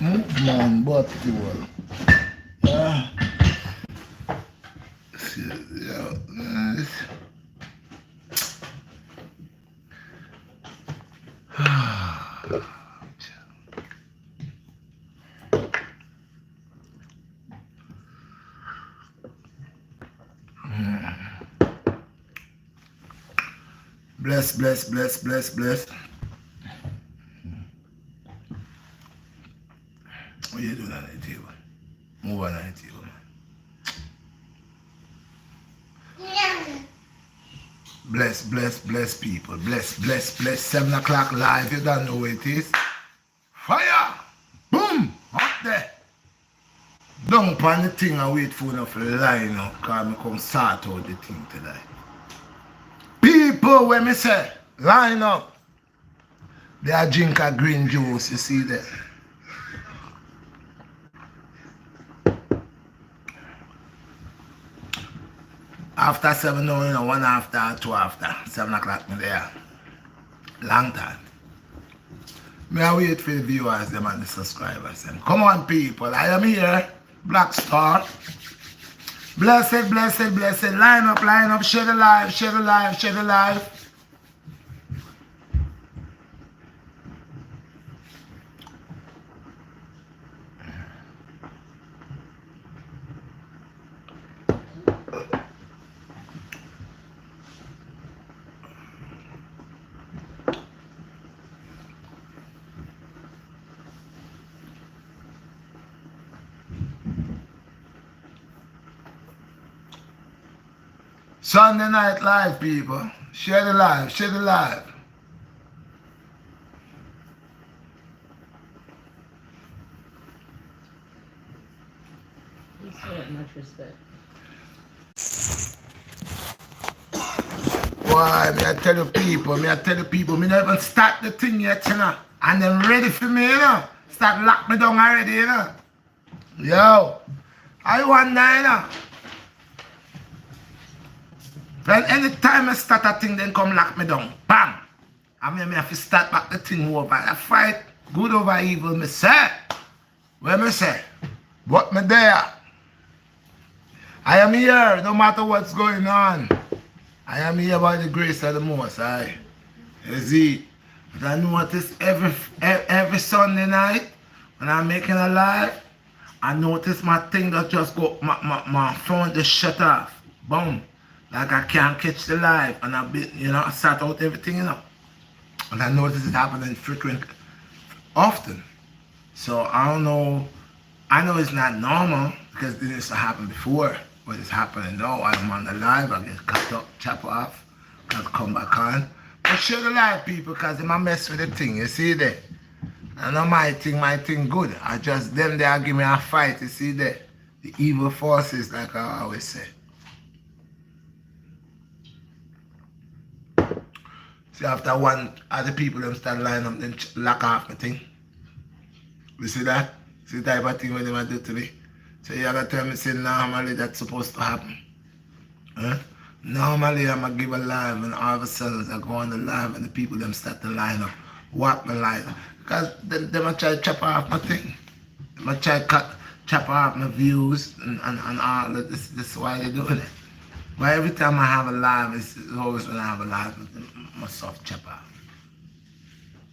movement, but you will. Uh, see, yeah, bless, bless, bless, bless, bless. What you doing on the table? Move on the table, man. Bless, bless, bless people. Bless, bless, bless. 7 o'clock live. You don't know what it is. Fire! Boom! Up there. Don't pan the thing and wait for enough line up. Because I come sort out the thing today. People, when me say, line up. They are drink a green juice, you see that. After 7 now, you know, 1 after, 2 after. 7 o'clock me there. Long time. Me I wait for the viewers them and the subscribers them. Come on people, I am here. Blackstar. Blessed, blessed, blessed. Line up, share the live, share the live, share the live. Sunday night live, people. Share the live, share the live. You still have much respect. Boy, me I tell you people, me not even start the thing yet, you know. And them ready for me, you know. Start lock me down already, you know. Yo, I wonder, you know. Well, anytime I start a thing, then come lock me down. Bam! I mean, I have to start back the thing over. I fight good over evil, me say. What me say? But me there. I am here, no matter what's going on. I am here by the grace of the Most High. You see? But I notice every Sunday night, when I'm making a live, I notice my thing that just go, my phone just shut off. Boom. Like I can't catch the live, and I start out everything, you know. And I notice it happening frequent, often. So I don't know. I know it's not normal because this used to happen before, but it's happening now. I'm on the live, I get cut up, chop off, got to come back on. But share the live, people, because they might mess with the thing. You see that? I know my thing good. I just them there give me a fight. You see that? The evil forces, like I always say. See, after one, other people them start lining up, then lock off my thing. You see that? See the type of thing what they might do to me? So you gotta tell me, say, normally that's supposed to happen. Huh? Normally I'm gonna give a live, and all of a sudden I go on the live and the people them start to line up, walk my line up. Because they might try to chop off my thing. They might try to chop off my views and all of this. This is why they're doing it. But every time I have a live, it's always when I have a live, my soft chop off.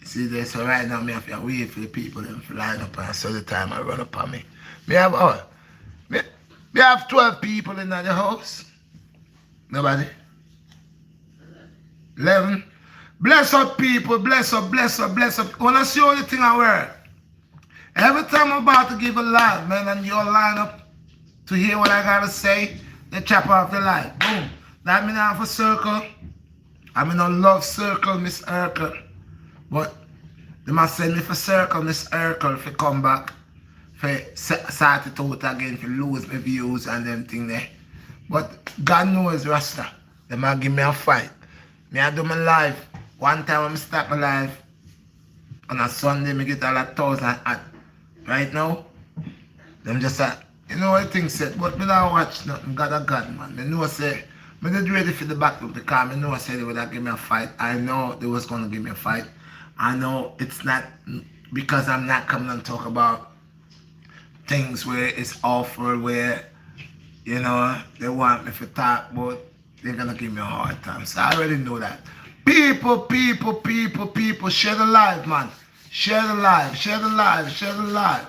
You see there, so right now I have to wait for the people them to line up, and so the time I run up on me. Me have 12 people in the house. Nobody? 11. Bless up people, bless up, bless up, bless up. I want to see the thing I wear. Every time I'm about to give a live, man, and you line up to hear what I gotta say, they chop off the light. Boom. That means I have a circle. I mean, I love circle, Miss Urkel. But they must send me for circle, Miss Urkel, if you come back. For start it out again, if you lose my views and them thing there. But God knows, Rasta. They might give me a fight. Me I do my live. One time when I start my live, on a Sunday, I get all 1,000 at. Right now, them just you know what things said, but me don't watch nothing, God a God, man. Me know say, me not ready for the battle because me know say they would have give me a fight. I know they was going to give me a fight. I know it's not because I'm not coming and talk about things where it's offered where, you know, they want me to talk, but they're gonna give me a hard time. So I already know that. People, share the live, man. Share the live, share the live, share the live.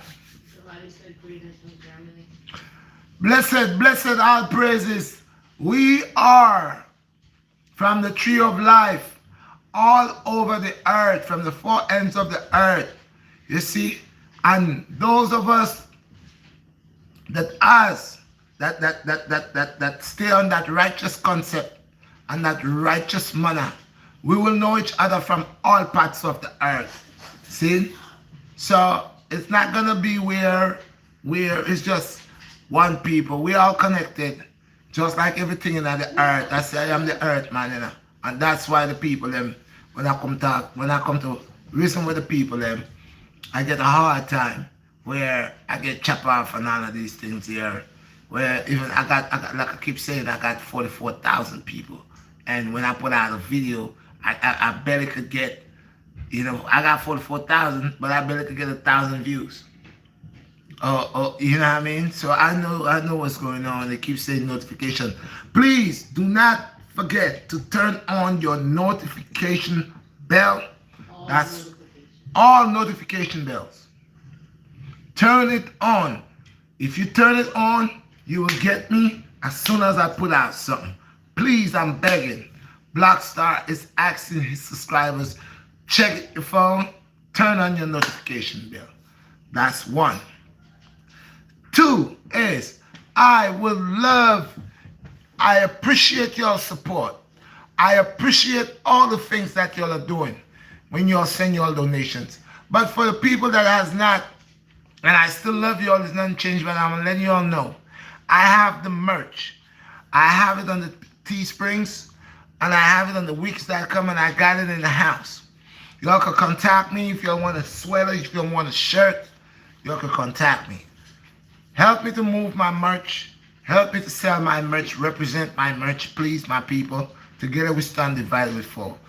Somebody said greetings from Germany. Blessed all praises. We are from the tree of life all over the earth, from the four ends of the earth. You see? And those of us that stay on that righteous concept and that righteous manner, we will know each other from all parts of the earth. See? So it's not gonna be where it's just one people. We all connected, just like everything in the earth. I say I am the earth man, you know. And that's why the people them, when I come to reason with the people them, I get a hard time where I get chopped off and all of these things here. Where even I got like I keep saying, I got 44,000 people. And when I put out a video, I barely could get, you know, I got 44,000, but I barely could get 1,000 views. You know what I mean? So I know what's going on. They keep saying notification. Please do not forget to turn on your notification bell. That's all notification bells. Turn it on. If you turn it on, you will get me as soon as I put out something. Please, I'm begging. Blackstar is asking his subscribers, check your phone, turn on your notification bell. That's one. Two is, I appreciate your support. I appreciate all the things that y'all are doing when y'all send your donations. But for the people that has not, and I still love y'all, there's nothing changed, but I'm letting y'all know. I have the merch. I have it on the Teesprings, and I have it on the weeks that come, and I got it in the house. Y'all can contact me if y'all want a sweater, if y'all want a shirt, y'all can contact me. Help me to move my merch. Help me to sell my merch, represent my merch, please, my people. Together we stand divided we fall.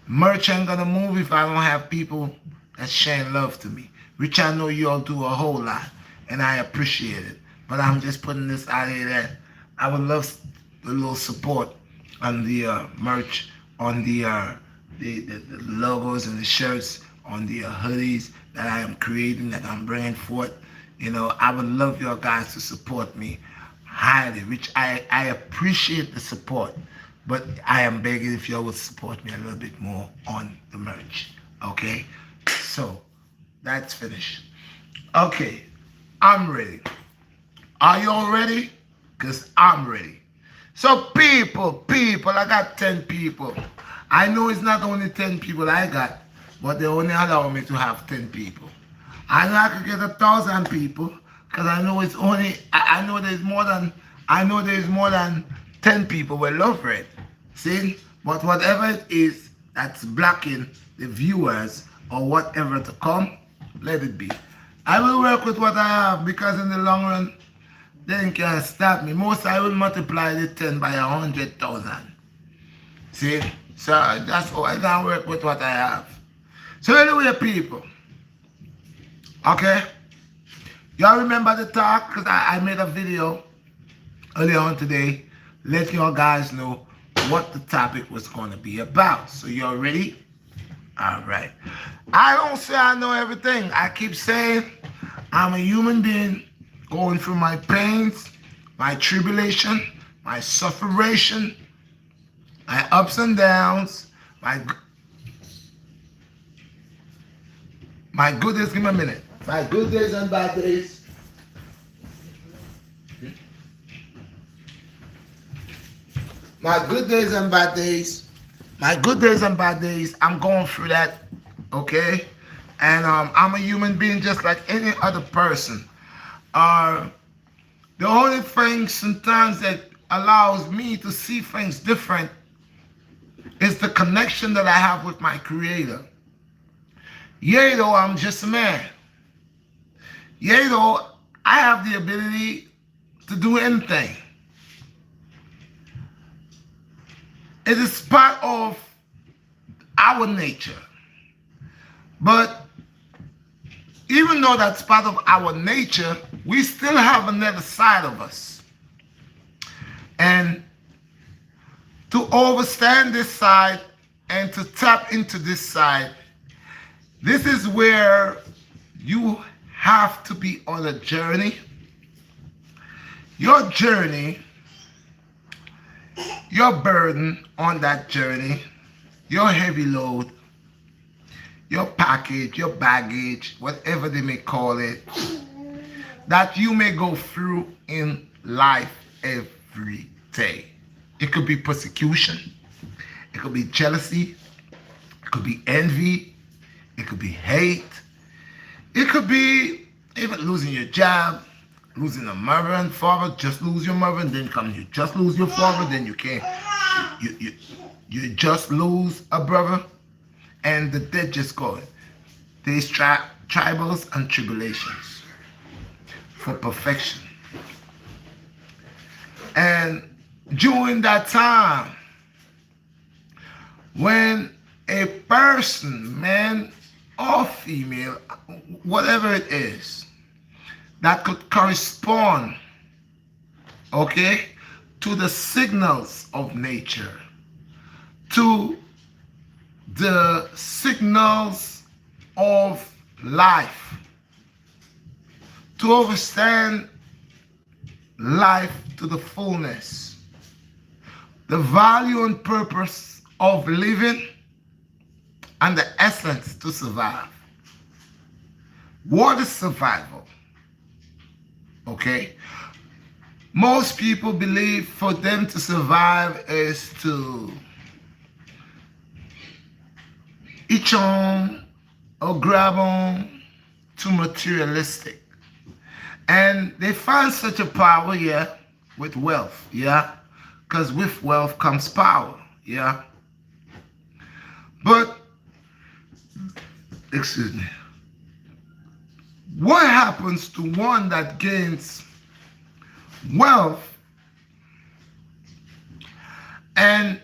Merch ain't gonna move if I don't have people that's sharing love to me, which I know you all do a whole lot, and I appreciate it. But I'm just putting this out here that I would love the little support on the merch, on the logos and the shirts, on the hoodies that I am creating, that I'm bringing forth. You know, I would love your guys to support me highly, which I appreciate the support, but I am begging if you would support me a little bit more on the merch, okay? So, that's finished. Okay, I'm ready. Are you all ready? Because I'm ready. So people, I got 10 people. I know it's not only 10 people I got, but they only allow me to have 10 people. I know I could get 1,000 people, because I know it's only, I know there's more than 10 people with love red. See? But whatever it is that's blocking the viewers or whatever to come, let it be. I will work with what I have, because in the long run, they can't stop me. Most I will multiply the 10 by 100,000. See? So that's all. I can work with what I have. So anyway, people. Okay? Y'all remember the talk? Because I made a video earlier on today letting you guys know what the topic was going to be about. So y'all ready? All right. I don't say I know everything. I keep saying I'm a human being going through my pains, my tribulation, my suffering, my ups and downs, my good days. Give me a minute. My good days and bad days. My good days and bad days. My good days and bad days. I'm going through that, okay? And I'm a human being just like any other person. The only thing sometimes that allows me to see things different is the connection that I have with my Creator. Yea, though I'm just a man. Yea, though I have the ability to do anything. It is part of our nature. But even though that's part of our nature, we still have another side of us. And to overstand this side and to tap into this side, this is where you have to be on a journey. Your journey, your burden on that journey, your heavy load, your package, your baggage, whatever they may call it, that you may go through in life every day. It could be persecution, it could be jealousy, it could be envy, it could be hate, it could be even losing your job, losing a mother and father. Just lose your mother and then you just lose your father, then you can't, you just lose a brother, and the dead just go. These tribals and tribulations for perfection. And during that time, when a person, man or female, whatever it is, that could correspond, okay, to the signals of nature, to the signals of life, to understand life to the fullness, the value and purpose of living, and the essence to survive. What is survival? Okay? Most people believe for them to survive is to itch on or grab on to materialistic. And they find such a power, yeah, with wealth, yeah? Because with wealth comes power, yeah? But, excuse me, what happens to one that gains wealth and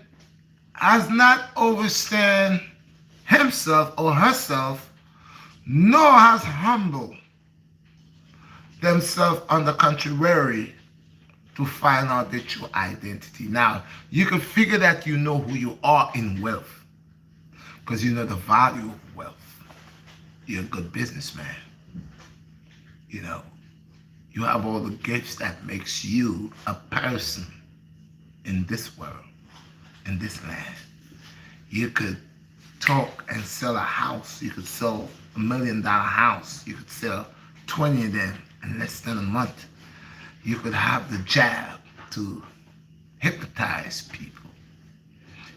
has not understand himself or herself, nor has humbled themselves on the contrary to find out their true identity? Now, you can figure that you know who you are in wealth because you know the value of wealth. You're a good businessman. You know, you have all the gifts that makes you a person in this world, in this land. You could talk and sell a house. You could sell $1 million house. You could sell 20 of them in less than a month. You could have the jab to hypnotize people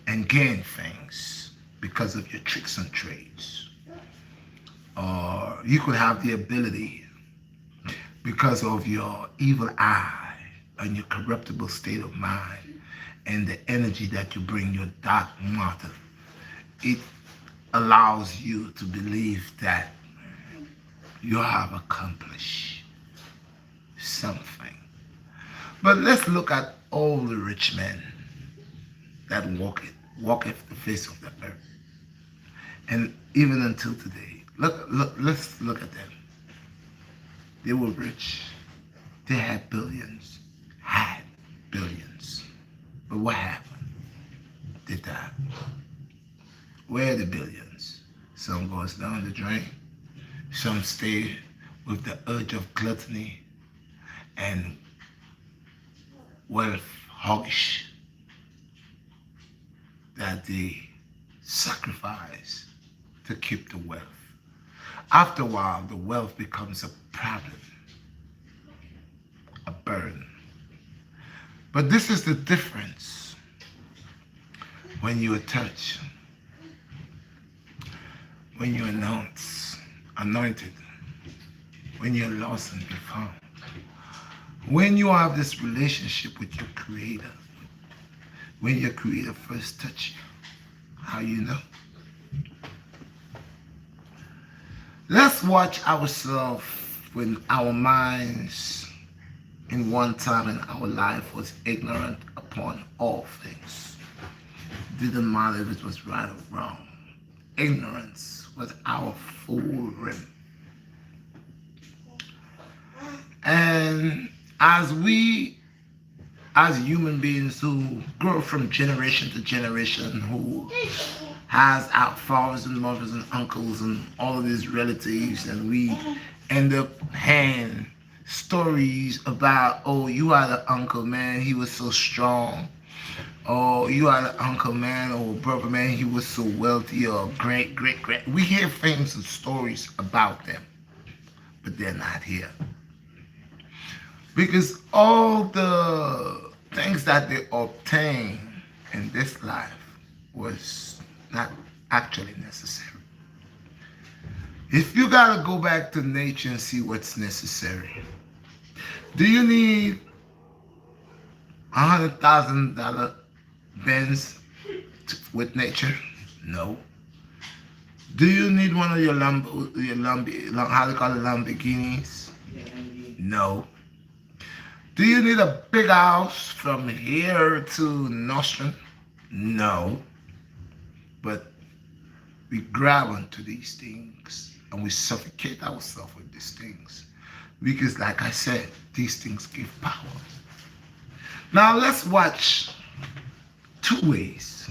and gain things because of your tricks and trades. Or you could have the ability because of your evil eye and your corruptible state of mind and the energy that you bring, your dark matter. It allows you to believe that you have accomplished something. But let's look at all the rich men that walketh the face of the earth. And even until today, let's look at them. They were rich. They had billions. But what happened? They died. Where are the billions? Some goes down the drain. Some stay with the urge of gluttony and wealth hoggish that they sacrifice to keep the wealth. After a while, the wealth becomes a problem, a burden. But this is the difference when you attach, when you anointed, when you're lost and be found, when you have this relationship with your Creator, when your Creator first touch you, how you know? Let's watch ourselves when our minds in one time in our life was ignorant upon all things. Didn't matter if it was right or wrong. Ignorance was our full rim. And as we, as human beings who grow from generation to generation, who has our fathers and mothers and uncles and all of these relatives, and we end up hearing stories about, oh, you are the uncle, man, he was so strong. Oh, you are the uncle, man, or brother, man, he was so wealthy, or great, great, great. We hear famous stories about them, but they're not here. Because all the things that they obtained in this life was not actually necessary. If you gotta go back to nature and see what's necessary, do you need $100,000 Benz with nature? No. Do you need one of your how do you call it, Lamborghinis? No. Do you need a big house from here to Nostrum? No. But we grab onto these things and we suffocate ourselves with these things. Because like I said, these things give power. Now let's watch two ways.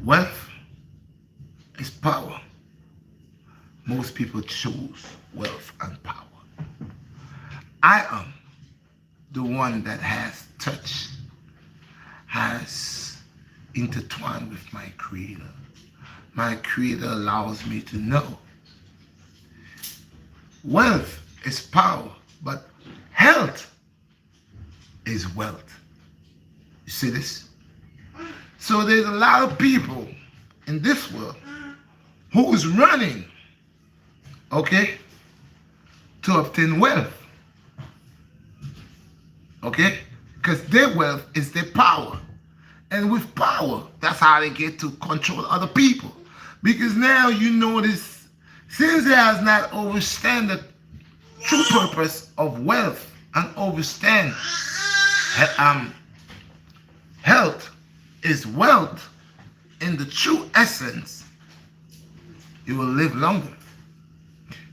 Wealth is power. Most people choose wealth and power. I am the one that has touched, has intertwined with my Creator. My Creator allows me to know. Wealth is power, but health is wealth. You see this? So there's a lot of people in this world who is running, okay, to obtain wealth. Okay? Because their wealth is their power. And with power, that's how they get to control other people. Because now you notice, since it has not understand the true purpose of wealth and understand health is wealth in the true essence, you will live longer.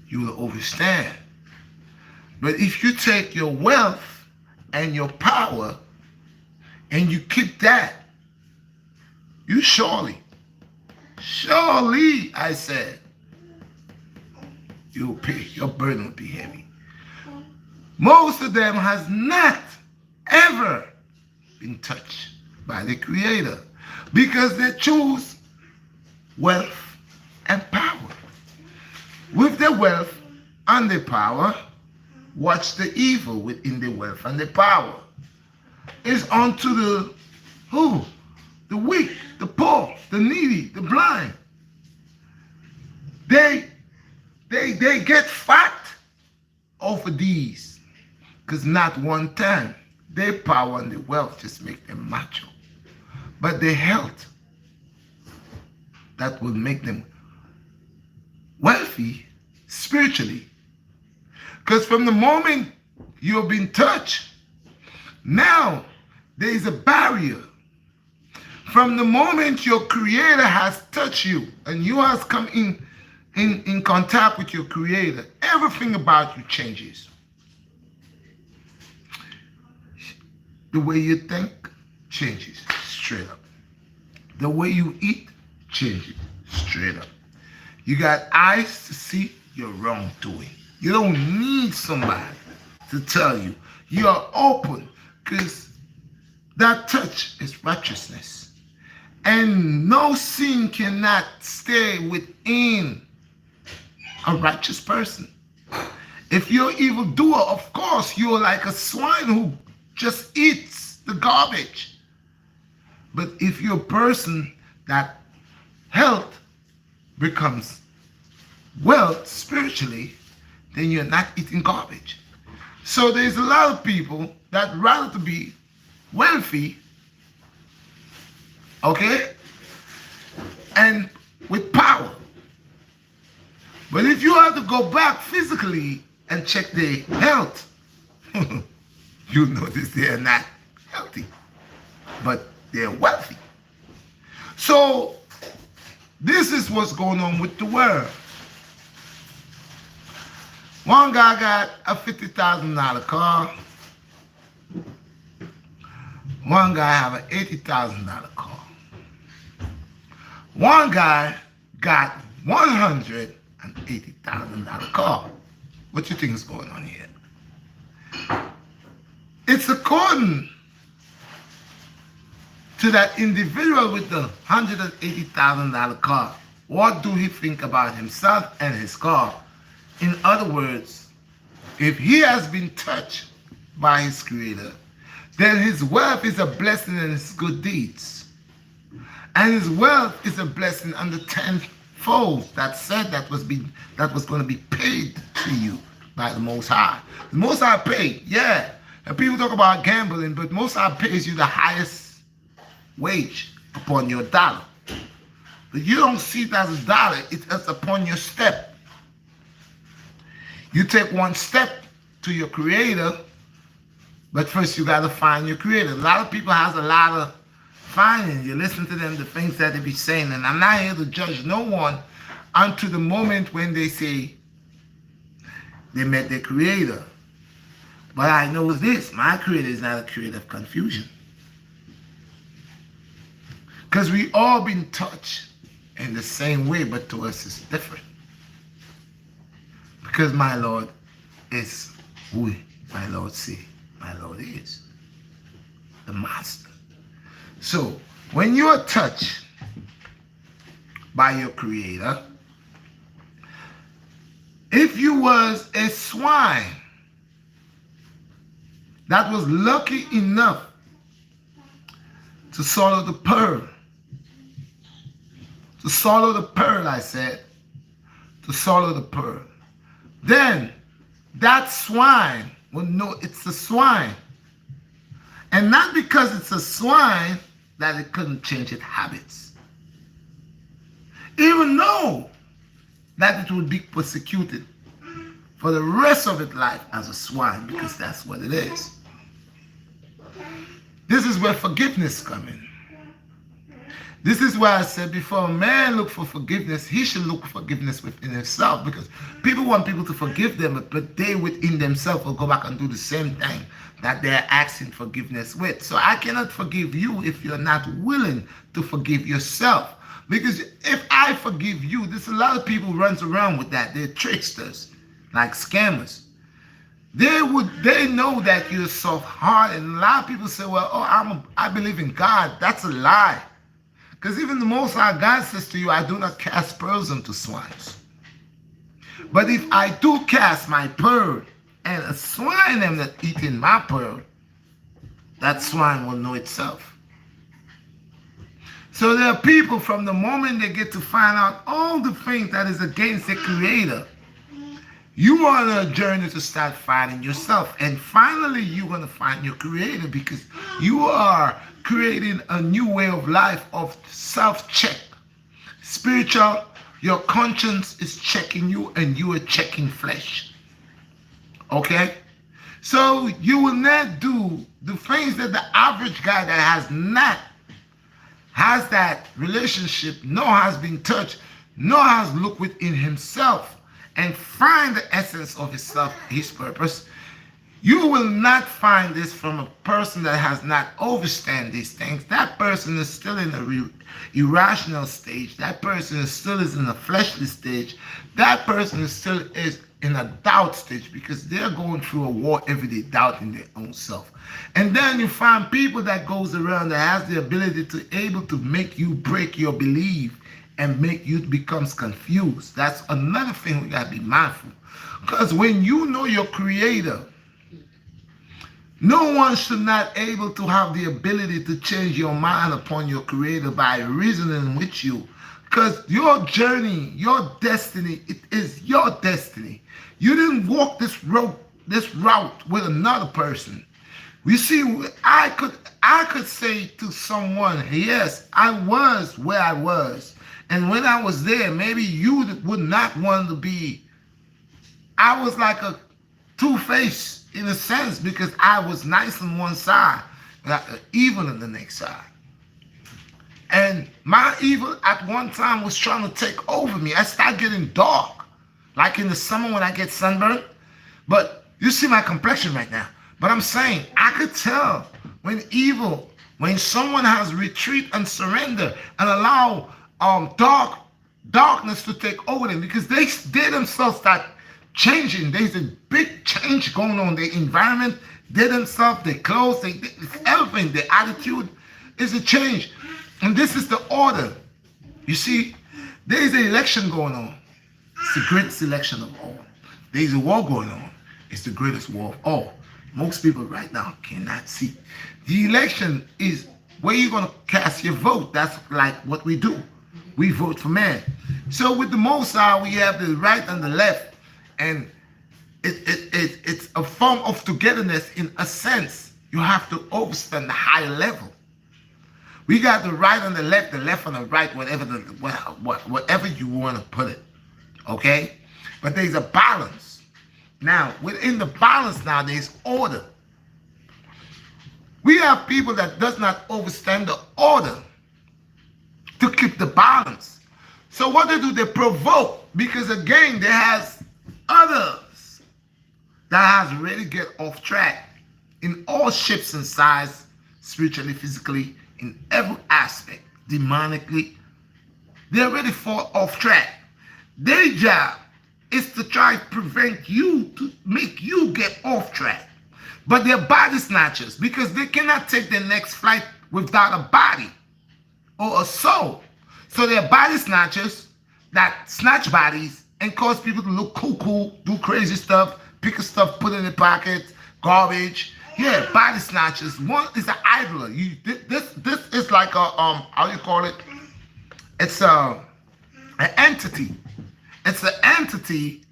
You will understand. But if you take your wealth and your power and you keep that, you surely, I said, you'll pay. Your burden will be heavy. Most of them has not ever been touched by the Creator because they choose wealth and power. With their wealth and their power, watch the evil within the wealth and the power. It's unto the who? The weak, the poor, the needy, the blind. They get fat over these. Because not one time, their power and their wealth just make them macho. But their health, that will make them wealthy spiritually. Because from the moment you've been touched, now there is a barrier. From the moment your Creator has touched you and you has come in contact with your Creator, everything about you changes. The way you think changes straight up. The way you eat changes straight up. You got eyes to see your wrongdoing. You don't need somebody to tell you. You are open because that touch is righteousness. And no sin cannot stay within a righteous person. If you're evildoer, of course, you're like a swine who just eats the garbage. But if you're a person that health becomes wealth spiritually, then you're not eating garbage. So there's a lot of people that rather to be wealthy, okay, and with power. But if you have to go back physically and check their health, you notice they're not healthy, but they're wealthy. So this is what's going on with the world. One guy got a $50,000 car. One guy have an $80,000 car. One guy got $180,000 car. What you think is going on here? It's according to that individual with the $180,000 car. What do he think about himself and his car? In other words, if he has been touched by his Creator, then his wealth is a blessing in his good deeds. And his wealth is a blessing on the tenfold that said that was going to be paid to you by the Most High. The Most High paid, yeah. And people talk about gambling, but Most High pays you the highest wage upon your dollar. But you don't see it as a dollar, it's upon your step. You take one step to your Creator, but first you got to find your Creator. A lot of people has a lot of finding. You listen to them, the things that they be saying, and I'm not here to judge no one unto the moment when they say they met their Creator. But I know this, my Creator is not a creator of confusion. Because we all been touched in the same way, but to us it's different. Because my Lord is who my Lord say my Lord is. The Master. So, when you are touched by your Creator, if you was a swine that was lucky enough to swallow the pearl, I said, to swallow the pearl, then that swine will know it's a swine. And not because it's a swine that it couldn't change its habits. Even though that it would be persecuted for the rest of its life as a swine, because that's what it is. This is where forgiveness comes in. This is why I said before, a man look for forgiveness, he should look for forgiveness within himself, because people want people to forgive them, but they within themselves will go back and do the same thing that they're asking forgiveness with. So I cannot forgive you if you're not willing to forgive yourself. Because if I forgive you, there's a lot of people runs around with that. They're tricksters, like scammers. They know that you're soft-hearted, and a lot of people say, well, I believe in God. That's a lie. Because even the Most High God says to you, I do not cast pearls into swines. But if I do cast my pearl, and a swine am that eating my pearl, that swine will know itself. So there are people from the moment they get to find out all the things that is against the Creator, you are on a journey to start finding yourself. And finally, you're going to find your Creator, because you are creating a new way of life of self-check. Spiritual, your conscience is checking you, and you are checking flesh. Okay? So you will not do the things that the average guy that has that relationship, nor has been touched, nor has looked within himself and find the essence of himself, his purpose. You will not find this from a person that has not understand these things. That person is still in a irrational stage. That person still is in a fleshly stage. That person is still in a doubt stage, because they're going through a war every day, doubting their own self. And then you find people that goes around that has the ability to able to make you break your belief and make you become confused. That's another thing we got to be mindful. Because when you know your Creator, no one should not able to have the ability to change your mind upon your Creator by reasoning with you. Because your journey, your destiny, it is your destiny. You didn't walk this route with another person. You see, I could say to someone, yes, I was where I was. And when I was there, maybe you would not want to be. I was like a two-faced in a sense, because I was nice on one side, but evil on the next side. And my evil at one time was trying to take over me. I started getting dark. Like in the summer when I get sunburned, But you see my complexion right now. But I'm saying I could tell when evil, when someone has retreat and surrender and allow darkness to take over them, because they themselves start changing. There's a big change going on. Their environment, they themselves, their clothes, everything, their attitude is a change. And this is the order. You see, there is an election going on. It's the greatest election of all. There is a war going on. It's the greatest war of all. Most people right now cannot see. The election is where you're going to cast your vote. That's like what we do. We vote for man. So with the Most High, we have the right and the left. And it's a form of togetherness in a sense. You have to overstand the higher level. We got the right and the left and the right, whatever you want to put it. Okay? But there's a balance. Now, within the balance now, there's order. We have people that does not understand the order to keep the balance. So what they do, they provoke, because again, there has others that has really get off track in all shapes and size, spiritually, physically, in every aspect, demonically. They already fall off track. Their job is to try to prevent you, to make you get off track. But they're body snatchers, because they cannot take their next flight without a body or a soul. So they're body snatchers that snatch bodies and cause people to look cool, do crazy stuff, pick a stuff, put it in their pocket, garbage. Yeah, body snatchers. One is an idler. This is like a how do you call it? It's an entity. It's an entity.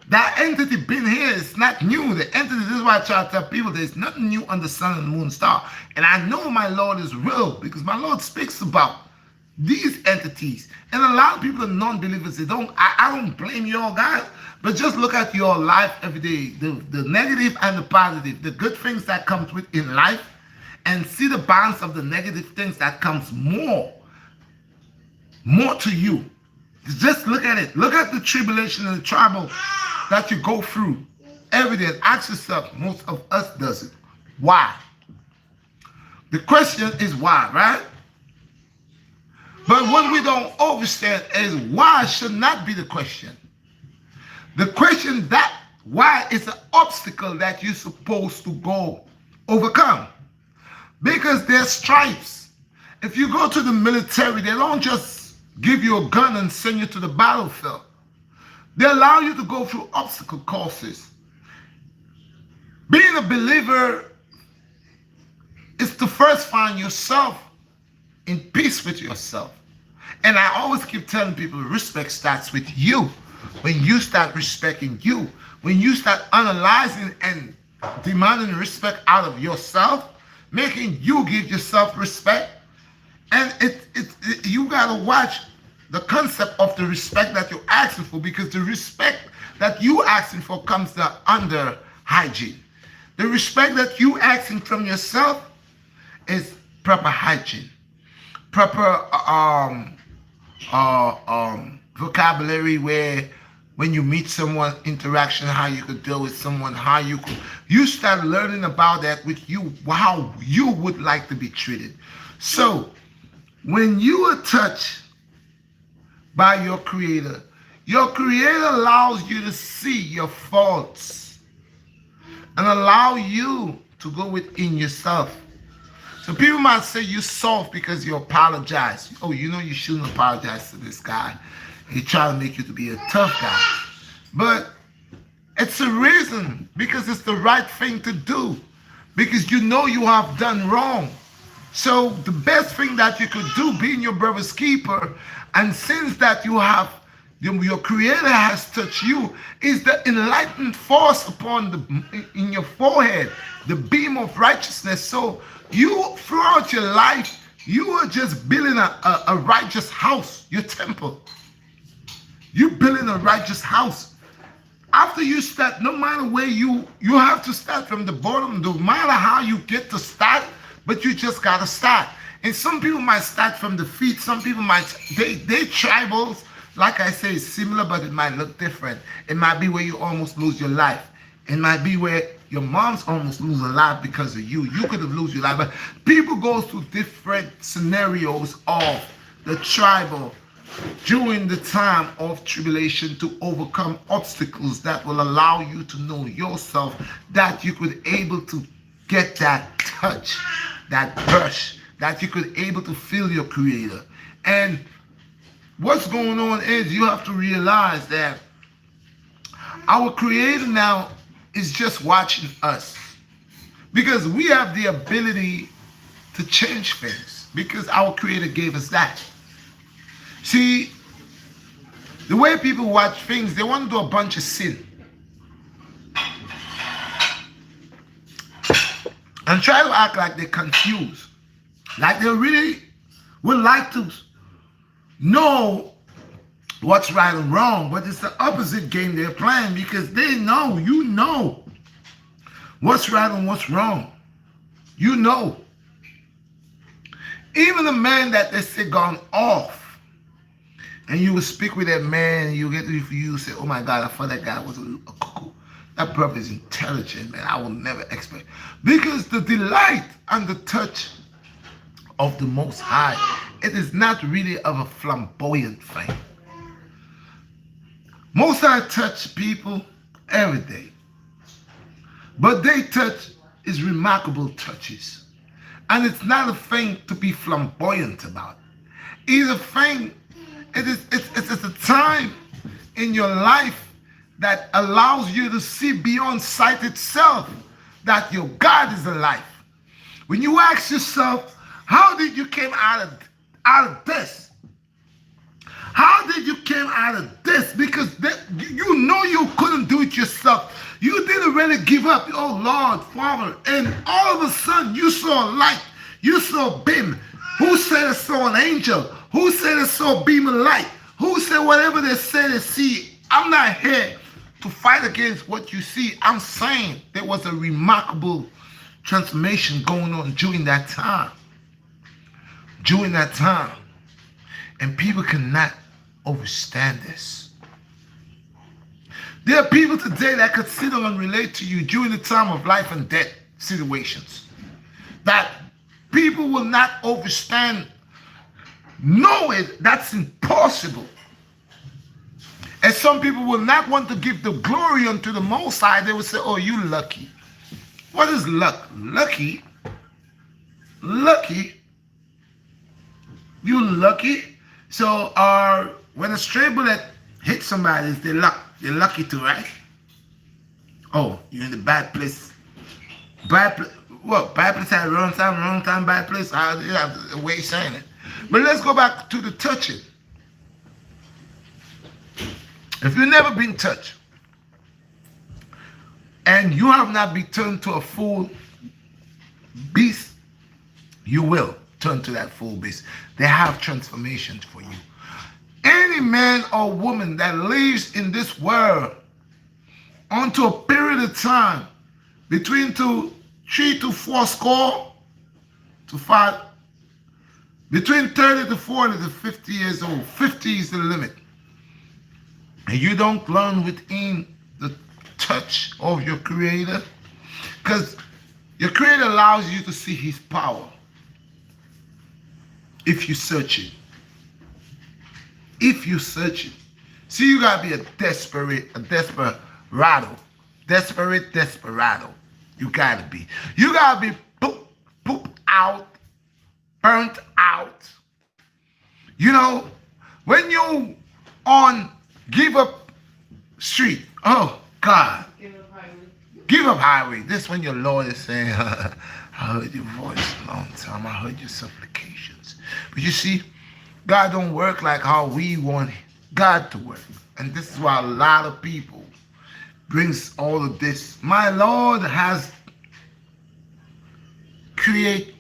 That entity been here. It's not new. The entity, this is why I try to tell people there's nothing new under the sun and the moon and star. And I know my Lord is real, because my Lord speaks about these entities. And a lot of people are non-believers. They don't, I don't blame you all guys, but just look at your life every day. The negative and the positive, the good things that comes with in life, and see the balance of the negative things that comes more to you. Just look at it. Look at the tribulation and the trouble that you go through every day. And ask yourself, most of us does it. Why? The question is why, right? But what we don't understand is why should not be the question. The question that why is an obstacle that you're supposed to go overcome. Because there's stripes. If you go to the military, they don't just give you a gun and send you to the battlefield. They allow you to go through obstacle courses. Being a believer is to first find yourself in peace with yourself. And I always keep telling people, respect starts with you. When you start respecting you, when you start analyzing and demanding respect out of yourself, making you give yourself respect, and you gotta watch the concept of the respect that you're asking for, because the respect that you asking for comes under hygiene. The respect that you asking from yourself is proper hygiene, proper vocabulary, where when you meet someone, interaction, how you could deal with someone, how you start learning about that with you, how you would like to be treated. So when you are touched by your Creator allows you to see your faults and allow you to go within yourself. So people might say you're soft because you apologize. Oh, you know you shouldn't apologize to this guy. He trying to make you to be a tough guy. But it's a reason, because it's the right thing to do. Because you know you have done wrong. So the best thing that you could do, being your brother's keeper, and since that you have, your Creator has touched you, is the enlightened force in your forehead, the beam of righteousness. So you, throughout your life, you are just building a righteous house, your temple. You're building a righteous house. After you start, no matter where you have to start from the bottom, no matter how you get to start, but you just gotta start. And some people might start from the feet, some people might, they tribals, like I say, is similar, but it might look different. It might be where you almost lose your life. It might be where your mom's almost lose a life because of you. You could have lost your life. But people go through different scenarios of the tribal during the time of tribulation to overcome obstacles that will allow you to know yourself, that you could able to get that touch, that brush, that you could able to feel your creator. And what's going on is you have to realize that our creator now is just watching us, because we have the ability to change things, because our creator gave us that. See, the way people watch things, they want to do a bunch of sin and try to act like they're confused, like they really would like to know what's right and wrong, but it's the opposite game they're playing, because they know, you know what's right and what's wrong. You know. Even the man that they say gone off, and you will speak with that man, and you get to you say, oh my God, I thought that guy was a cuckoo. That brother is intelligent, man. I will never expect. Because the delight and the touch of the Most High, it is not really of a flamboyant thing. Most High touch people every day, but they touch is remarkable touches, and it's not a thing to be flamboyant about. It's a thing. It's a time in your life that allows you to see beyond sight itself that your God is alive. When you ask yourself, how did you came out of this? How did you came out of this? Because you know you couldn't do it yourself. You didn't really give up. Oh Lord, Father. And all of a sudden you saw a light. You saw a beam. Who said I saw an angel? Who said I saw a beam of light? Who said whatever they say they see? I'm not here to fight against what you see. I'm saying there was a remarkable transformation going on during that time. During that time. And people cannot understand this. There are people today that could sit down and relate to you during the time of life and death situations. That people will not understand. Know it, that's impossible. And some people will not want to give the glory unto the Most High. They will say, oh, you lucky. What is luck? Lucky? Lucky? You lucky? So when a stray bullet hits somebody, they're lucky to, right? Oh, you're in the bad place. Bad place. What? Bad place at the wrong time, bad place? You have a way of saying it. But let's go back to the touching. If you've never been touched, and you have not been turned to a full beast, you will turn to that full beast. They have transformations for you. Any man or woman that lives in this world unto a period of time between 3 to 4 score to 5, between 30 to 40 to 50 years old, 50 is the limit. And you don't learn within the touch of your Creator, because your Creator allows you to see His power if you search it. If you search it. See, you gotta be a desperado. You gotta be. You gotta be poop out, burnt out. You know, when you on give up street, oh God. Give up highway. This when your Lord is saying, I heard your voice a long time. I heard your supplications. But you see, God don't work like how we want God to work. And this is why a lot of people brings all of this. My Lord has created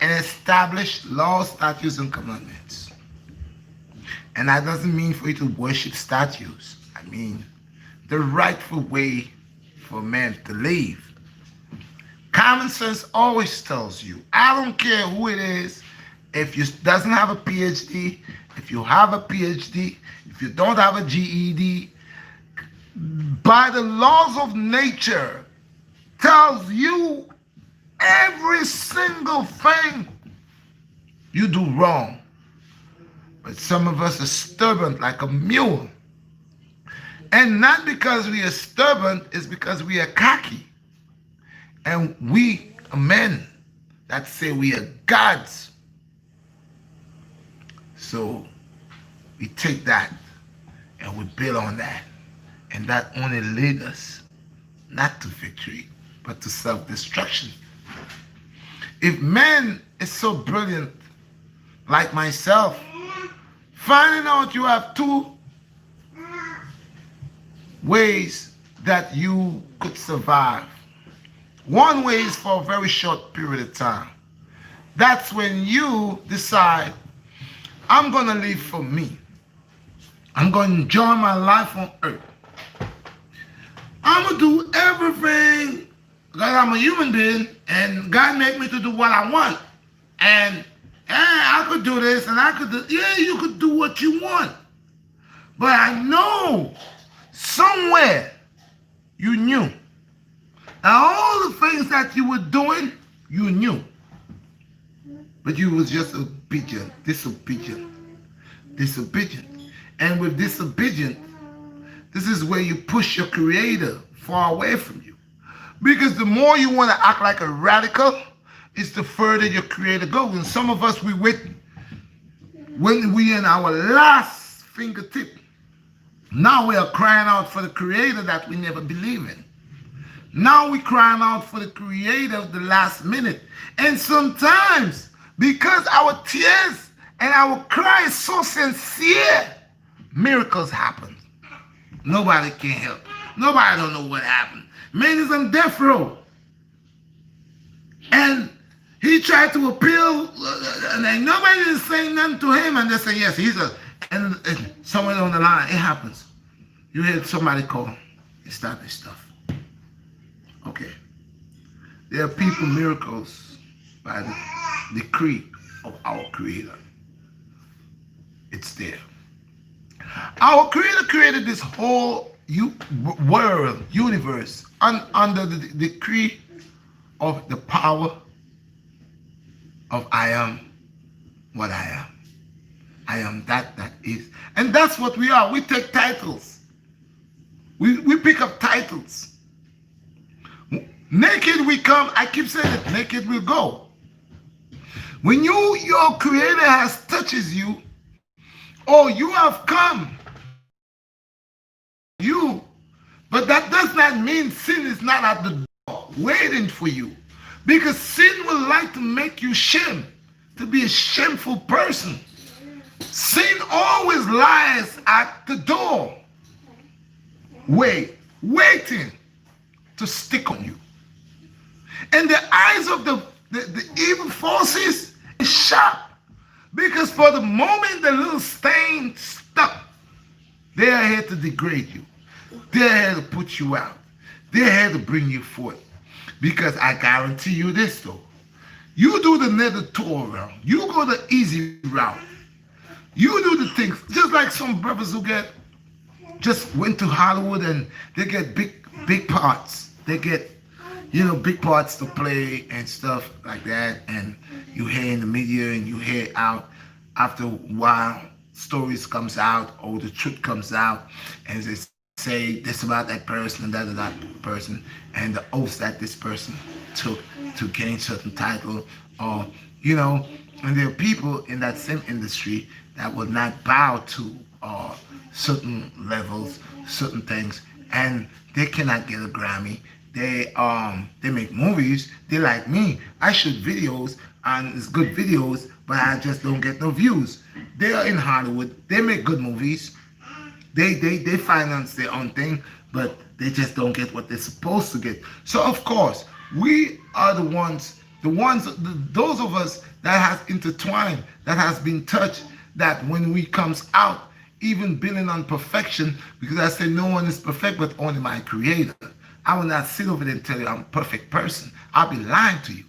and established laws, statutes, and commandments. And that doesn't mean for you to worship statues. I mean the rightful way for man to live. Common sense always tells you, I don't care who it is, if you doesn't have a PhD, if you have a PhD, if you don't have a GED, by the laws of nature, tells you every single thing you do wrong. But some of us are stubborn like a mule. And not because we are stubborn, it's because we are cocky. And we are men that say we are gods. So we take that and we build on that. And that only leads us not to victory, but to self-destruction. If man is so brilliant, like myself, finding out you have two ways that you could survive. One way is for a very short period of time. That's when you decide, I'm going to live for me. I'm going to enjoy my life on earth. I'm going to do everything because I'm a human being and God made me to do what I want. And I could do this and I could do, yeah, you could do what you want. But I know somewhere you knew. And all the things that you were doing, you knew. But you was just disobedient. And with disobedient, this is where you push your creator far away from you. Because the more you want to act like a radical, it's the further your creator goes. And some of us, we wait when we in our last fingertip. Now we are crying out for the creator that we never believe in. Now we're crying out for the creator of the last minute. And sometimes, because our tears and our cry is so sincere, miracles happen. Nobody can help. Nobody don't know what happened. Man is on death row. And he tried to appeal, and nobody is saying nothing to him, and they say, yes, he's a, and somewhere on the line, it happens. You hear somebody call, stop this stuff. Okay. There are people, miracles, by the decree of our Creator. It's there. Our Creator created this whole world, universe, under the decree of the power of I am what I am. I am that is. And that's what we are. We take titles. We pick up titles. Naked we come. I keep saying it. Naked we go. When your creator has touches you, or you have come, you, but that does not mean sin is not at the door waiting for you. Because sin will like to make you shame, to be a shameful person. Sin always lies at the door, waiting to stick on you. And the eyes of the evil forces is sharp. Because for the moment the little stain stuck, they are here to degrade you. They're here to put you out. They're here to bring you forth. Because I guarantee you this though. You do the nether tour route. You go the easy route. You do the things. Just like some brothers who just went to Hollywood and they get big parts. They get, big parts to play and stuff like that. And you hear in the media and you hear out after a while, stories comes out or the truth comes out and they say this about that person and that person and the oaths that this person took to gain certain title or, and there are people in that same industry that will not bow to certain levels, certain things, and they cannot get a Grammy. They make movies. They like me. I shoot videos and it's good videos, but I just don't get no views. They are in Hollywood. They make good movies. They finance their own thing, but they just don't get what they're supposed to get. So of course, we are those of us that has intertwined, that has been touched, that when we comes out, even building on perfection, because I say no one is perfect but only my creator. I will not sit over there and tell you I'm a perfect person. I'll be lying to you.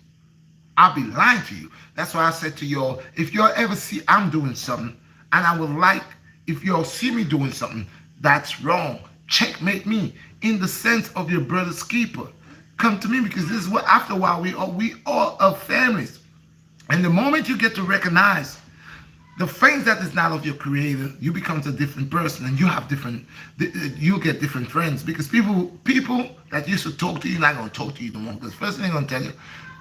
That's why I said to y'all, if y'all ever see I'm doing something, and I would like, if y'all see me doing something that's wrong, checkmate me in the sense of your brother's keeper. Come to me, because this is what, after a while, we all are families. And the moment you get to recognize the things that is not of your creator, you become a different person, and you get different friends, because people that used to talk to you not going to talk to you no more. Because first thing they're going to tell you,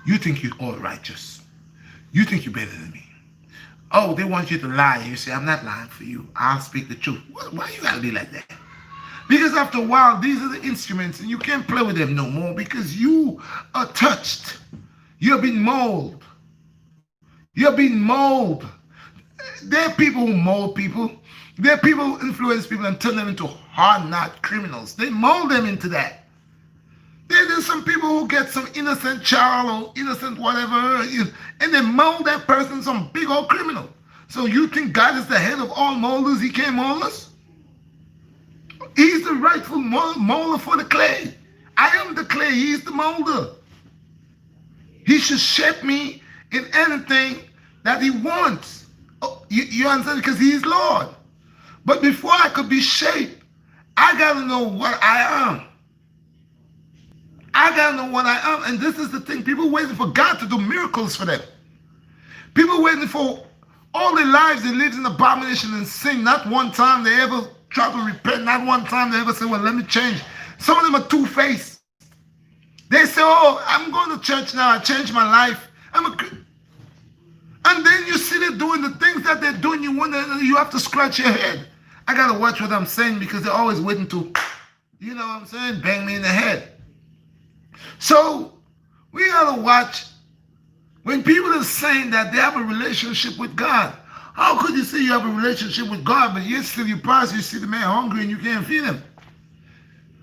you think you're all righteous. You think you're better than me. Oh, they want you to lie. You say, I'm not lying for you. I'll speak the truth. Why you got to be like that? Because after a while, these are the instruments, and you can't play with them no more, because you are touched. You're being molded. You're being molded. There are people who mold people. There are people who influence people and turn them into hard-knot criminals. They mold them into that. There's some people who get some innocent child or innocent whatever, and they mold that person some big old criminal. So you think God is the head of all molders? He can't mold us? He's the rightful molder for the clay. I am the clay. He's the molder. He should shape me in anything that he wants. Oh, you understand? Because he's Lord. But before I could be shaped, I got to know what I am. I got to know what I am. And this is the thing. People waiting for God to do miracles for them. People waiting for all their lives they lived in abomination and sin. Not one time they ever try to repent. Not one time they ever say, well, let me change. Some of them are two-faced. They say, oh, I'm going to church now. I changed my life. And then you see them doing the things that they're doing. You wonder, you have to scratch your head. I got to watch what I'm saying, because they're always waiting to, you know what I'm saying, bang me in the head. So we got to watch when people are saying that they have a relationship with God. How could you say you have a relationship with God, but yet still you pass, you see the man hungry and you can't feed him?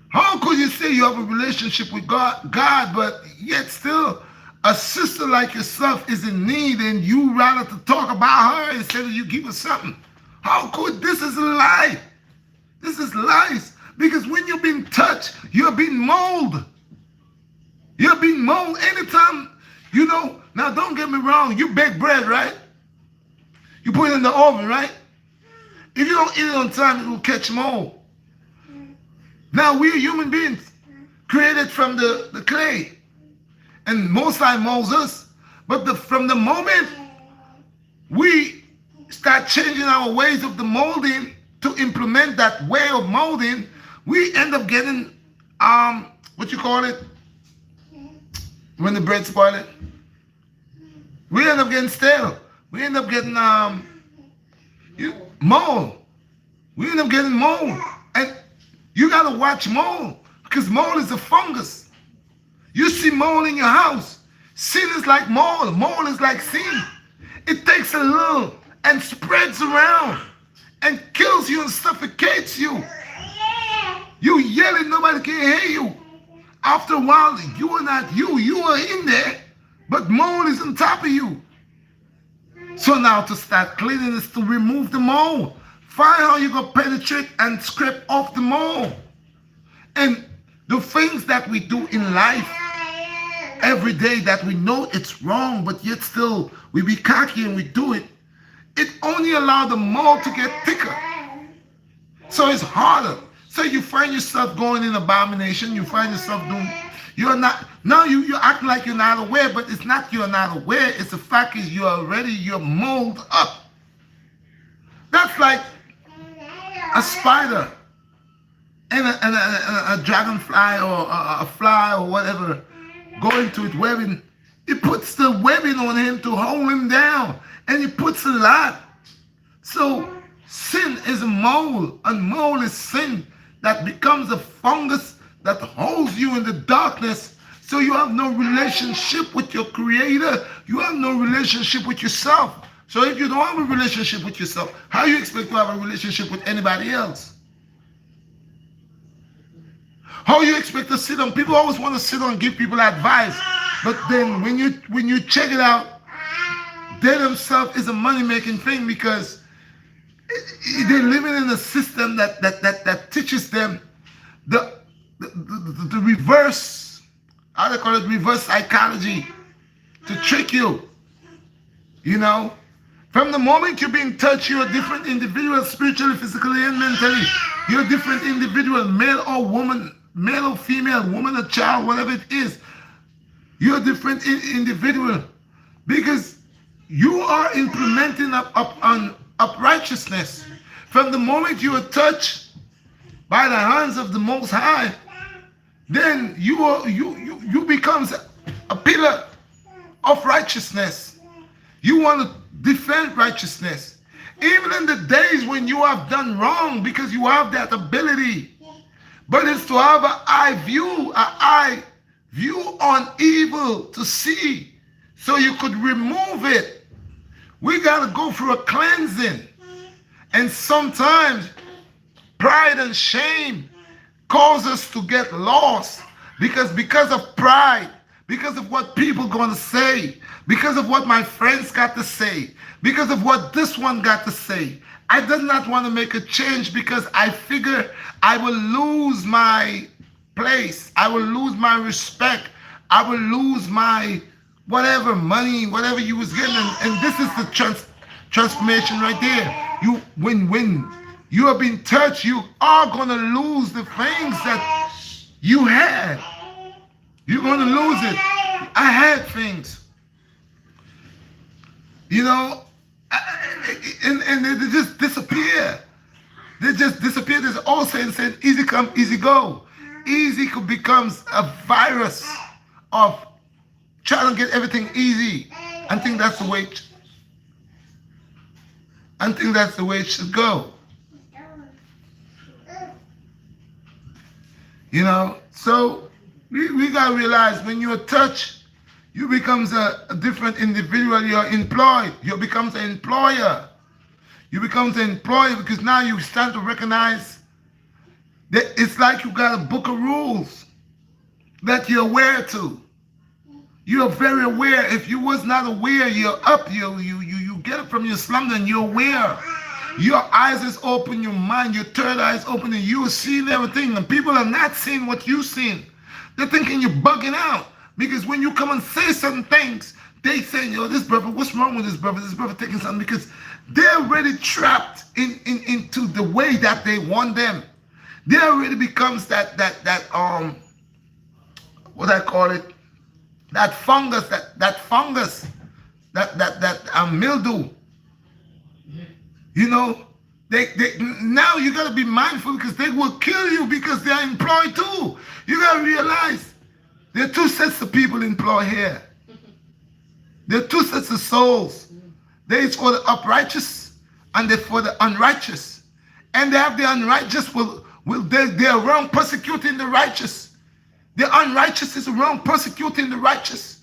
How could you say you have a relationship with God, but yet still a sister like yourself is in need and you rather to talk about her instead of you give her something? How could? This is a lie. This is lies. Because when you're being touched, you're being molded. You're being molded anytime, now don't get me wrong, you bake bread, right? You put it in the oven, right? If you don't eat it on time, it will catch mold. Now we're human beings, created from the clay. And Most High molds us. But from the moment we start changing our ways of the molding to implement that way of molding, we end up getting, what you call it? When the bread spoil it? We end up getting stale. We end up getting mold. We end up getting mold. And you got to watch mold, because mold is a fungus. You see mold in your house. Sin is like mold. Mold is like sin. It takes a little and spreads around and kills you and suffocates you. You yelling, nobody can hear you. After a while, you are not you. You are in there, but mold is on top of you. So now to start cleaning is to remove the mold. Find how you go penetrate and scrape off the mold. And the things that we do in life every day that we know it's wrong, but yet still we be cocky and we do it, it only allows the mold to get thicker. So it's harder. So you find yourself going in abomination. You find yourself doing, you're acting like you're not aware, but it's not you're not aware. It's the fact is you're molded up. That's like a spider and a dragonfly or a fly or whatever going to its webbing. It puts the webbing on him to hold him down, and it puts a lot. So sin is a mold, and mold is sin that becomes a fungus that holds you in the darkness. So you have no relationship with your creator. You have no relationship with yourself. So if you don't have a relationship with yourself, how do you expect to have a relationship with anybody else? How you expect to sit on? People always want to sit on and give people advice. But then when you check it out, they themselves is a money-making thing, because they're living in a system that teaches them the reverse, how they call it, reverse psychology, to trick you. From the moment you're being touched, you're a different individual, spiritually, physically, and mentally. You're a different individual, male or woman, male or female, woman or child, whatever it is. You're a different individual because you are implementing up righteousness. From the moment you are touched by the hands of the Most High, then you becomes a pillar of righteousness. You want to defend righteousness. Even in the days when you have done wrong, because you have that ability. But it's to have an eye view on evil to see, so you could remove it. We got to go through a cleansing. And sometimes pride and shame cause us to get lost because of pride, because of what people going to say, because of what my friends got to say, because of what this one got to say. I did not want to make a change because I figure I will lose my place. I will lose my respect. I will lose my whatever money, whatever you was getting. And this is the transformation right there. When you have been touched, you are going to lose the things that you had. You're going to lose it. I had things. You know, and they just disappear. They just disappear. There's old saying, easy come, easy go. Easy becomes a virus of trying to get everything easy. I think that's the way it should go. You know, so we gotta realize when you're touched, you becomes a different individual. You're employed. You becomes an employer. You becomes an employer because now you start to recognize that it's like you got a book of rules that you're aware to. You're very aware. If you was not aware, you're up. You get up from your slumber and you're aware. Your eyes is open, your mind, your third eye is open, and you're seeing everything. And people are not seeing what you're seeing. They're thinking you're bugging out. Because when you come and say certain things, they say, yo, this brother, what's wrong with this brother? This brother taking something, because they're already trapped into the way that they want them. They already becomes that what I call it, that fungus, that mildew. You know, they now you gotta be mindful because they will kill you because they're employed too. You gotta realize there are two sets of people employed here. There are two sets of souls. There is for the uprighteous and there for the unrighteous. And they have the unrighteous they are around persecuting the righteous. The unrighteous is around persecuting the righteous.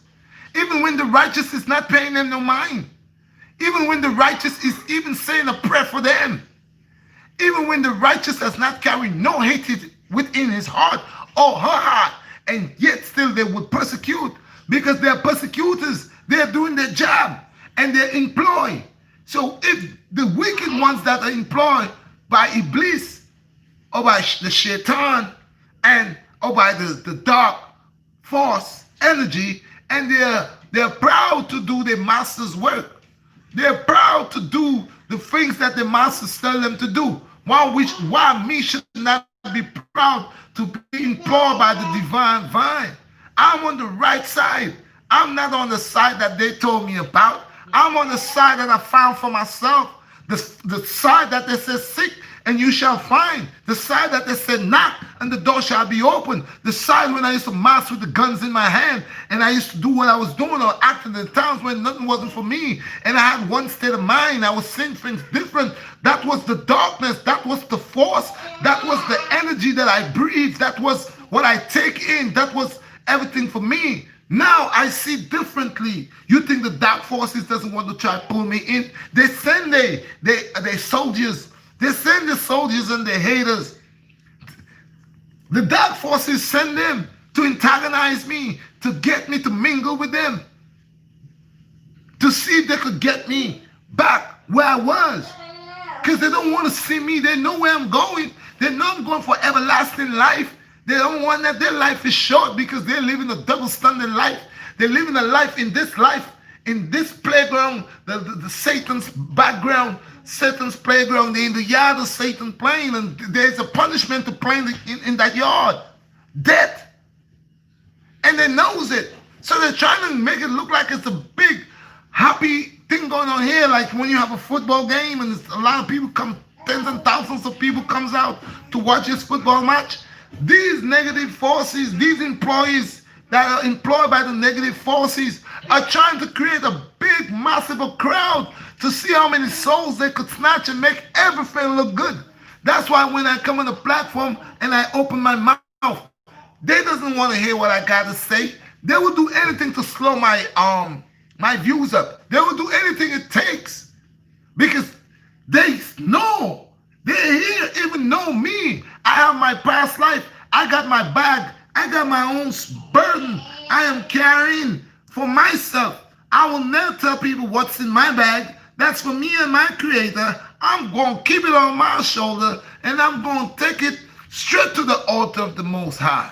Even when the righteous is not paying them no mind. Even when the righteous is even saying a prayer for them. Even when the righteous has not carried no hatred within his heart or her heart. And yet still they would persecute. Because they're persecutors. They're doing their job. And they're employed. So if the wicked ones that are employed by Iblis or by the Shaitan or by the dark force energy, and they're proud to do their master's work. They're proud to do the things that the masters tell them to do. Why me should not be proud to be employed by the divine vine? I'm on the right side. I'm not on the side that they told me about. I'm on the side that I found for myself. The side that they said, seek and you shall find. The side that they said, knock and the door shall be open. The side when I used to march with the guns in my hand and I used to do what I was doing or act in the times when nothing wasn't for me. And I had one state of mind. I was seeing things different. That was the darkness. That was the force. That was the energy that I breathe. That was what I take in. That was everything for me. Now I see differently. You think the dark forces doesn't want to try to pull me in? They send they soldiers. They send the soldiers and the haters. The dark forces send them to antagonize me, to get me to mingle with them, to see if they could get me back where I was. Because they don't want to see me. They know where I'm going. They know I'm going for everlasting life. They don't want that. Their life is short because they're living a double standard life. They're living a life in this life in this playground, the Satan's background, Satan's playground, they're in the yard of Satan playing, and there's a punishment to playing in that yard. Death. And they knows it. So they're trying to make it look like it's a big, happy thing going on here, like when you have a football game and a lot of people come, tens and thousands of people comes out to watch this football match. These negative forces, these employees that are employed by the negative forces are trying to create a big, massive crowd to see how many souls they could snatch and make everything look good. That's why when I come on the platform and I open my mouth, they doesn't want to hear what I got to say. They will do anything to slow my my views up. They will do anything it takes because they know. They here even know me. I have my past life. I got my bag. I got my own burden I am carrying for myself. I will never tell people what's in my bag. That's for me and my creator. I'm going to keep it on my shoulder and I'm going to take it straight to the altar of the Most High.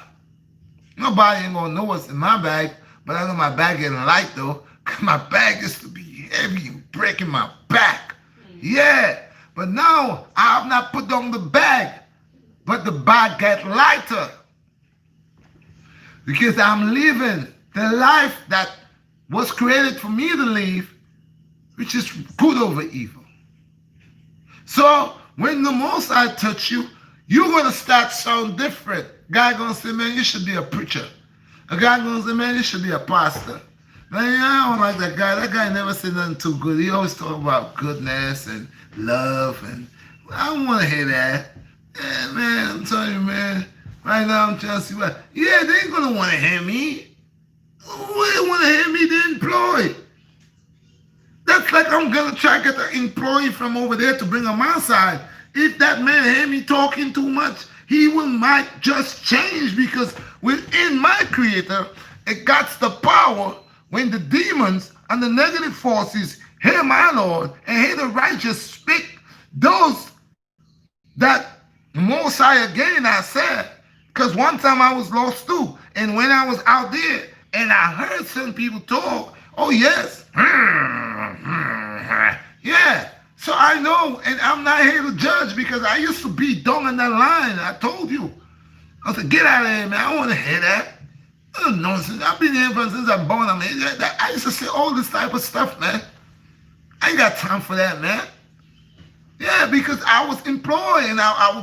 Nobody ain't going to know what's in my bag, but I know my bag getting light though. Cause my bag used to be heavy and breaking my back. Yeah, but now I have not put down the bag, but the bag got lighter. Because I'm living the life that was created for me to live, which is good over evil. So when the Most High touch you, you're going to start sound different. Guy going to say, man, you should be a preacher. A guy going to say, man, you should be a pastor. Man, I don't like that guy. That guy never said nothing too good. He always talk about goodness and love, and I don't want to hear that. Yeah, man, I'm telling you, man. Right now, I'm trying to see what. Yeah, they ain't gonna want to hear me. Who they want to hear me? The employee. That's like I'm gonna try to get an employee from over there to bring on my side. If that man hear me talking too much, he might just change because within my creator, it got the power. When the demons and the negative forces hear my Lord and hear the righteous speak, those that Most High again I said, because one time I was lost too, and when I was out there and I heard some people talk, oh yes, yeah. So I know, and I'm not here to judge because I used to be down on that line. I told you, I said, get out of here, man. I don't want to hear that. Oh, nonsense. I've been here since I'm born. I used to say all this type of stuff, man. I ain't got time for that, man. Yeah, because I was employed, and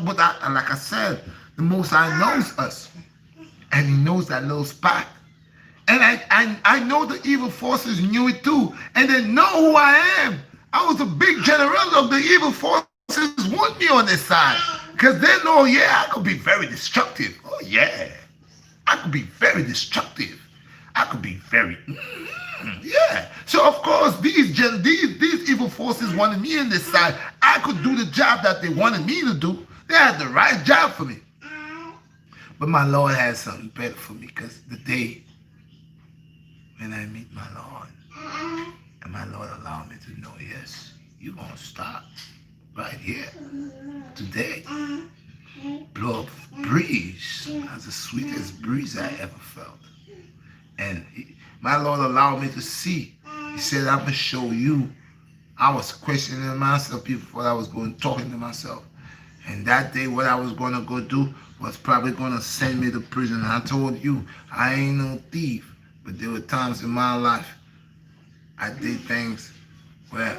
but like I said, the Most High knows us, and He knows that little spot. And I know the evil forces knew it too, and they know who I am. I was a big general of the evil forces want me on this side, because they know, yeah, I could be very destructive. Oh yeah. I could be very destructive. I could be very, yeah. So of course, these evil forces wanted me on this side. I could do the job that they wanted me to do. They had the right job for me. But my Lord had something better for me, because the day when I meet my Lord, and my Lord allowed me to know, yes, you're going to start right here, today. Blow a breeze, that's the sweetest breeze I ever felt. And my Lord allowed me to see. He said, I'm going to show you. I was questioning myself before I was talking to myself. And that day, what I was going to go do was probably going to send me to prison. And I told you, I ain't no thief. But there were times in my life I did things where,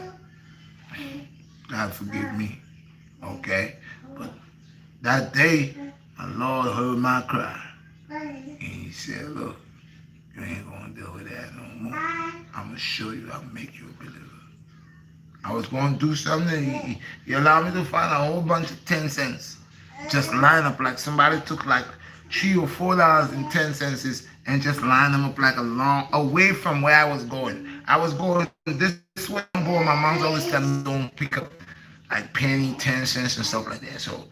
God forgive me, okay? But that day, my Lord heard my cry. And He said, look, you ain't going to deal with that no more. I'm going to show you, I'll make you a believer. I was going to do something. He allowed me to find a whole bunch of 10 cents. Just line up like somebody took like $3 or $4 and 10 cents and just line them up like a long, away from where I was going. I was going this way. My mom's always telling me don't pick up like penny, 10 cents and stuff like that. So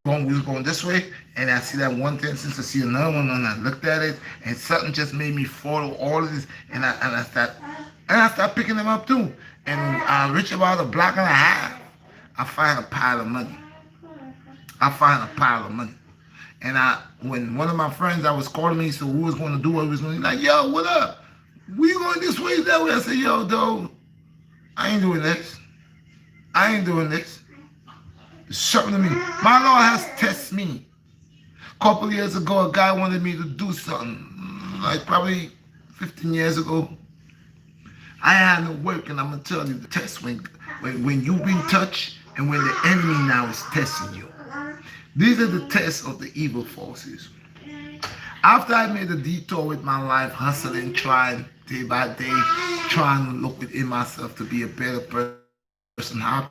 we was going this way, and I see that 1 10 cents, I see another one, and I looked at it, and something just made me follow all of this, and I start picking them up too. And I reach about a block and a half, I find a pile of money. And when one of my friends that was calling me, so who was going to do what he was going to do, like, yo, what up? We going this way, that way. I said, yo, dog, I ain't doing this. I ain't doing this. It's something to me. My Lord has tested me. A couple years ago, a guy wanted me to do something. Like probably 15 years ago. I had no work, and I'm gonna tell you the test when you've been touched and when the enemy now is testing you. These are the tests of the evil forces. After I made a detour with my life, hustling, trying day by day, trying to look within myself to be a better person, how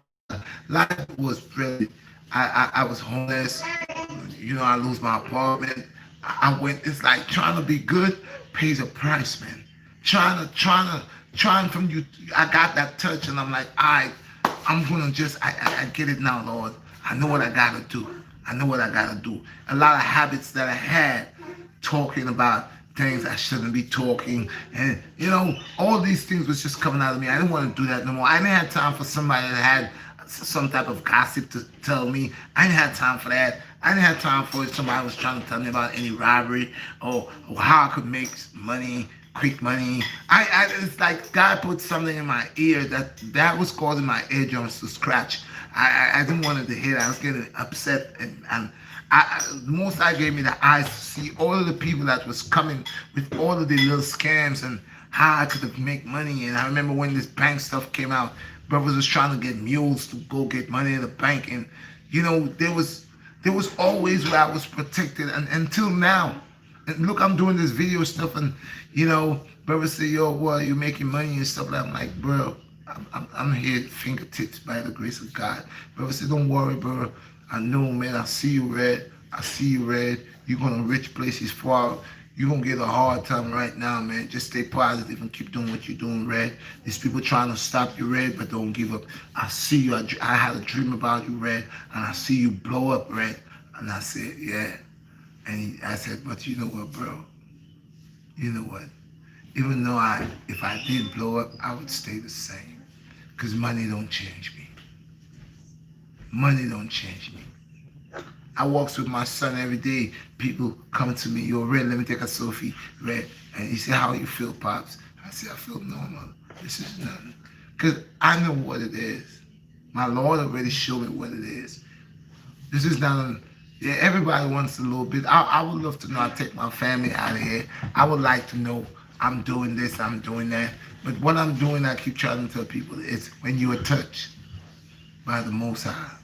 life was really, I was homeless, I lose my apartment. I went, it's like trying to be good pays a price, man. Trying from you, I got that touch and I'm like, I'm gonna I get it now, Lord. I know what I gotta do. I know what I gotta do. A lot of habits that I had, talking about things I shouldn't be talking, and all these things was just coming out of me. I didn't want to do that no more. I didn't have time for somebody that had some type of gossip to tell me. I didn't have time for that. I didn't have time for it. Somebody was trying to tell me about any robbery or how I could make money, quick money. It's like God put something in my ear that was causing my eardrums to scratch. I didn't want it to hear. I was getting upset, and Most High gave me the eyes to see all of the people that was coming with all of the little scams and how I could make money. And I remember when this bank stuff came out, brothers was trying to get mules to go get money in the bank, and there was always where I was protected, and until now. And look, I'm doing this video stuff, and brothers say, yo, boy, you making money and stuff. I'm like, bro, I'm here fingertips by the grace of God. Brothers say, don't worry, bro. I know, man. I see you, Red. I see you, Red. You're going to rich places far. You're going to get a hard time right now, man. Just stay positive and keep doing what you're doing, Red. There's people trying to stop you, Red, but don't give up. I see you. I had a dream about you, Red, and I see you blow up, Red. And I said, yeah. And I said, but you know what, bro? You know what? Even though if I did blow up, I would stay the same. Because money don't change me. Money don't change me. I walks with my son every day. People come to me, yo, Red, let me take a selfie, Red. And he said, how you feel, Pops? I said, I feel normal. This is nothing. Because I know what it is. My Lord already showed me what it is. This is not everybody wants a little bit. I would love to know I take my family out of here. I would like to know I'm doing this, I'm doing that. But what I'm doing, I keep trying to tell people, is when you are touched by the Most High.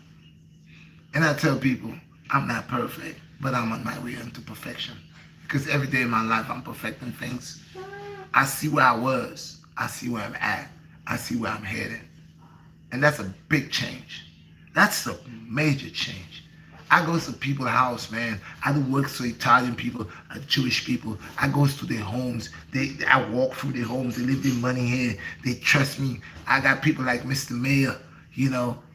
And I tell people, I'm not perfect, but I'm on my way into perfection. Because every day in my life, I'm perfecting things. I see where I was. I see where I'm at. I see where I'm headed. And that's a big change. That's a major change. I go to people's house, man. I do work for Italian people, Jewish people. I go to their homes. I walk through their homes. They leave their money here. They trust me. I got people like Mr. Mayor,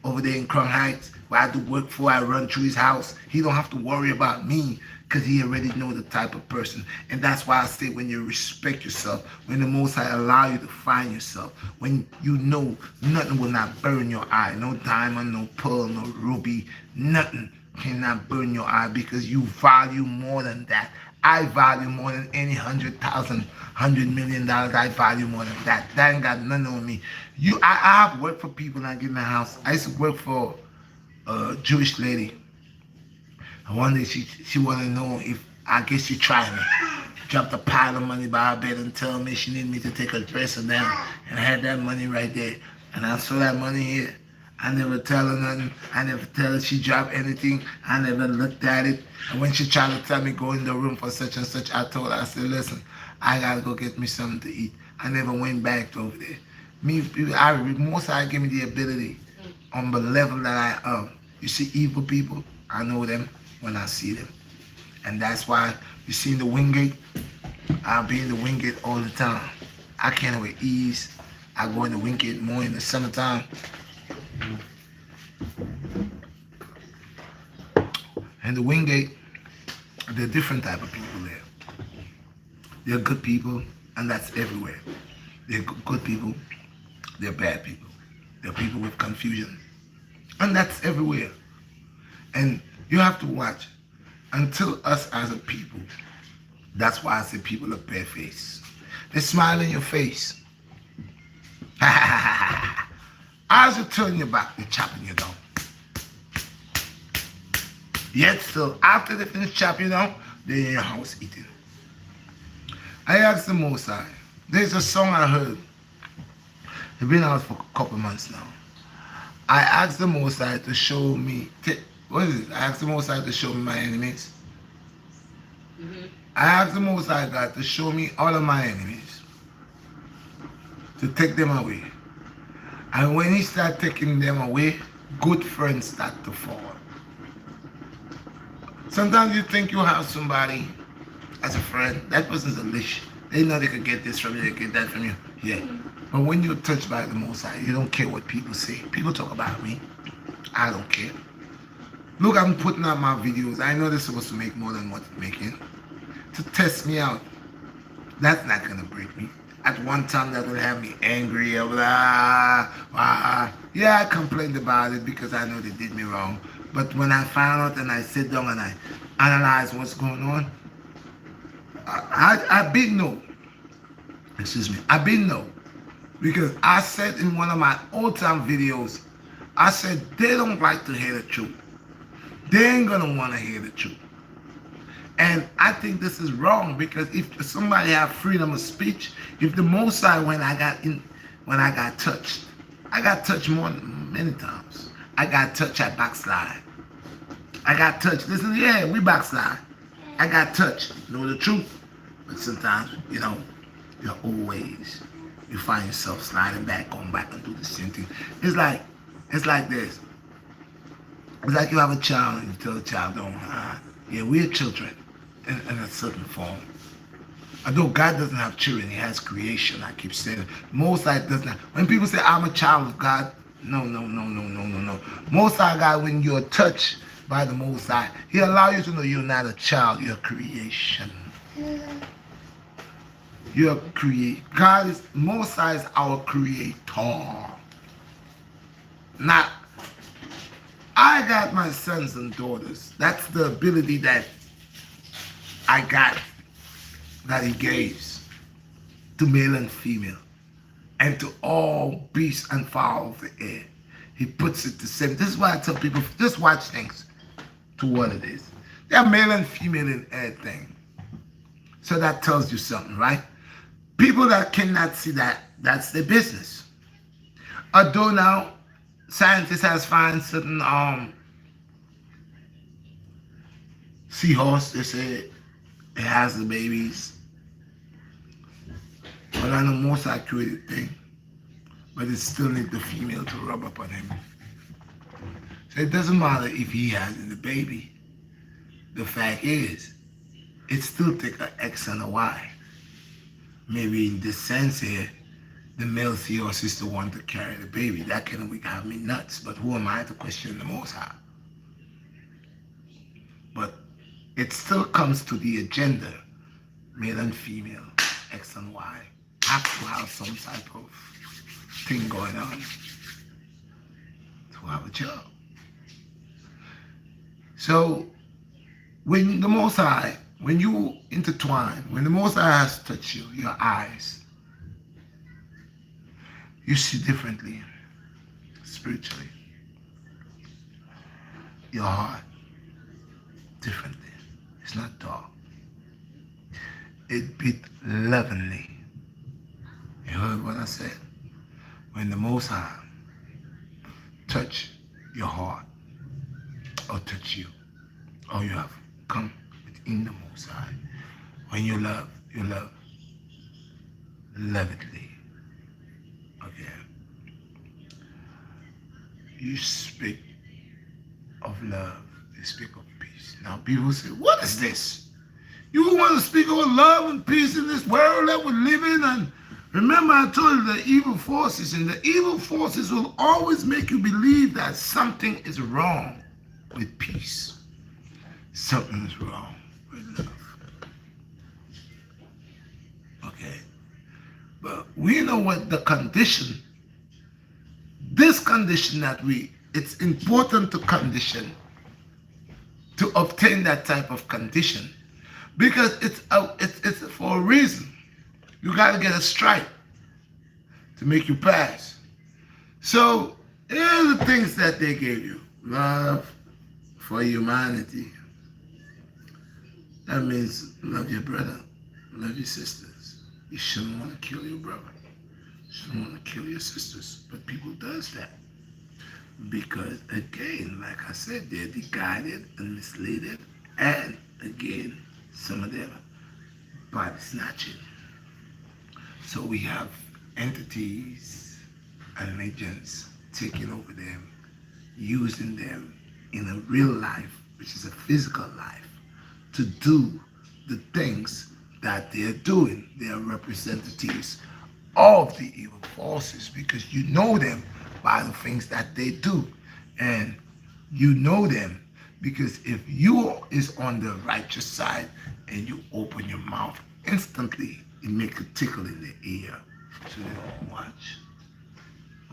over there in Crown Heights, where I do work for. I run through his house. He don't have to worry about me because he already know the type of person. And that's why I say when you respect yourself, when the Most High allow you to find yourself, when you know nothing will not burn your eye, no diamond, no pearl, no ruby, nothing cannot burn your eye because you value more than that. I value more than any $100,000, $100 million. I value more than that. That ain't got nothing on me. I have worked for people when I get in the house. I used to work for a Jewish lady. And one day she wanted to know if I guess she tried me. She dropped a pile of money by her bed and told me she needed me to take her dresser down. And I had that money right there. And I saw that money here. I never tell her nothing. I never tell her she dropped anything. I never looked at it. And when she tried to tell me go in the room for such and such, I told her, I said, listen, I gotta go get me something to eat. I never went back over there. Most I give me the ability on the level that I am. You see evil people, I know them when I see them. And that's why you see in the Wingate, I'll be in the Wingate all the time. I can't with ease. I go in the Wingate more in the summertime. And the Wingate, there are different type of people there. There are good people, and that's everywhere. There are good people, there are bad people. There are people with confusion, and that's everywhere. And you have to watch until us as a people. That's why I say people of bare face. They smile in your face. As you turn your back, they're chopping you down. Yet still, after they finish chopping you down, they're in your house eating. I asked the Most High. There's a song I heard. It's been out for a couple months now. I asked the Most High to show me, what is it? I asked the Most High to show me my enemies. I asked the Most High God to show me all of my enemies, to take them away. And when He started taking them away, good friends start to fall. Sometimes you think you have somebody as a friend. That person's a leash. They know they could get this from you, they get that from you. Yeah. But when you're touched by the Most High, you don't care what people say. People talk about me. I don't care. Look, I'm putting out my videos. I know they're supposed to make more than what they're making. To test me out. That's not going to break me. At one time, that will have me angry. Blah, blah. Yeah, I complained about it because I know they did me wrong. But when I found out and I sit down and I analyze what's going on, I've been no. Excuse me. I've been no. Because I said in one of my old time videos, I said they don't like to hear the truth. They ain't going to want to hear the truth. And I think this is wrong because if somebody have freedom of speech, if the Most High when I got touched many times. I got touched at backslide. I got touched. Listen, yeah, we backslide. I got touched. Know the truth. But sometimes, you're always, you find yourself sliding back, going back and do the same thing. It's like this. It's like you have a child and you tell the child, yeah, we're children in a certain form. Although God doesn't have children, He has creation. I keep saying it. Most High does not. When people say, I'm a child of God, no. Most High God, when you're touched by the Most High, He allows you to know you're not a child, you're creation. You're God is, Most High is our creator. Not, I got my sons and daughters. That's the ability that I got, that He gave to male and female, and to all beasts and fowl of the air. He puts it the same. This is why I tell people, just watch things to what it is. They are male and female in everything. So that tells you something, right? People that cannot see that, that's their business. Although now, scientists has found certain seahorse, they say it has the babies. But I know most accurate thing. But it still needs the female to rub up on him. So it doesn't matter if he has the baby. The fact is, it still takes an X and a Y. Maybe in this sense here, the male seahorse is the one to carry the baby. That can have me nuts. But who am I to question the Most High? But it still comes to the agenda, male and female, X and Y. Have to have some type of thing going on to have a job. So when the Most High, when you intertwine, when the Most High has touched you, your eyes, you see differently, spiritually. Your heart, differently. It's not dark. It beat lovingly. You heard what I said? When the Most High touch your heart, or touch you, or you have come within the Most High, when you love lovingly. Okay? You speak of love, you speak of peace. Now people say, what is this? You want to speak of love and peace in this world that we live in? And remember I told you the evil forces, and the evil forces will always make you believe that something is wrong with peace. Something is wrong with love. Okay? But we know what the condition, this condition that it's important to condition, to obtain that type of condition, because it's for a reason. You You got to get a stripe to make you pass. So here are the things that they gave you. Love for humanity. That means love your brother, love your sisters. You shouldn't want to kill your brother. You shouldn't want to kill your sisters. But people does that. Because again, like I said, they're guided and misled. And again, some of them body snatching. So we have entities and agents taking over them, using them in a real life, which is a physical life, to do the things that they're doing. They are representatives of the evil forces because you know them by the things that they do. And you know them because if you is on the righteous side and you open your mouth, instantly it makes a tickle in the ear. So they don't watch.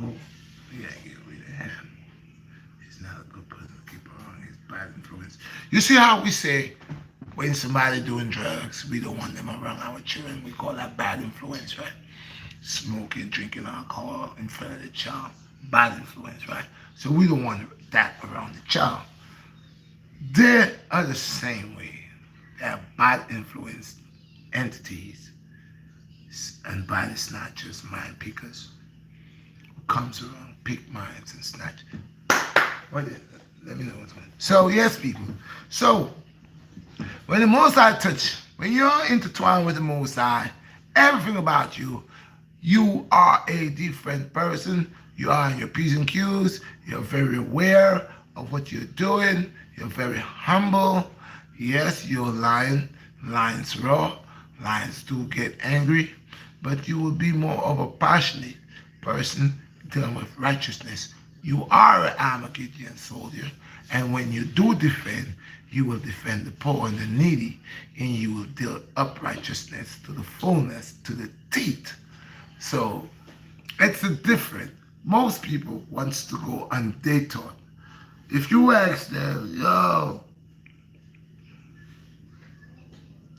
Oh, yeah, get rid of him. He's not a good person to keep around. He's bad influence. You see how we say when somebody doing drugs, we don't want them around our children. We call that bad influence, right? Smoking, drinking alcohol in front of the child. Bad influence, right? So we don't want that around the child. They are the same way. They are bad influence entities and body snatchers, mind pickers, who comes around, pick minds and snatch. What is it? Let me know what's going on. So yes, people. So when the Most High touch, when you're intertwined with the Most High, everything about you, you are a different person. You are in your P's and Q's. You're very aware of what you're doing. You're very humble. Yes, you're lying. Lions roar. Lions do get angry. But you will be more of a passionate person dealing with righteousness. You are an Armageddon soldier. And when you do defend, you will defend the poor and the needy. And you will deal up righteousness to the fullness, to the teeth. So it's a different. Most people wants to go on they thought. If you ask them, yo,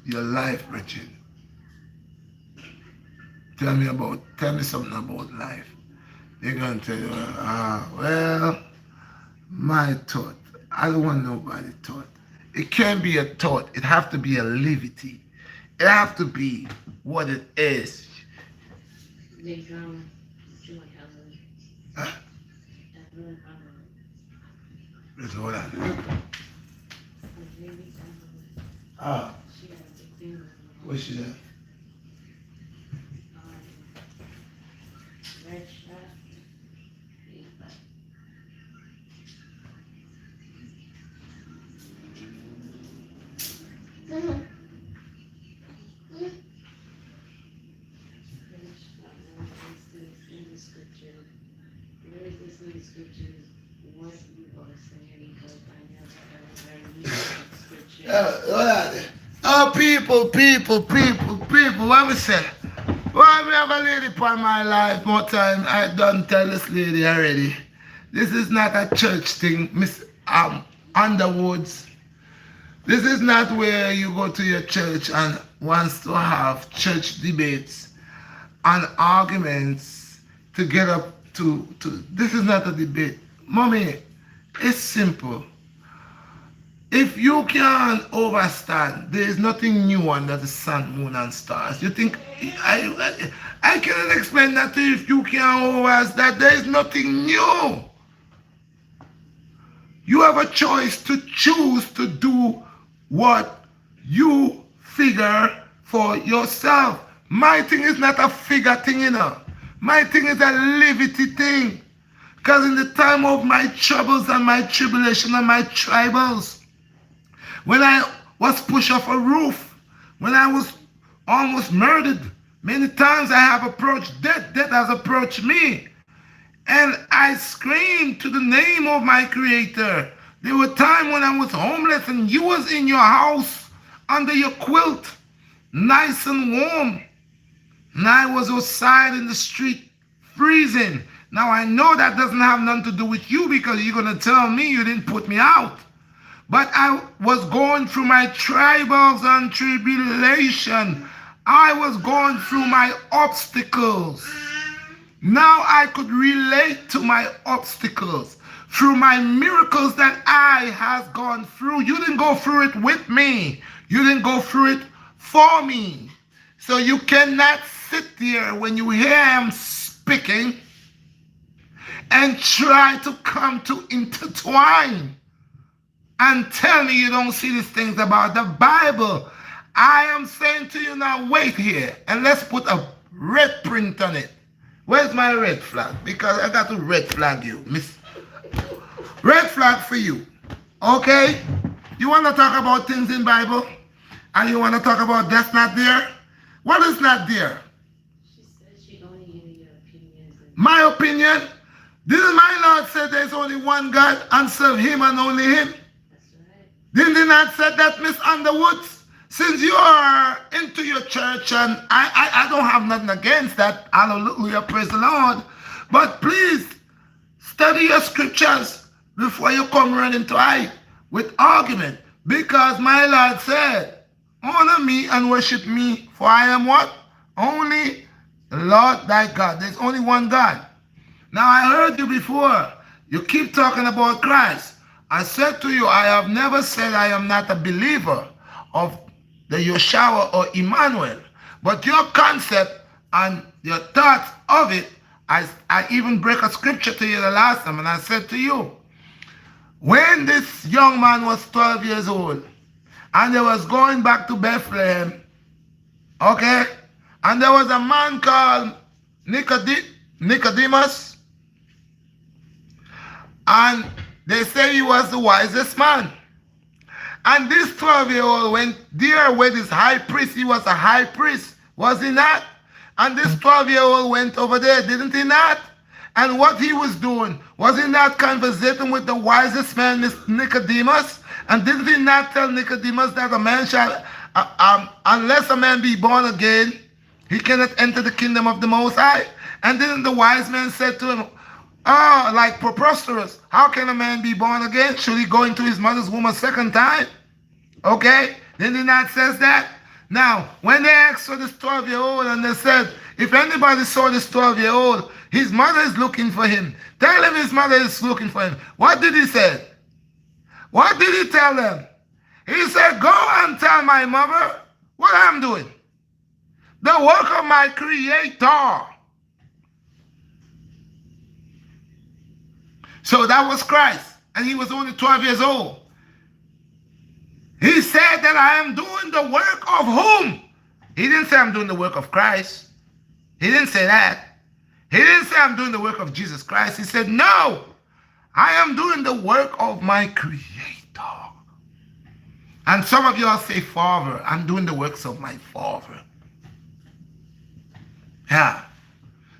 your life, Richard. Tell me something about life. They're gonna tell you, well, my thought. I don't want nobody thought. It can't be a thought. It have to be a livity. It have to be what it is. Big drama. She like Evelyn. Huh? Evelyn. Let's hold on. Evelyn. Ah, She got a big thing. what's she doing? Redshot. Scriptures, what you are saying, because I never ever heard scripture. Oh, people, what we say? Why we have a lady upon my life more time? I done tell this lady already. This is not a church thing, Miss Underwoods. This is not where you go to your church and wants to have church debates and arguments to get up to this is not a debate. Mommy, it's simple. If you can overstand, there is nothing new under the sun, moon, and stars. You think I cannot explain that to you if you can overstand. There is nothing new. You have a choice to choose to do what you figure for yourself. My thing is not a figure thing, you know. My thing is a liberty thing. Because in the time of my troubles and my tribulation and my tribals, when I was pushed off a roof, when I was almost murdered, many times I have approached death. Death has approached me. And I screamed to the name of my Creator. There were times when I was homeless and you was in your house under your quilt, nice and warm. And I was outside in the street freezing. Now I know that doesn't have nothing to do with you because you're going to tell me you didn't put me out. But I was going through my trials and tribulation. I was going through my obstacles. Now I could relate to my obstacles through my miracles that I has gone through. You didn't go through it with me. You didn't go through it for me. So you cannot sit there when you hear him speaking and try to come to intertwine and tell me you don't see these things about the Bible. I am saying to you now, wait here and let's put a red print on it. Where's my red flag? Because I got to red flag you, miss. Red flag for you. Okay? You want to talk about things in Bible? And you want to talk about that's not there? What is not there? She said she only hear your opinions. My opinion? Didn't my Lord say there's only one God and serve him and only him? That's right. Didn't he not say that, Miss Underwoods? Since you are into your church, and I don't have nothing against that, hallelujah, praise the Lord, but please study your scriptures before you come running to I with argument, because my Lord said, honor me and worship me, for I am what? Only the Lord thy God. There's only one God. Now I heard you before. You keep talking about Christ. I said to you, I have never said I am not a believer of the Yeshua or Emmanuel. But your concept and your thoughts of it, I even break a scripture to you the last time, and I said to you, when this young man was 12 years old, and they was going back to Bethlehem, okay, and there was a man called Nicodemus, and they say he was the wisest man. And this 12-year-old went there with his high priest. He was a high priest, was he not? And this 12-year-old went over there, didn't he not? And what he was doing, was he not conversing with the wisest man, Nicodemus? And didn't he not tell Nicodemus that a man shall, unless a man be born again, he cannot enter the kingdom of the Most High? And then the wise man said to him, oh, like preposterous. How can a man be born again? Should he go into his mother's womb a second time? Okay? Then he not says that. Now, when they asked for this 12-year-old and they said, if anybody saw this 12-year-old, his mother is looking for him. Tell him his mother is looking for him. What did he say? What did he tell them? He said, go and tell my mother what I'm doing. The work of my Creator. So that was Christ, and he was only 12 years old. He said that I am doing the work of whom? He didn't say I'm doing the work of Christ. He didn't say that. He didn't say I'm doing the work of Jesus Christ. He said, no, I am doing the work of my Creator. And some of you all say, Father, I'm doing the works of my Father. Yeah.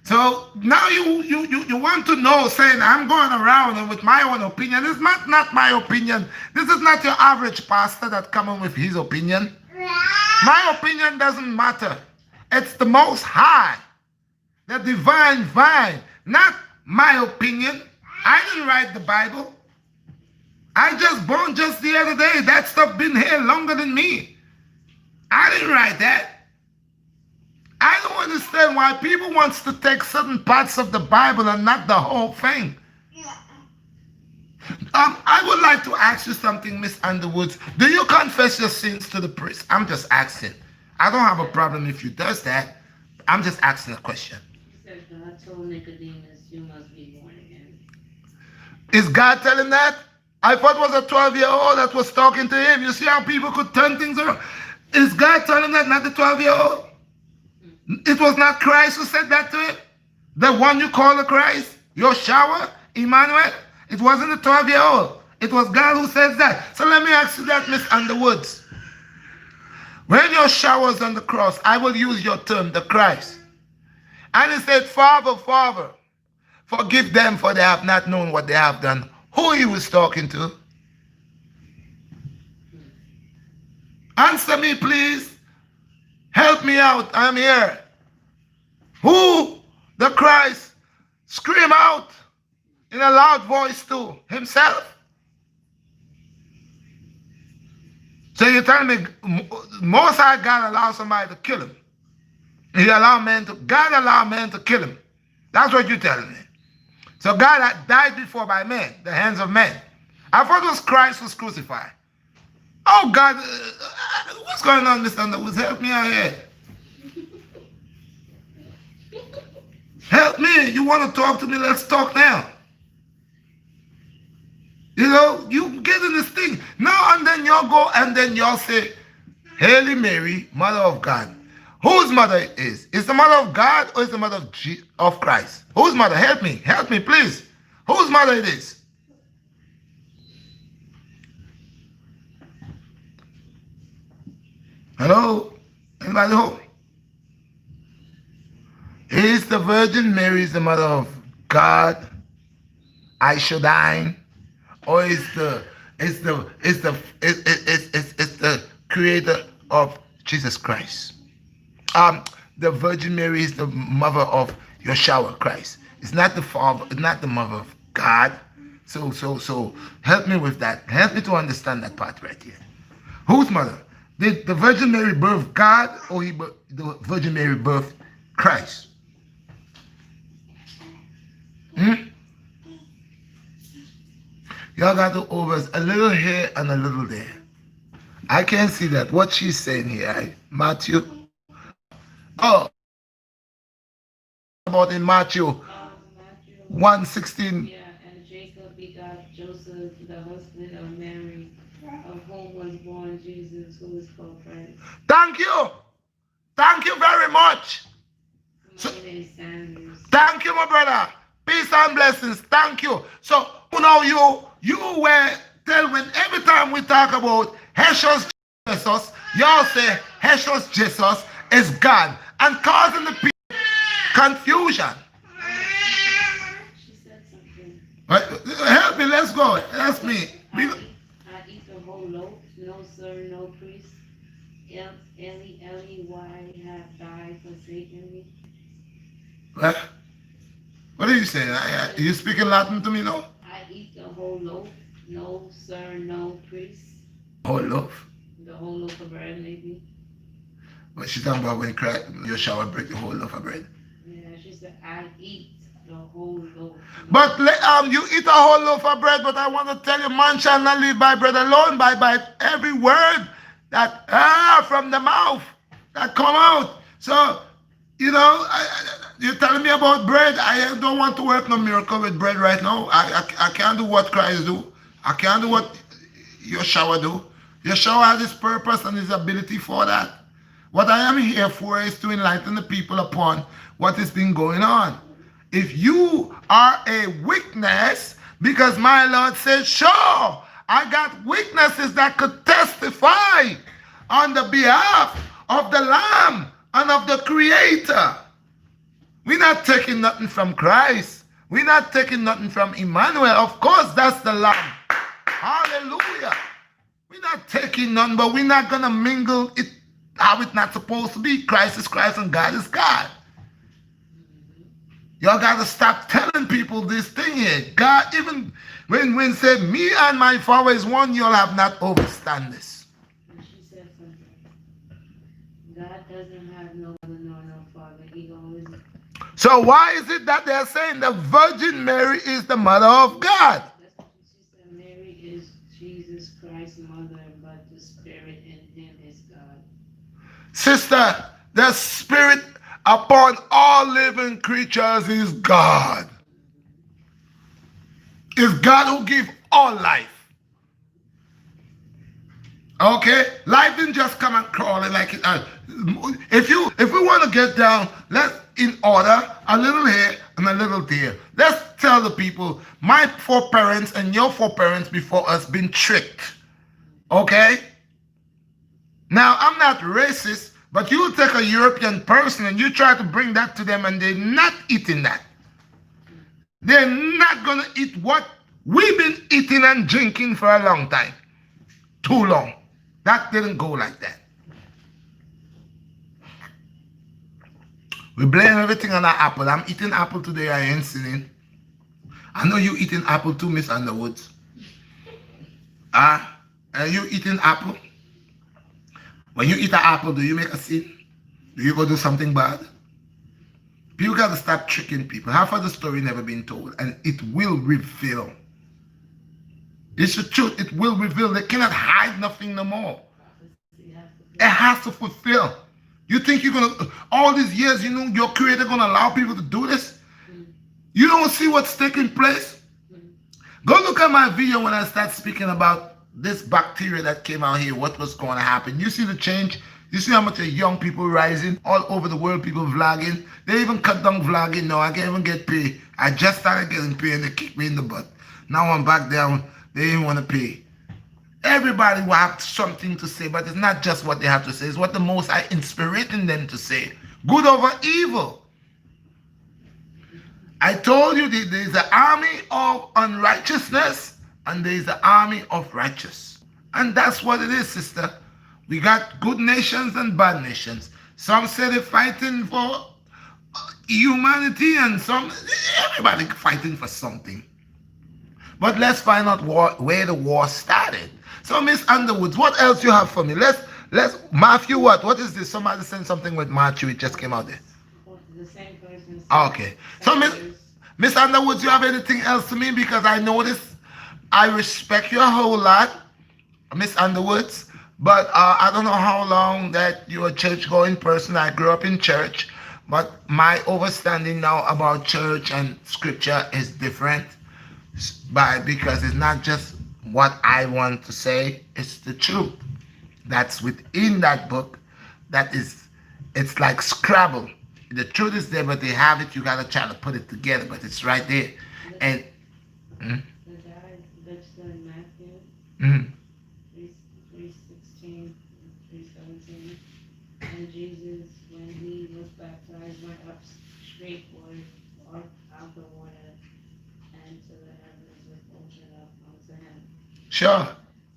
So now you want to know, saying I'm going around and with my own opinion. It's not my opinion. This is not your average pastor that coming with his opinion. My opinion doesn't matter. It's the Most High, the divine vine, not my opinion. I didn't write the Bible. I just born just the other day. That stuff been here longer than me. I didn't write that. I don't understand why people wants to take certain parts of the Bible and not the whole thing. I would like to ask you something, Miss Underwoods. Do you confess your sins to the priest? I'm just asking. I don't have a problem if you does that. I'm just asking a question. He said God told Nicodemus, you must be born again. Is God telling that? I thought it was a 12-year-old that was talking to him. You see how people could turn things around? Is God telling that, not the 12-year-old? It was not Christ who said that to him? The one you call the Christ? Yeshua? Emmanuel? It wasn't the 12-year-old. It was God who says that. So let me ask you that, Miss Underwoods. When Yeshua was on the cross, I will use your term, the Christ. And he said, Father, Father, forgive them, for they have not known what they have done. Who he was talking to? Answer me, please. Help me out. I'm here. Who? The Christ. Scream out in a loud voice to himself. So you tell me Most High God allows somebody to kill him. God allowed man to kill him. That's what you're telling me. So God had died before by men, the hands of men. I thought it was Christ was crucified. Oh God, what's going on, Mr. Underwood? Help me out here. Help me. You want to talk to me? Let's talk now. You know, you get in this thing. Now and then y'all go and then y'all say, Hail Mary, Mother of God. Whose mother it is? Is the mother of God or is the mother of Christ? Whose mother? Help me. Help me, please. Whose mother it is? Hello? Anybody home? Is the Virgin Mary the mother of God, I Shaddai, or is the creator of Jesus Christ? The Virgin Mary is the mother of Yeshua Christ. It's not the father, it's not the mother of God. So help me with that. Help me to understand that part right here. Whose mother? Did the Virgin Mary birth God or the Virgin Mary birth Christ? Y'all got the overs a little here and a little there. I can't see that. What she's saying here, Matthew. Oh, about in Matthew Matthew, 1:16. yeah, and Jacob begot Joseph, the husband of Mary, of whom was born Jesus, who is called Christ. Thank you. Thank you very much. My name is Sanders. Thank you, my brother. Peace and blessings. Thank you. So, you were tell when every time we talk about Jesus, y'all say Jesus Jesus is God and causing the people confusion. She said something. Right? Help me. Let's go. That's me. I eat the whole loaf. No sir, no priest. Eli, Eli, why have thou forsaken me? What? What are you saying? Are you speaking Latin to me now? I eat the whole loaf. No sir, no priest. Whole loaf. The whole loaf of bread, maybe. But she's talking about when your shower break the whole loaf of bread. Yeah, she said, I eat the whole loaf. But you eat a whole loaf of bread, but I want to tell you, man shall not live by bread alone, by every word that from the mouth that come out. So, you're telling me about bread. I don't want to work no miracle with bread right now. I can't do what Christ do. I can't do what Yeshua do. Yeshua has his purpose and his ability for that. What I am here for is to enlighten the people upon what has been going on. If you are a witness, because my Lord said, sure, I got witnesses that could testify on the behalf of the Lamb and of the Creator. We're not taking nothing from Christ. We're not taking nothing from Emmanuel. Of course, that's the Lamb. Hallelujah. We're not taking none, but we're not going to mingle it how it's not supposed to be. Christ is Christ and God is God. Y'all got to stop telling people this thing here. God, even when said, me and my Father is one, y'all have not understand this. And she said something. God doesn't have no mother nor no father. He always. So why is it that they're saying the Virgin Mary is the mother of God? That's what she said. Mary is Jesus Christ's mother, but the spirit in him is God. Sister, the spirit upon all living creatures is God. It's God who gives all life. Okay? Life didn't just come and crawl like it. If we want to get down, let's in order, a little here and a little there. Let's tell the people, my foreparents and your foreparents before us been tricked. Okay? Now, I'm not racist, but you take a European person and you try to bring that to them and they're not eating that. They're not going to eat what we've been eating and drinking for a long time. Too long. That didn't go like that. We blame everything on our apple. I'm eating apple today. I ain't sinning. I know you eating apple too, Miss Underwood. Are you eating apple? When you eat an apple, do you make a sin? Do you go do something bad? People got to stop tricking people. Half of the story never been told, and it will reveal. It's the truth. It will reveal. They cannot hide nothing no more. Prophecy has to It fulfill. has to fulfill. You think you're gonna all these years, your creator gonna allow people to do this? Mm, You don't see what's taking place? mm, Go look at my video when I start speaking about this bacteria that came out here, what was going to happen. You see the change? You see how much of young people rising all over the world, people vlogging. They even cut down vlogging now. I can't even get paid. I just started getting paid and they kicked me in the butt. Now I'm back down. They didn't want to pay. Everybody will have something to say, but it's not just what they have to say. It's what the Most High inspiring them to say. Good over evil. I told you there's an army of unrighteousness and there's an army of righteous. And that's what it is, sister. We got good nations and bad nations. Some say they're fighting for humanity and everybody fighting for something. But let's find out where the war started. So, Miss Underwoods, what else you have for me? Let's Matthew, what is this? Somebody sent something with Matthew. It just came out there. The same person. Okay. So, Same verse. Miss Underwoods, you have anything else to me? Because I notice I respect you a whole lot, Miss Underwoods. But I don't know how long that you're a church-going person. I grew up in church. But my understanding now about church and scripture is different. Because it's not just what I want to say, it's the truth that's within that book. It's like Scrabble. The truth is there, but they have it. You gotta try to put it together, but it's right there. And The guy that's in Matthew mm, 3:16, 3:17, and Jesus, when he was baptized, went up straightway out the water, and to the heavens was opened up unto him. sure,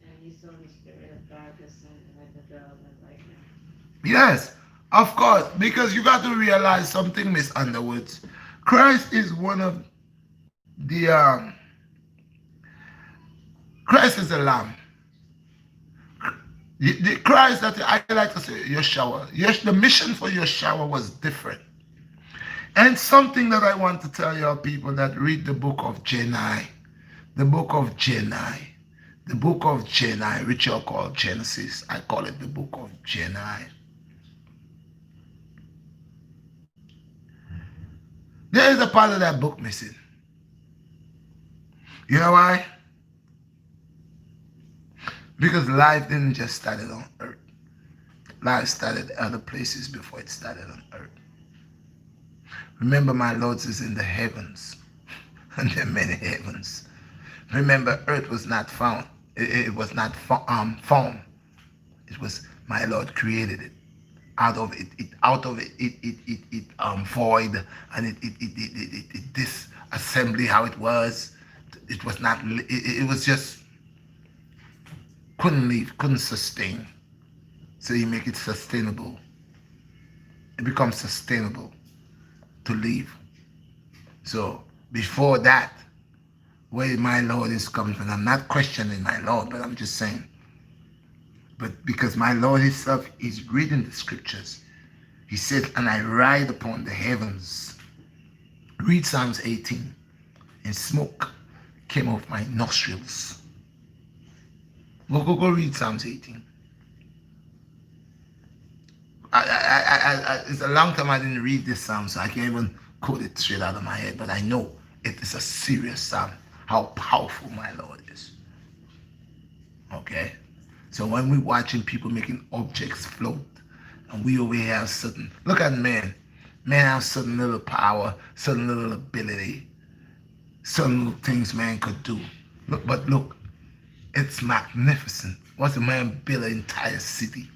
And he saw the Spirit of God descending like a dove and lightning. yes, of course, because you got to realize something, Miss Underwoods. Christ is one of the Christ is the Lamb. The Christ that I like to say, your shower. Yes, the mission for your shower was different. And something that I want to tell your people that read the book of Jenai, the book of Jenai, the book of Jenai, which you call Genesis. I call it the book of Jenai. There is a part of that book missing. You know why? Because life didn't just start on earth. Life started other places before it started on earth. Remember, my Lord is in the heavens, and there are many heavens. Remember, earth was not found. It was not formed. It was my Lord created it. Out of it void, and it this assembly how it was. It was not. It was just couldn't live, couldn't sustain. So you make it sustainable. It becomes sustainable to live. So before that, where my Lord is coming from, I'm not questioning my Lord, but I'm just saying. But because my Lord himself is reading the scriptures, he said, and I ride upon the heavens. Read Psalms 18. And smoke came off my nostrils. Go read Psalms 18. It's a long time I didn't read this psalm, so I can't even quote it straight out of my head, but I know it is a serious psalm, how powerful my Lord is. Okay? So when we're watching people making objects float, and we over here have certain, look at man. Man has certain little power, certain little ability, certain little things man could do. But look, it's magnificent. What's a man build an entire city?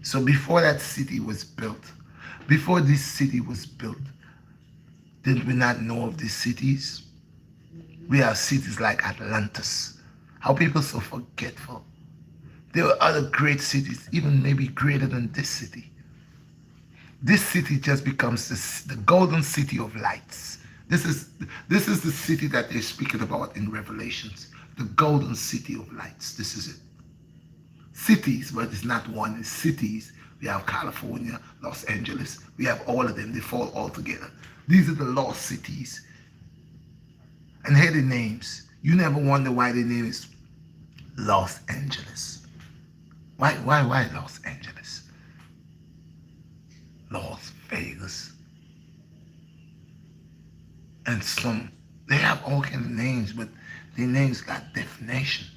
So before that city was built, before this city was built, did we not know of these cities? We have cities like Atlantis. How people so forgetful. There were other great cities, even maybe greater than this city. This city just becomes the golden city of lights. This is the city that they're speaking about in Revelations. The golden city of lights. This is it. Cities, but it's not one. It's cities We have California, Los Angeles. We have all of them. They fall all together. These are the lost cities. And here the names. You never wonder why the name is Los Angeles. Why Los Angeles? Las Vegas. And some, they have all kinds of names, but their names got definitions.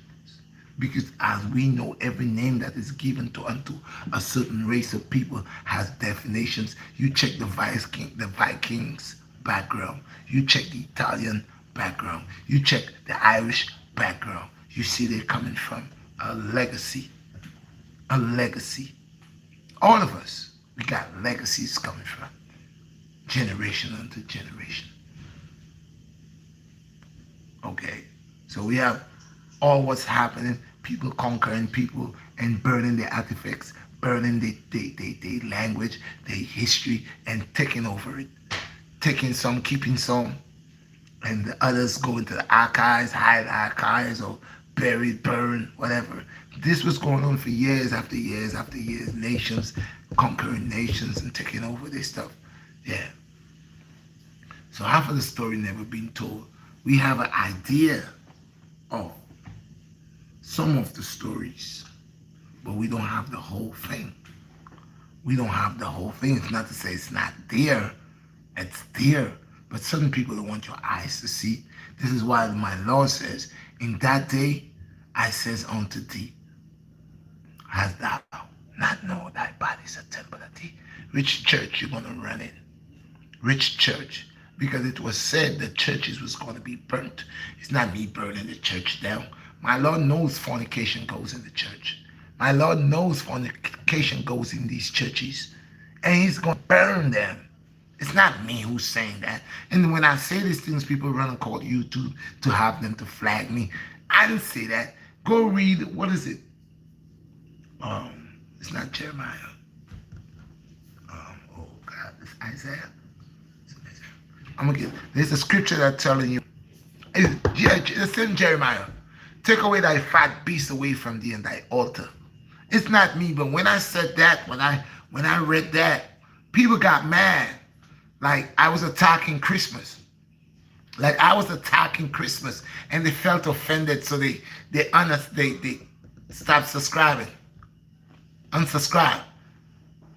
Because as we know, every name that is given to unto a certain race of people has definitions. You check the Vikings background. You check the Italian background. You check the Irish background. You see they're coming from a legacy. A legacy. All of us, we got legacies coming from generation unto generation. Okay, so we have all what's happening, people conquering people and burning their artifacts, burning their language, their history, and taking over it. Taking some, keeping some, and the others go into the archives, hide archives, or buried, burned, whatever. This was going on for years after years after years, nations conquering nations and taking over their stuff. Yeah. So half of the story never been told. We have an idea of some of the stories, but we don't have the whole thing. We don't have the whole thing. It's not to say it's not there. It's there. But certain people don't want your eyes to see. This is why my Lord says, in that day I says unto thee, hast thou not know thy body is a temple of thee? Which church you going to run in? Which church? Because it was said the churches was going to be burnt. It's not me burning the church down. My Lord knows fornication goes in the church. My Lord knows fornication goes in these churches. And he's going to burn them. It's not me who's saying that. And when I say these things, people run and call YouTube to have them to flag me. I didn't say that. Go read, what is it? It's not Jeremiah. Oh God, it's Isaiah. There's a scripture that's telling you, it's in Jeremiah. Take away thy fat beast away from thee and thy altar. It's not me, but when I said that, when I read that, people got mad. Like I was attacking Christmas. Like I was attacking Christmas, and they felt offended, so they stopped subscribing, unsubscribe,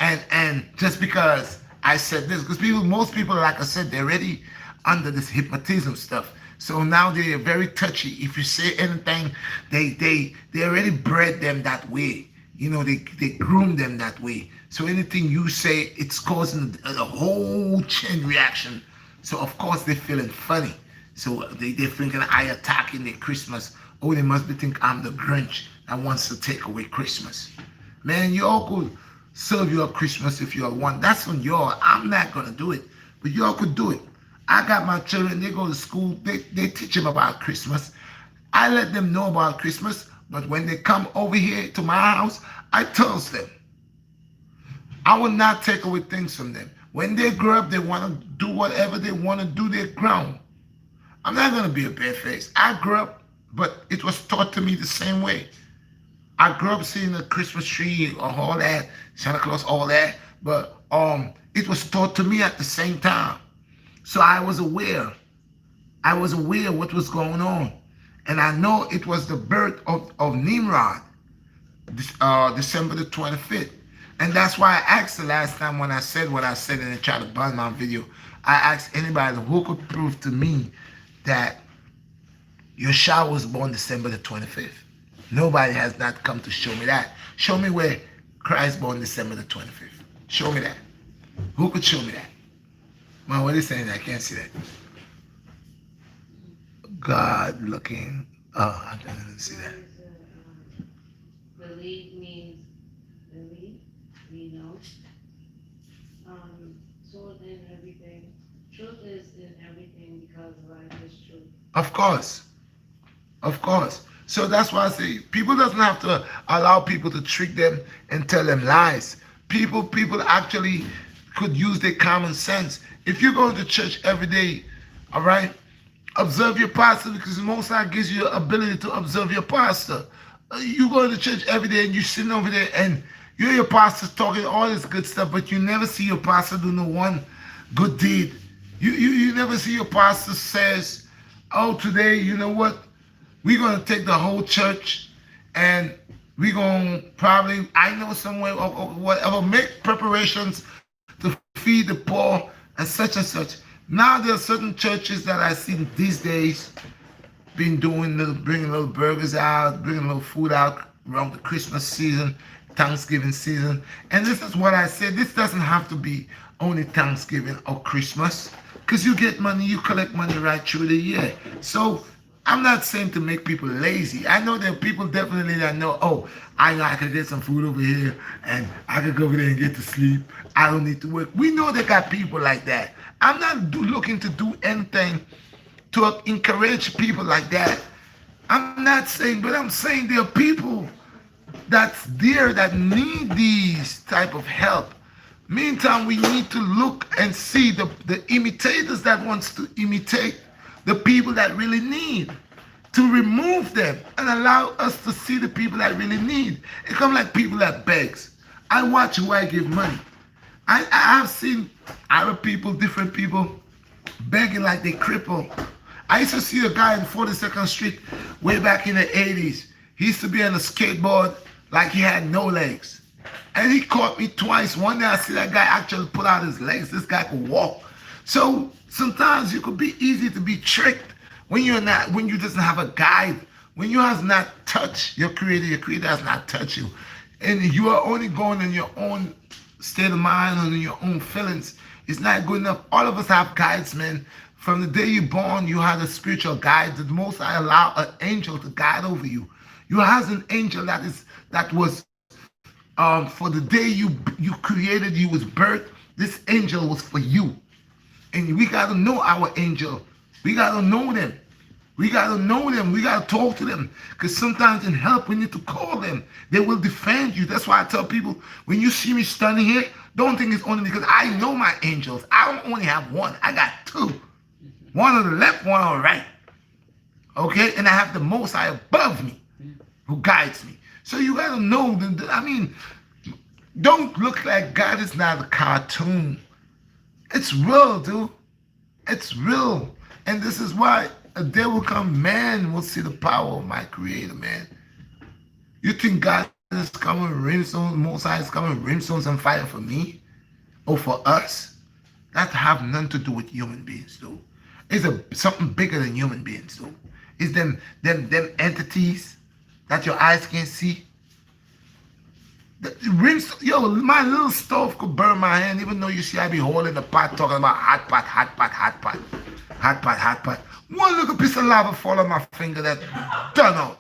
and just because I said this, because most people, like I said, they're already under this hypnotism stuff. So now they're very touchy. If you say anything, they already bred them that way. You know, they groom them that way. So anything you say, it's causing a whole chain reaction. So of course they're feeling funny. So they're thinking I attacking their Christmas. Oh, they must be thinking I'm the Grinch that wants to take away Christmas. Man, you all could serve your Christmas if you all want. That's on y'all. I'm not gonna do it, but y'all could do it. I got my children, they go to school, they teach them about Christmas. I let them know about Christmas, but when they come over here to my house, I tell them. I will not take away things from them. When they grow up, they want to do whatever they want to do, they're grown. I'm not going to be a barefaced. I grew up, but it was taught to me the same way. I grew up seeing the Christmas tree, all that, Santa Claus, all that, but it was taught to me at the same time. So I was aware. I was aware what was going on. And I know it was the birth of Nimrod, December the 25th. And that's why I asked the last time when I said what I said and they tried to burn my video. I asked anybody who could prove to me that Yeshua was born December the 25th. Nobody has not come to show me that. Show me where Christ born December the 25th. Show me that. Who could show me that? Man, what are you saying? I can't see that. God looking. Oh, I didn't see that. Believe means believe, we know. Truth in everything. Truth is in everything because life is truth. Of course. Of course. So that's why I say people doesn't have to allow people to trick them and tell them lies. People actually could use their common sense. If you go to church every day, all right, observe your pastor, because the Most High gives you the ability to observe your pastor. You go to church every day and you're sitting over there and You hear your pastors talking all this good stuff, but you never see your pastor do no one good deed. You never see your pastor says, oh, today, you know what? We're going to take the whole church and we're going to probably, I know somewhere or whatever, make preparations to feed the poor and such and such. Now there are certain churches that I see these days been doing bringing little burgers out, bringing little food out around the Christmas season, Thanksgiving season. And this is what I said. This doesn't have to be only Thanksgiving or Christmas, because you get money, you collect money right through the year. So I'm not saying to make people lazy. I know there are people definitely that know, oh, I know I could get some food over here and I could go over there and get to sleep. I don't need to work. We know they got people like that. I'm not looking to do anything to encourage people like that. I'm not saying, but I'm saying there are people that's there that need these type of help. Meantime, we need to look and see the imitators that wants to imitate the people that really need, to remove them and allow us to see the people that really need. It come like people that begs. I watch who I give money. I have seen Arab people, different people begging like they cripple. I used to see a guy in 42nd Street way back in the 80s. He used to be on a skateboard like he had no legs. And he caught me twice. One day I see that guy actually put out his legs. This guy could walk. So sometimes you could be easy to be tricked when when you doesn't have a guide, when you has not touched your creator has not touched you. And you are only going in your own state of mind and in your own feelings. It's not good enough. All of us have guides, man. From the day you're born, you have a spiritual guide. The Most High allow an angel to guide over you. You have an angel that was for the day you created, you was birthed. This angel was for you, and we gotta know our angel. We gotta know them. We gotta know them. We gotta talk to them. Because sometimes in help, we need to call them. They will defend you. That's why I tell people, when you see me standing here, don't think it's only because I know my angels. I don't only have one. I got two. One on the left, one on the right. Okay? And I have the Most High above me who guides me. So you gotta know, don't look like God is not a cartoon. It's real, dude. It's real. And this is why a day will come, man will see the power of my creator, man. You think God is coming with brimstones, Most High is coming with brimstones and fire for me? Or for us? That have nothing to do with human beings, though. It's something bigger than human beings, though. It's them entities that your eyes can't see. Yo, my little stove could burn my hand, even though you see I be holding the pot talking about hot pot, hot pot, hot pot, hot pot, hot pot. One little piece of lava fall on my finger that done out.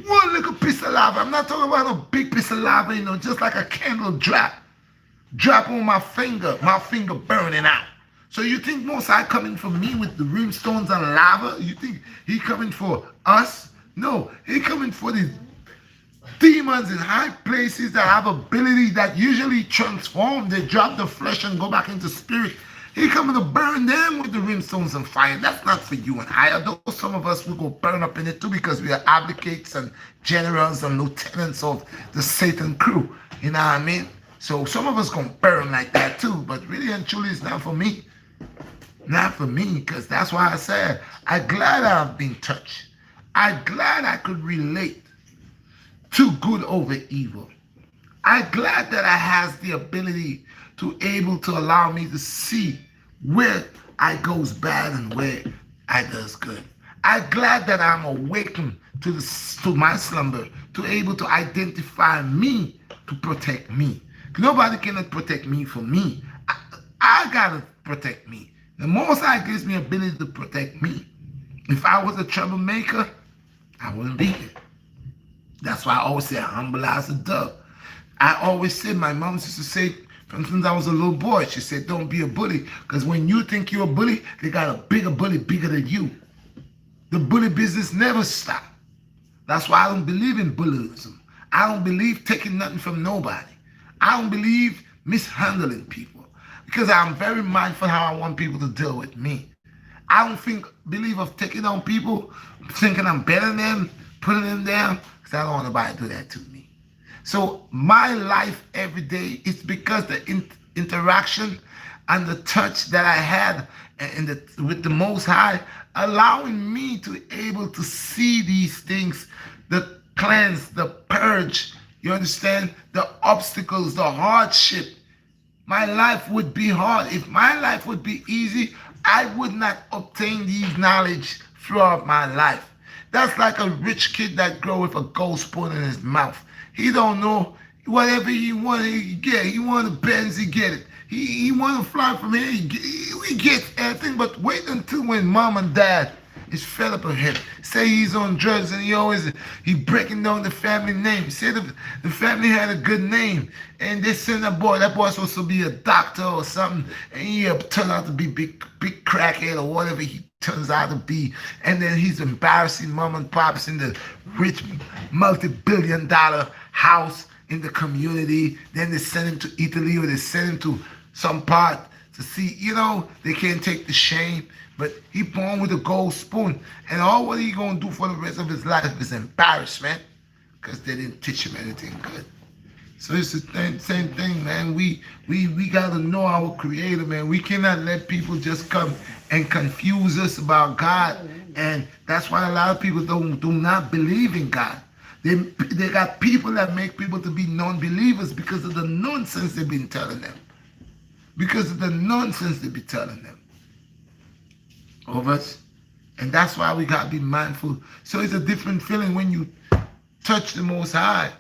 One little piece of lava. I'm not talking about a big piece of lava, just like a candle drop on my finger burning out. So you think Most High coming for me with the brimstones and lava? You think he coming for us? No, he coming for these demons in high places that have ability that usually transform. They drop the flesh and go back into spirit. He coming to burn them with the brimstones and fire. That's not for you and I. Although some of us will go burn up in it too, because we are advocates and generals and lieutenants of the Satan crew. You know what I mean? So some of us gonna burn like that too. But really and truly, it's not for me. Not for me, because that's why I said I'm glad I've been touched. I'm glad I could relate to good over evil. I'm glad that I has the ability to able to allow me to see where I goes bad and where I does good. I'm glad that I'm awakened to my slumber, to able to identify me, to protect me. Nobody cannot protect me for me. I gotta protect me. The Most High gives me ability to protect me. If I was a troublemaker, I wouldn't be here. That's why I always say humble as a dove. I always said, my mom used to say, from since I was a little boy, she said, don't be a bully. Because when you think you're a bully, they got a bigger bully bigger than you. The bully business never stops. That's why I don't believe in bullyism. I don't believe taking nothing from nobody. I don't believe mishandling people. Because I'm very mindful how I want people to deal with me. I don't believe of taking on people, thinking I'm better than them, putting them down, because I don't want nobody to do that to me. So my life every day is because the interaction and the touch that I had with the Most High, allowing me to able to see these things, the cleanse, the purge, you understand, the obstacles, the hardship. My life would be hard. If my life would be easy, I would not obtain these knowledge throughout my life. That's like a rich kid that grow with a gold spoon in his mouth. He don't know whatever he want, he get. He want a Benz, he get it. He want to fly from here, he gets everything. But wait until when mom and dad is fed up with him. Say he's on drugs and he breaking down the family name. Say the family had a good name and they send that boy supposed to be a doctor or something, and he turn out to be big crackhead or whatever he turns out to be, and then he's embarrassing mom and pops in the rich multi-billion-dollar house in the community. Then they send him to Italy or they send him to some part to see, they can't take the shame. But he born with a gold spoon. And all what he gonna do for the rest of his life is embarrassment, because they didn't teach him anything good. So it's the same thing, man. We gotta know our Creator, man. We cannot let people just come and confuse us about God. And that's why a lot of people do not believe in God. They got people that make people to be non-believers because of the nonsense they've been telling them. Because of the nonsense they be telling them of us. And that's why we got to be mindful. So it's a different feeling when you touch the Most High.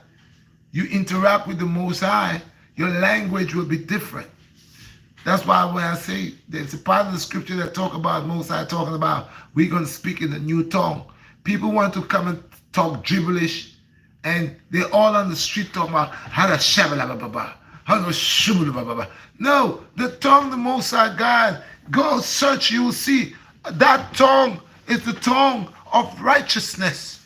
You interact with the Most High, your language will be different. That's why when I say there's a part of the scripture that talk about Most High talking about we're going to speak in a new tongue. People want to come and talk gibberish, and they're all on the street talking about how to shabba. No, the tongue, the Most High God, go search, you will see. That tongue is the tongue of righteousness.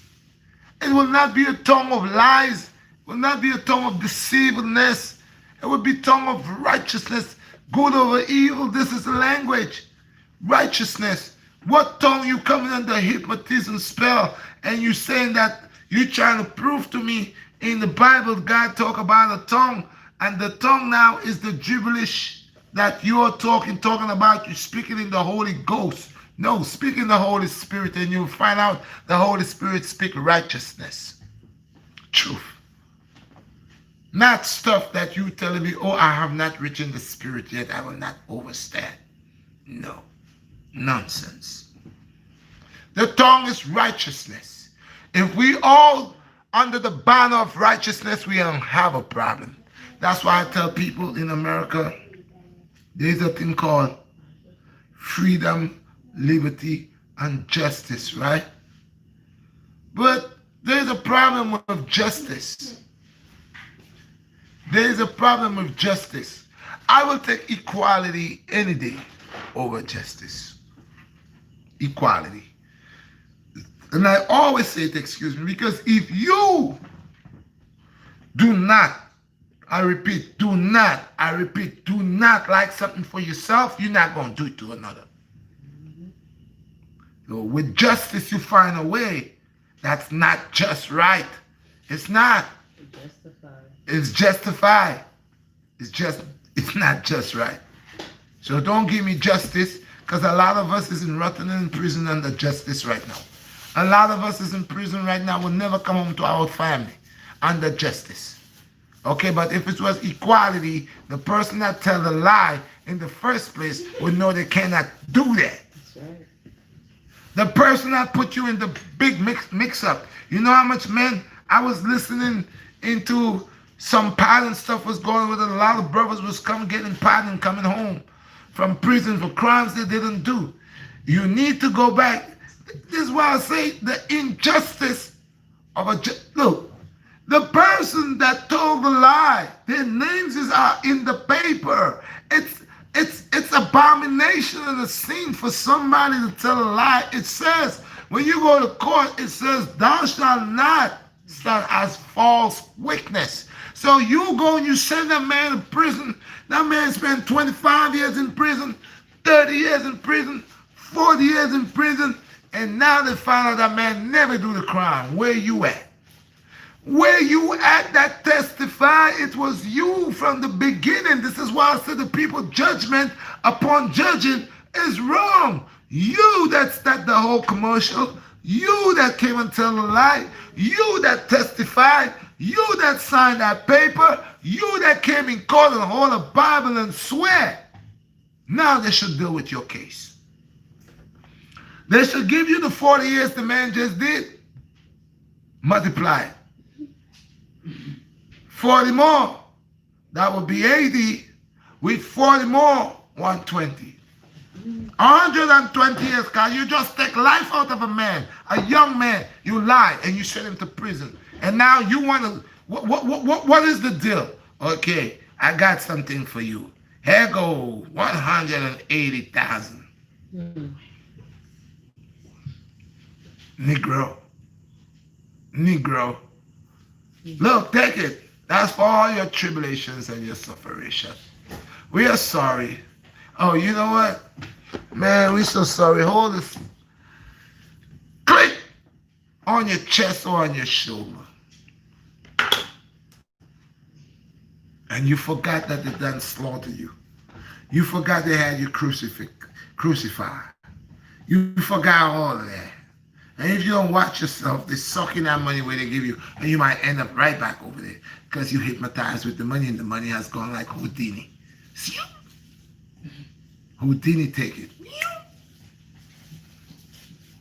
It will not be a tongue of lies. It will not be a tongue of deceitfulness. It will be tongue of righteousness. Good over evil. This is the language. Righteousness. What tongue you coming under hypnotism spell and you saying that you trying to prove to me in the Bible God talk about a tongue, and the tongue now is the gibberish that you're talking about. You speaking in the Holy Ghost. No, speak in the Holy Spirit, and you'll find out the Holy Spirit speak righteousness, truth. Not stuff that you telling me, oh, I have not reached in the Spirit yet, I will not overstand. No, nonsense. The tongue is righteousness. If we all under the banner of righteousness, we don't have a problem. That's why I tell people in America, there's a thing called freedom, liberty, and justice, right? But there's a problem with justice. There's a problem with justice. I will take equality any day over justice. Equality. And I always say it, excuse me, because if you do not, I repeat, do not like something for yourself, you're not going to do it to another. So with justice, you find a way that's not just right. It's not. It's justified. It's not just right. So don't give me justice, because a lot of us is rotting in prison under justice right now. A lot of us is in prison right now, will never come home to our family under justice. Okay, but if it was equality, the person that tell the lie in the first place would know they cannot do that. That's right. The person that put you in the big mix-up. You know how much, man, I was listening into some pardon stuff was going on with a lot of brothers was getting pardon, coming home from prison for crimes they didn't do. You need to go back. This is why I say the injustice of look, the person that told the lie, their names are in the paper. It's abomination and a sin for somebody to tell a lie. It says, when you go to court, it says, thou shalt not stand as false witness. So you go and you send that man to prison. That man spent 25 years in prison, 30 years in prison, 40 years in prison, and now they find out that man never do the crime. Where you at? Where you at that testify, it was you from the beginning. This is why I said the people judgment upon judging is wrong. You that start the whole commercial, you that came and tell a lie, you that testified, you that signed that paper, you that came in court and hold a Bible and swear. Now they should deal with your case. They should give you the 40 years the man just did. Multiply it. 40 more, that would be 80. With 40 more, 120. 120 years, because you just take life out of a man, a young man. You lie and you send him to prison. And now you want to, what is the deal? Okay, I got something for you. Here go 180,000. Negro. Look, take it. That's for all your tribulations and your sufferation. We are sorry. Oh, you know what? Man, we're so sorry. Hold this. Click on your chest or on your shoulder. And you forgot that they done slaughtered you. You forgot they had you crucified. You forgot all of that. And if you don't watch yourself, they're sucking that money where they give you, and you might end up right back over there because you hypnotized with the money, and the money has gone like Houdini. Houdini take it.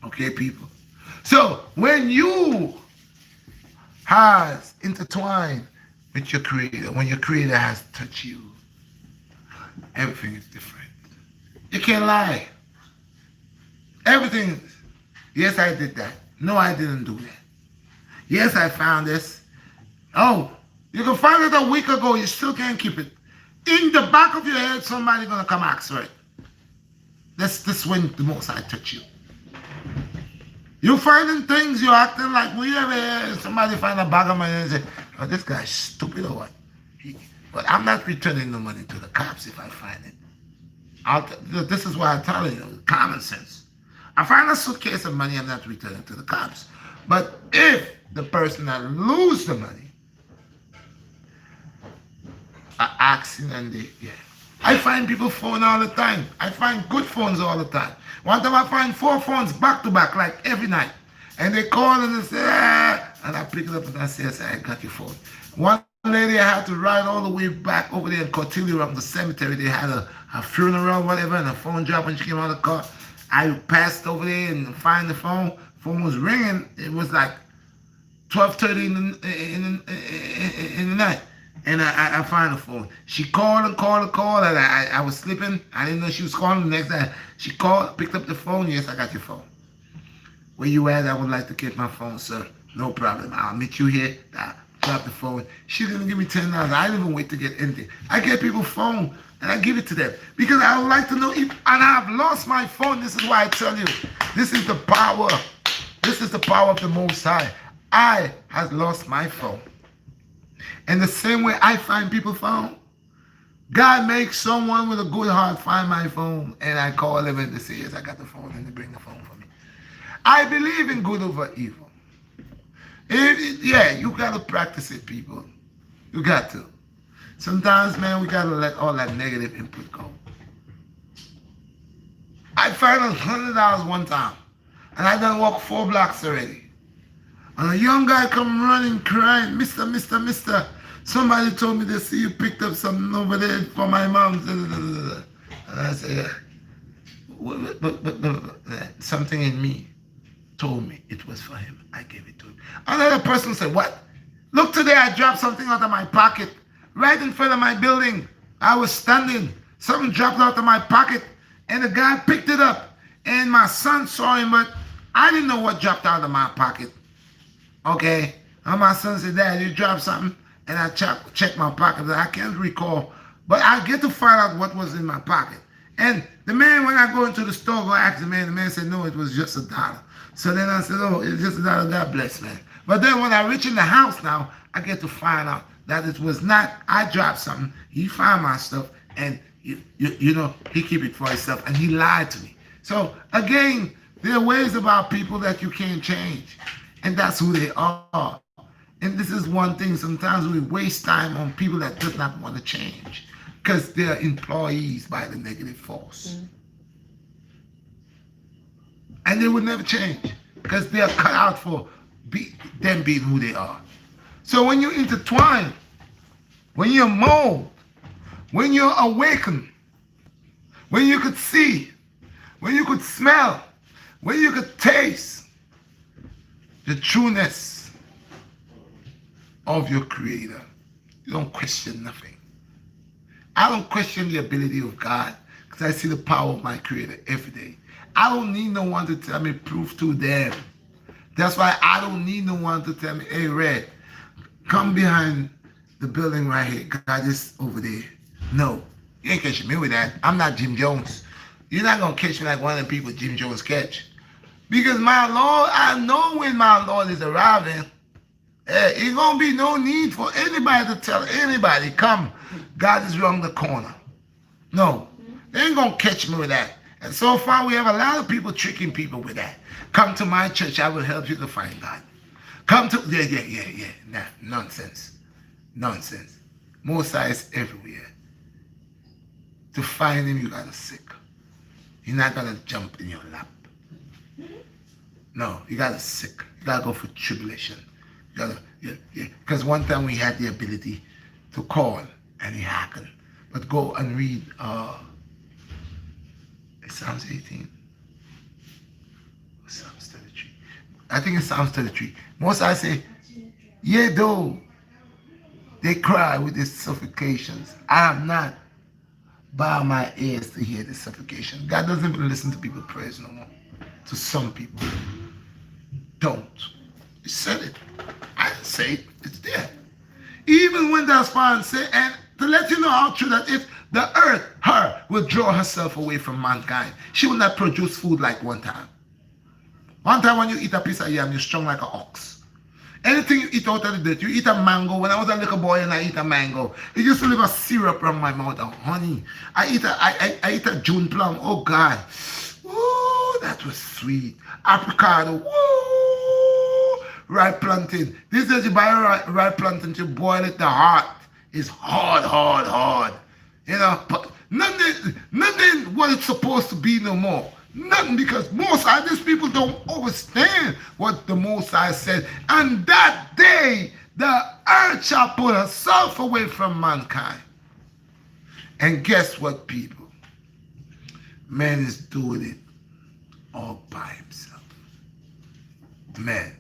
Okay, people? So when you has intertwined with your Creator, when your Creator has touched you, everything is different. You can't lie. Everything. Yes, I did that. No, I didn't do that. Yes, I found this. Oh, you can find it a week ago. You still can't keep it. In the back of your head, somebody's going to come ask for it. That's when the most I touch you. You're finding things, you're acting like we ever somebody find a bag of money and say, oh, this guy's stupid or what? But I'm not returning the money to the cops if I find it. This is why I'm telling you, common sense. I find a suitcase of money, I'm not returning to the cops. But if the person that lose the money are asking and I find people phone all the time. I find good phones all the time. One time I find 4 phones back to back, like every night. And they call and they say, and I pick it up and I say, I got your phone. One lady I had to ride all the way back over there in Cordelia around the cemetery. They had a funeral, whatever, and a phone dropped when she came out of the car. I passed over there and find the phone. Phone was ringing. It was like 12:30 in the night. And I find the phone. She called and called. And I was sleeping. I didn't know she was calling. The next day, she called, picked up the phone. Yes, I got your phone. Where you at? I would like to get my phone, sir. No problem. I'll meet you here. Drop the phone. She didn't give me $10. I didn't even wait to get anything. I get people phone and I give it to them because I would like to know if, and I've lost my phone. This is why I tell you, this is the power. This is the power of the Most High. I have lost my phone. And the same way I find people's phone, God makes someone with a good heart find my phone, and I call them and they say, yes, I got the phone, and they bring the phone for me. I believe in good over evil. You got to practice it, people. You got to. Sometimes, man, we got to let all that negative input go. I found $100 one time, and I done walked 4 blocks already. And a young guy come running, crying, Mister, somebody told me they see you picked up something over there for my mom. And I said, but something in me told me it was for him. I gave it to him. Another person said, what? Look, today I dropped something out of my pocket right in front of my building. I was standing. Something dropped out of my pocket, and the guy picked it up. And my son saw him, but I didn't know what dropped out of my pocket. Okay, and my son said, Dad, you dropped something? And I checked my pocket. I can't recall, but I get to find out what was in my pocket. And the man, when I go into the store, go ask the man said, no, it was just $1. So then I said, oh, it's just $1, God bless, man. But then when I reach in the house now, I get to find out that it was not, I dropped something, he found my stuff, and you know, he keep it for himself, and he lied to me. So again, there are ways about people that you can't change. And that's who they are. And this is one thing, sometimes we waste time on people that does not want to change because they're employees by the negative force. And they will never change because they are cut out for them being who they are. So when you intertwine, when you're mold, when you're awakened, when you could see, when you could smell, when you could taste the trueness of your Creator, you don't question nothing. I don't question the ability of God because I see the power of my Creator every day. I don't need no one to tell me proof to them. That's why I don't need no one to tell me, hey, Red, come behind the building right here. God is over there. No, you ain't catching me with that. I'm not Jim Jones. You're not going to catch me like one of the people Jim Jones catch. Because my Lord, I know when my Lord is arriving, it's going to be no need for anybody to tell anybody, come, God is around the corner. No, they ain't going to catch me with that. And so far, we have a lot of people tricking people with that. Come to my church, I will help you to find God. Come to, yeah. Nah, nonsense. Most is everywhere. To find him, you got to seek. You're not going to jump in your lap. No, you got to seek. You got to go for tribulation. You got to, because one time we had the ability to call and he happened. But go and read Psalms 18. Psalms 33. I think it's Psalms 33. Most I say, yea, though they cry with their supplications, I have not bowed my ears to hear the supplication. God doesn't even listen to people's prayers no more. To some people. Don't. He said it. I didn't say it. It's there. Even when that's fine, say, and to let you know how true that if the earth, her, will draw herself away from mankind, she will not produce food like one time. One time when you eat a piece of yam, you're strong like an ox. Anything you eat out of the dirt, you eat a mango. When I was a little boy and I eat a mango, it used to leave a syrup around my mouth of honey. I eat a June plum. Oh God. Ooh, that was sweet. Apricot. Woo! Ripe plantain. This is you buy ripe plantain, you boil it, the heart is hard. You know, but nothing what it's supposed to be no more. Nothing, because Most High, these people don't understand what the Most High said. And that day, the earth shall put herself away from mankind. And guess what, people? Man is doing it all by himself. Man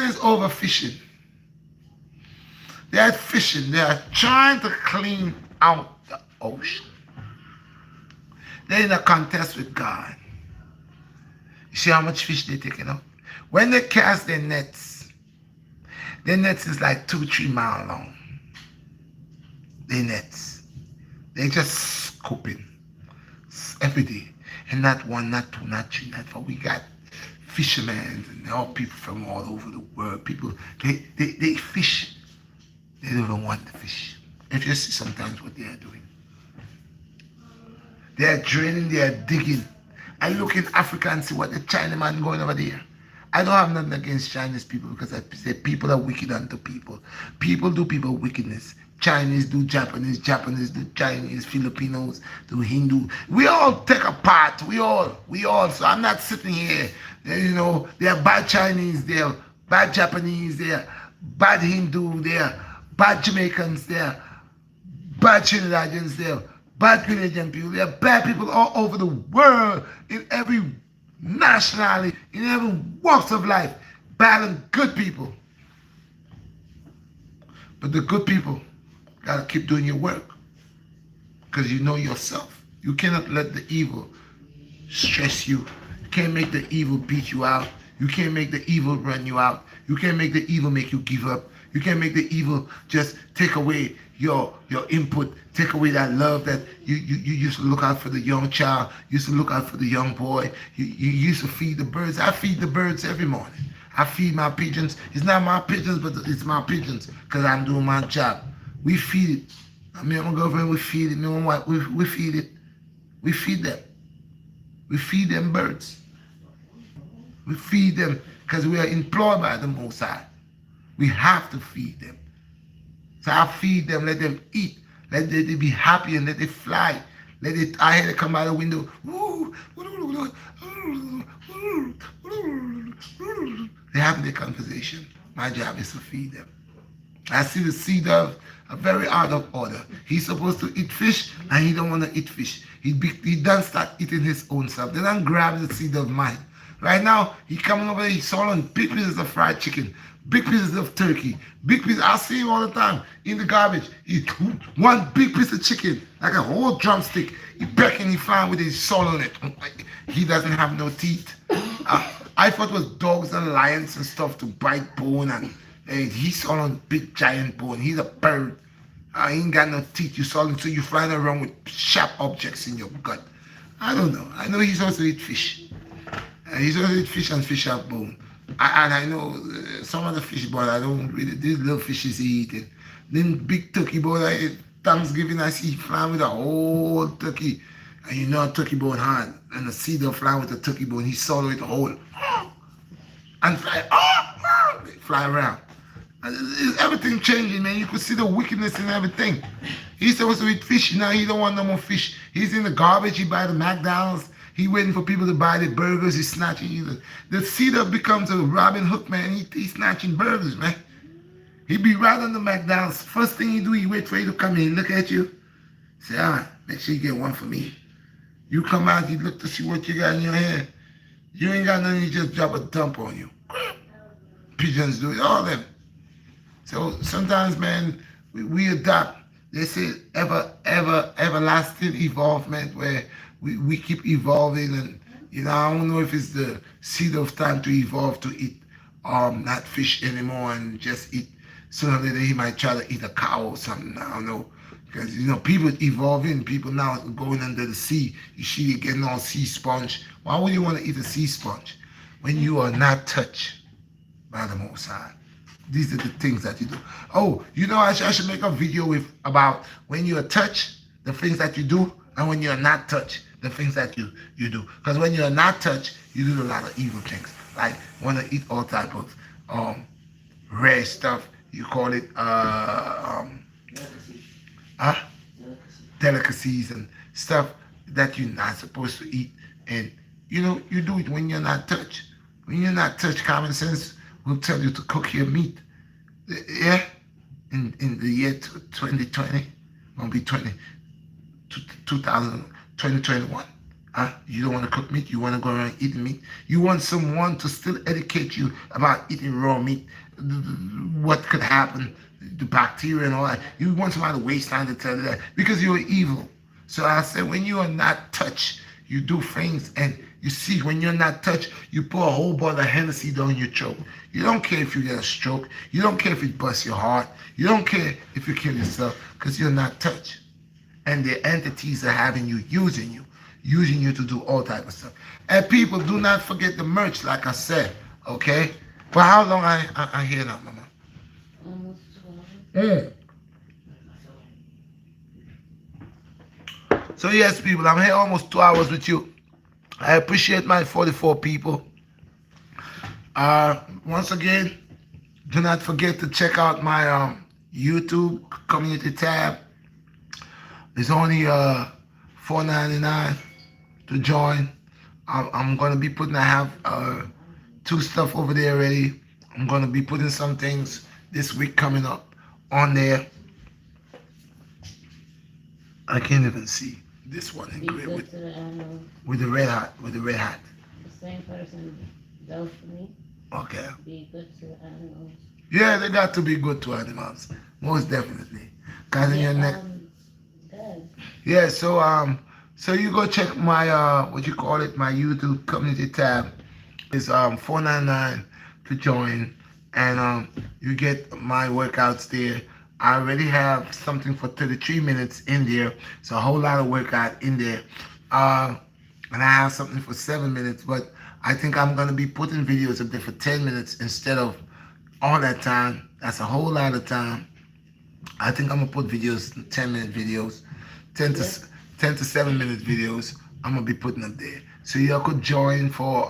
is overfishing. They are fishing. They are trying to clean out the ocean. They're in a contest with God. You see how much fish they're taking up? When they cast their nets is like 2-3 miles long. Their nets. They just scooping every day. And not one, not two, not three, not four. We got fishermen and all people from all over the world. People, they fish. They don't even want to fish. If you see sometimes what they are doing. They are draining, they are digging. I look in Africa and see what the Chinaman going over there. I don't have nothing against Chinese people because I say people are wicked unto people. People do people wickedness. Chinese do Japanese, Japanese do Chinese, Filipinos do Hindu. We all take a part. We all. So I'm not sitting here, you know, they are bad Chinese, they are bad Japanese, they are bad Hindu, they are bad Jamaicans, they are bad Trinidadians, they are bad Grenadian people. There are bad people all over the world, in every nationality, in every walks of life. Bad and good people. But the good people gotta keep doing your work. Because you know yourself. You cannot let the evil stress you. You can't make the evil beat you out. You can't make the evil run you out. You can't make the evil make you give up. You can't make the evil just take away your input, take away that love that you used to look out for the young child, used to look out for the young boy. You used to feed the birds. I feed the birds every morning. I feed my pigeons. It's not my pigeons, but it's my pigeons because I'm doing my job. We feed it. Me and my girlfriend, we feed it. Me and my wife, we feed it. We feed them. We feed them birds. We feed them because we are employed by the Most High. We have to feed them. So I feed them, let them eat, let them be happy and let it fly. Let it, I hear it come out the window. They're having their conversation. My job is to feed them. I see the seed of a very out of order. He's supposed to eat fish and he don't want to eat fish. He done start eating his own stuff. They don't grab the seed of mine. Right now, he coming over there, he's selling big pieces of fried chicken, big pieces of turkey, big pieces. I see him all the time in the garbage. He one big piece of chicken, like a whole drumstick. He becking, he flying with his soul on it. He doesn't have no teeth. I thought it was dogs and lions and stuff to bite bone, and he's on big giant bone. He's a bird. He ain't got no teeth. You saw him, so you flying around with sharp objects in your gut. I don't know. I know he's supposed to eat fish. He's supposed to eat fish and fish have bone. And I know some of the fish, but I don't really. These little fishes he eating. Then big turkey bone. Thanksgiving, I see flying with a whole turkey. And you know a turkey bone hard. And the seed of flying with a turkey bone. He swallow it whole. And fly around. And everything changing, man. You could see the wickedness in everything. He's supposed to eat fish. Now he don't want no more fish. He's in the garbage. He buy the McDonald's. He waiting for people to buy the burgers. He's snatching. The seed of becomes a Robin Hook, man. He's snatching burgers, man. He be right on the McDonald's. First thing he do, he wait for you to come in, look at you. Say, all right, make sure you get one for me. You come out, you look to see what you got in your hand. You ain't got nothing, you just drop a dump on you. Pigeons do it, all them. So sometimes, man, we adopt, they say everlasting evolvement where we keep evolving, and I don't know if it's the seed of time to evolve to eat not fish anymore and just eat. Sooner or later he might try to eat a cow or something. I don't know. Because people evolving, people now going under the sea. You see they getting all sea sponge. Why would you want to eat a sea sponge when you are not touched by the Most High? These are the things that you do. Oh, I should make a video about when you are touched, the things that you do, and when you are not touched, the things that you do. Because when you are not touched, you do a lot of evil things. Like want to eat all type of rare stuff. You call it delicacies and stuff that you're not supposed to eat. And you do it when you're not touched. When you're not touched, common sense will tell you to cook your meat. Yeah? In the year 2020, won't be 2021. You don't want to cook meat, you want to go around eating meat. You want someone to still educate you about eating raw meat, what could happen, the bacteria and all that. You want somebody to waste time to tell you that because you're evil. So I said, when you are not touched, you do things, and you see, when you're not touched, you pour a whole bottle of Hennessy down your throat. You don't care if you get a stroke. You don't care if it busts your heart. You don't care if you kill yourself because you're not touched. And the entities are having you, using you to do all type of stuff. And people, do not forget the merch, like I said, okay? For how long I hear that, Mama? Almost 2 hours. So yes, people, I'm here almost 2 hours with you. I appreciate my 44 people. Once again, do not forget to check out my YouTube community tab. It's only $4.99 to join. I'm gonna be putting. I have 2 stuff over there already. I'm gonna be putting some things this week coming up on there. I can't even see this one in gray with the red hat. With the red hat. The same person does for me. Okay. Be good to animals. Yeah, they got to be good to animals, most definitely. Cause in your neck. Good. Yeah, so you go check my my YouTube community tab. It's $4.99 to join, and you get my workouts there. I already have something for 33 minutes in there. It's a whole lot of workout in there. And I have something for 7 minutes, but I think I'm gonna be putting videos up there for 10 minutes instead of all that time. That's a whole lot of time. I think I'm gonna put videos, 10-minute videos, 10 to 7-minute videos. I'm gonna be putting up there, so y'all could join for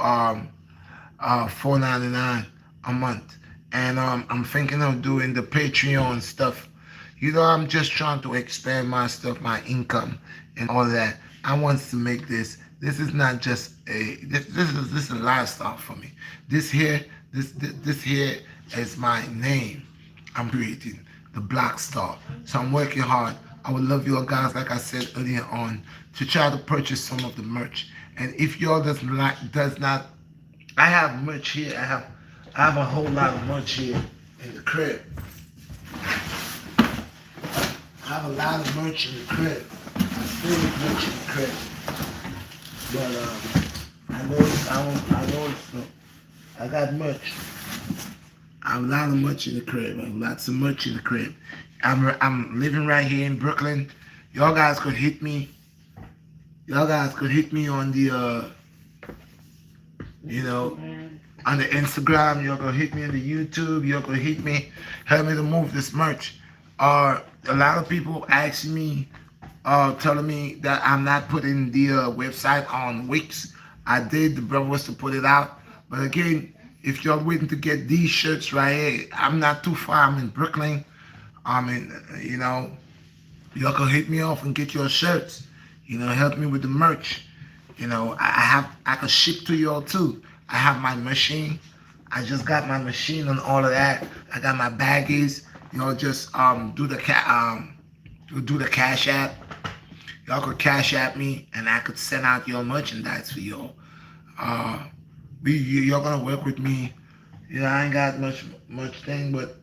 $4.99 a month, and I'm thinking of doing the Patreon stuff. You know, I'm just trying to expand my stuff, my income, and all that. I want to make this. This is not just a. This is a lifestyle for me. This here, this here is my name. I'm creating the Blackstar. So I'm working hard. I would love you guys, like I said earlier on, to try to purchase some of the merch. And if y'all does not, I have merch here. I have a whole lot of merch here in the crib. I have a lot of merch in the crib. I still have merch in the crib. But I know I got merch. I have a lot of merch in the crib. I have lots of merch in the crib. I'm living right here in Brooklyn. Y'all guys could hit me. Y'all guys could hit me on the you know, Instagram. on the Instagram. You're gonna hit me on the YouTube. You're gonna hit me, help me to move this merch. A lot of people asking me, telling me that I'm not putting the website on Wix. I did. The brother was to put it out, but again, if you're waiting to get these shirts right here, I'm not too far. I'm in Brooklyn. I mean, y'all can hit me off and get your shirts. Help me with the merch. I can ship to y'all too. I have my machine. I just got my machine and all of that. I got my baggies. Just do the cash app. Y'all could cash app me, and I could send out your merchandise for y'all. Uh, y'all gonna work with me. I ain't got much thing, but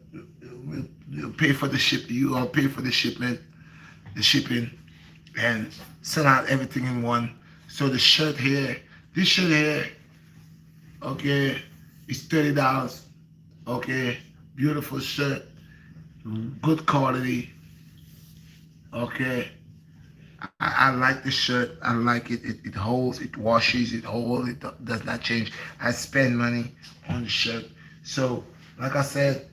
we'll pay for the ship. You all pay for the shipment, the shipping, and send out everything in one. So the shirt here, this shirt here, okay, is $30. Okay, beautiful shirt, good quality. Okay, I like the shirt. I like it. It holds, it washes, it holds, it does not change. I spend money on the shirt. So, like I said,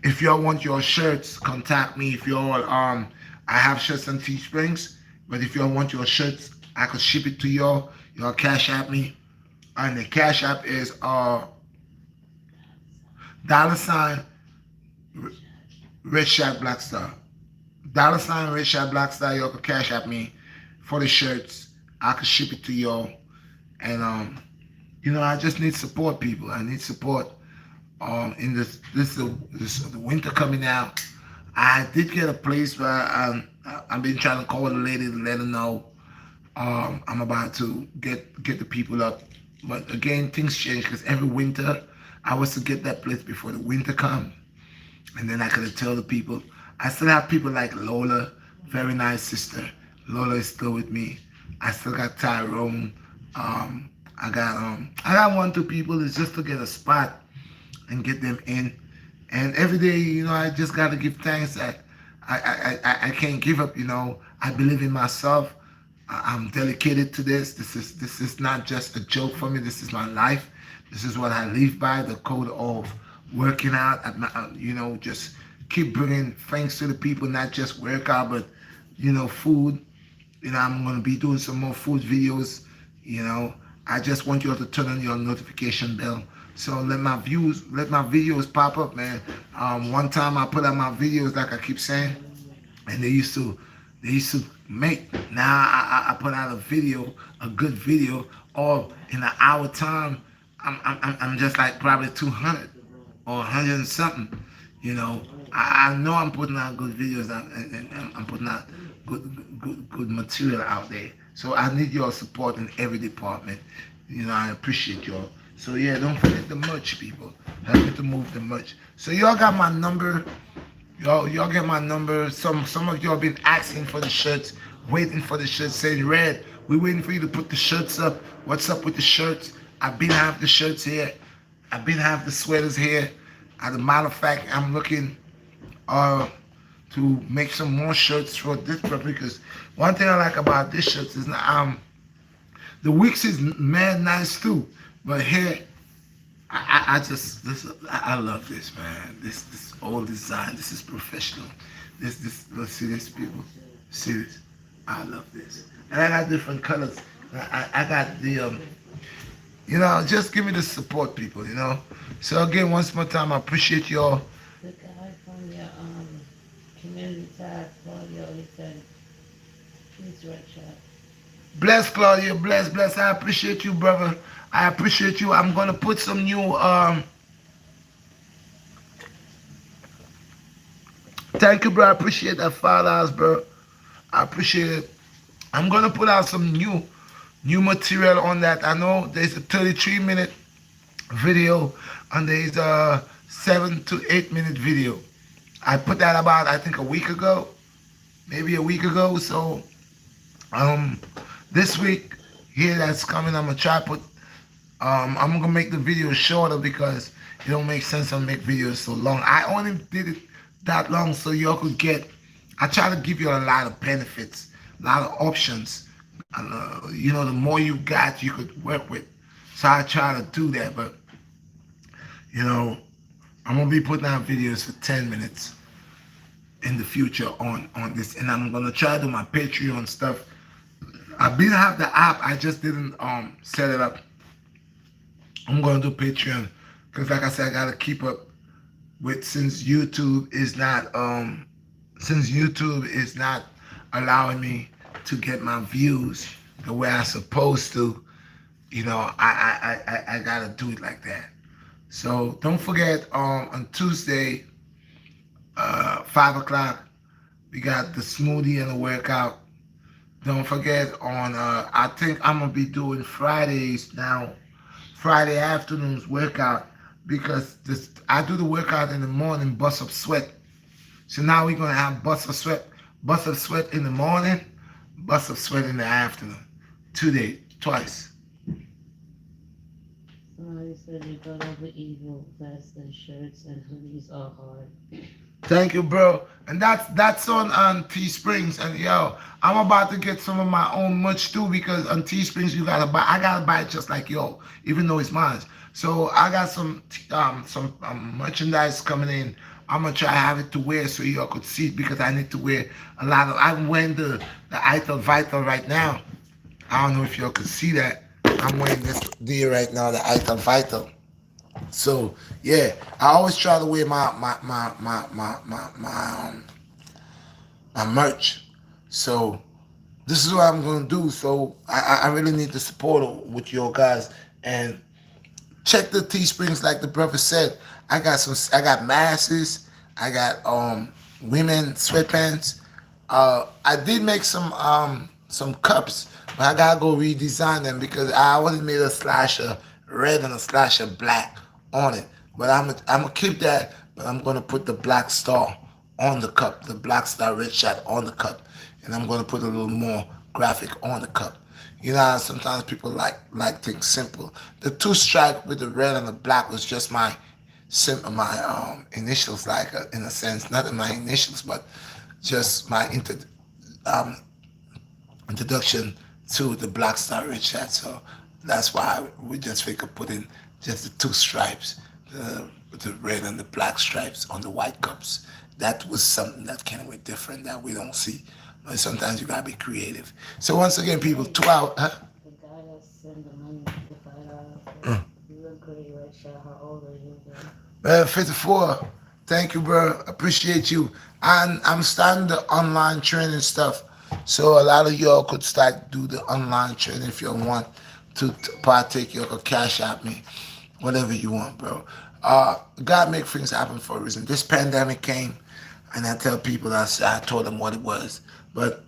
if y'all want your shirts, contact me. If y'all I have shirts on Teesprings, but if y'all want your shirts, I could ship it to y'all. Y'all cash app me, and the cash app is $ Redshot Blackstar. $Redshot Blackstar. Y'all could cash app me for the shirts. I could ship it to y'all, and I just need support, people. I need support. In this the winter coming out. I did get a place where I've been trying to call the lady to let her know I'm about to get the people up. But again, things change because every winter I was to get that place before the winter come, and then I could tell the people. I still have people like Lola, very nice sister. Lola is still with me. I still got Tyrone. I got 1, 2 people. It's just to get a spot and get them in. And every day, I just got to give thanks that I can't give up. I believe in myself. I'm dedicated to this. This is not just a joke for me. This is my life. This is what I live by. The code of working out. Just keep bringing thanks to the people, not just workout, but food. I'm gonna be doing some more food videos. I just want you all to turn on your notification bell. So let my videos pop up, man. One time I put out my videos, like I keep saying, and they used to make. Now I put out a good video, all in an hour time. I'm just like probably 200 or 100 and something. I know I'm putting out good videos, and I'm putting out good material out there. So I need your support in every department. I appreciate y'all. So yeah, don't forget the merch, people. Help me to move the merch. So y'all got my number. Y'all get my number. Some of y'all been asking for the shirts, waiting for the shirts, saying, Red, we waiting for you to put the shirts up. What's up with the shirts? I've been have the shirts here. I've been have the sweaters here. As a matter of fact, I'm looking to make some more shirts for this purpose, because one thing I like about this shirts is the Wix is mad nice too. But here, I love this, man. This old design. This is professional. Let's see this, people. See this. I love this. And I got different colors. I got the Just give me the support, people. So again, once more time, I appreciate y'all. The guy from your community tab, Claudio, he said he's Redshot. Bless Claudia, bless. I appreciate you, brother. I appreciate you. I'm gonna put some new. Thank you, bro. I appreciate that $5, bro. I appreciate it. I'm gonna put out some new material on that. I know there's a 33-minute video and there's a 7 to 8 minute video. I put that about I think a week ago, maybe a week ago. So um this week here that's coming, I'm gonna try to put I'm gonna make the video shorter because it don't make sense to make videos so long. I only did it that long so y'all could get. I try to give you a lot of benefits, a lot of options. The more you got, you could work with. So I try to do that, but you know, I'm gonna be putting out videos for 10 minutes in the future on this, and I'm gonna try to do my Patreon stuff. I did have the app, I just didn't set it up. I'm gonna do Patreon because, like I said, I gotta keep up with since YouTube is not allowing me to get my views the way I'm supposed to. I gotta do it like that. So don't forget on Tuesday, 5 o'clock, we got the smoothie and the workout. Don't forget on I think I'm gonna be doing Fridays now, Friday afternoons workout because I do the workout in the morning, bust up sweat. So now we're gonna have bust up sweat in the morning, bust up sweat in the afternoon. 2 days, twice. Somebody said you got all the evil vests and shirts and hoodies are hard. Thank you, bro. And that's on Teesprings. And yo, I'm about to get some of my own merch too because on Teesprings you gotta buy. I gotta buy it just like yo, even though it's mine. So I got some merchandise coming in. I'm gonna try to have it to wear so y'all could see it because I need to wear a lot of. I'm wearing the Ital Vital right now. I don't know if y'all could see that. I'm wearing this deal right now, the Ital Vital. So yeah, I always try to wear my merch. So this is what I'm gonna do. So I really need the support with you guys and check the Teesprings like the brother said. I got masses, I got women sweatpants. I did make some cups, but I gotta go redesign them because I already made a slasher red and a slasher black on it. But I'm gonna keep that, but I'm gonna put the Blackstar on the cup, the Blackstar Redshot on the cup, and I'm gonna put a little more graphic on the cup. Sometimes people like things simple. The two stripe with the red and the black was just my initials, like in a sense, not in my initials, but just my um, introduction to the Blackstar Redshot. So that's why we just figured putting just the two stripes, the red and the black stripes on the white cups. That was something that kind of different that we don't see. But sometimes you gotta be creative. So once again, people, Hey, 2 hours. Huh? the guy that sent the money, the $5, Mm. you look great, Redshot. How old are you, bro? 54. Thank you, bro. Appreciate you. And I'm starting the online training stuff. So a lot of y'all could start do the online training if you want to partake. You could cash out me, whatever you want, bro. God make things happen for a reason. This pandemic came, and I tell people I told them what it was. But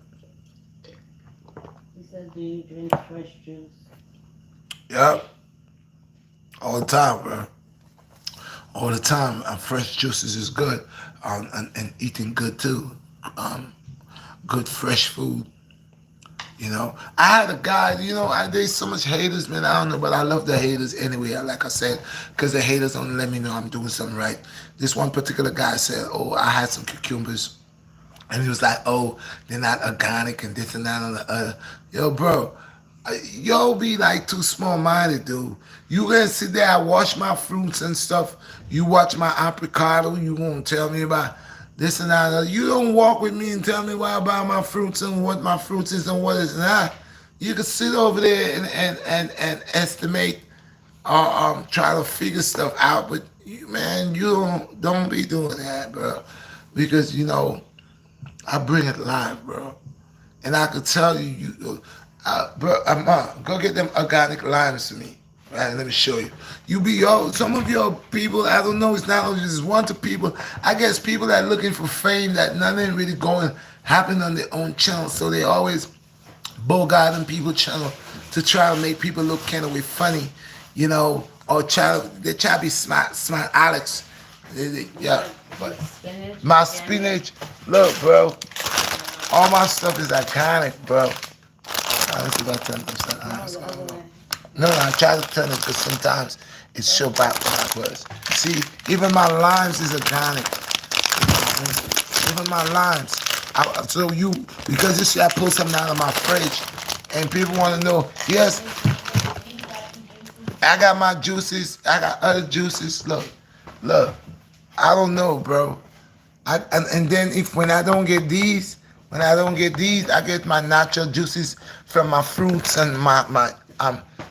He said, do you drink fresh juice? yeah, all the time, bro. All the time. Fresh juices is good, and eating good too. Um, Good fresh food. I had a guy. There's so much haters, man. I don't know, but I love the haters anyway. Like I said, because the haters don't let me know I'm doing something right. This one particular guy said, "Oh, I had some cucumbers," and he was like, "Oh, they're not organic and this and that and the other." Yo, bro, yo be like too small minded, dude. You gonna sit there, I wash my fruits and stuff. You watch my apricot, you gonna tell me about this and that. You don't walk with me and tell me what about my fruits and what my fruits is and what is not. You can sit over there and estimate. try to figure stuff out. But you, man, you don't be doing that, bro, because you know I bring it live, bro, and I could tell you, bro, go get them organic limes to me. Right, let me show you. You be some of your people. I don't know. It's not only just one to people. I guess people that looking for fame that nothing really going happen on their own channel, so they always bogart on people channel to try to make people look kind of way funny, you know, or they try to be smart Alex. Yeah, but Spinach, my organic. spinach, look, bro, all my stuff is iconic, bro. Let's see if I turn this No, on. the other way. No, I try to turn it because sometimes it show backwards. See, even my limes is organic. Even my limes. So you, because you see, I pull something out of my fridge, and people want to know. Yes, I got my juices. I got other juices. Look. I don't know, bro. And then if when I don't get these, I get my natural juices from my fruits and my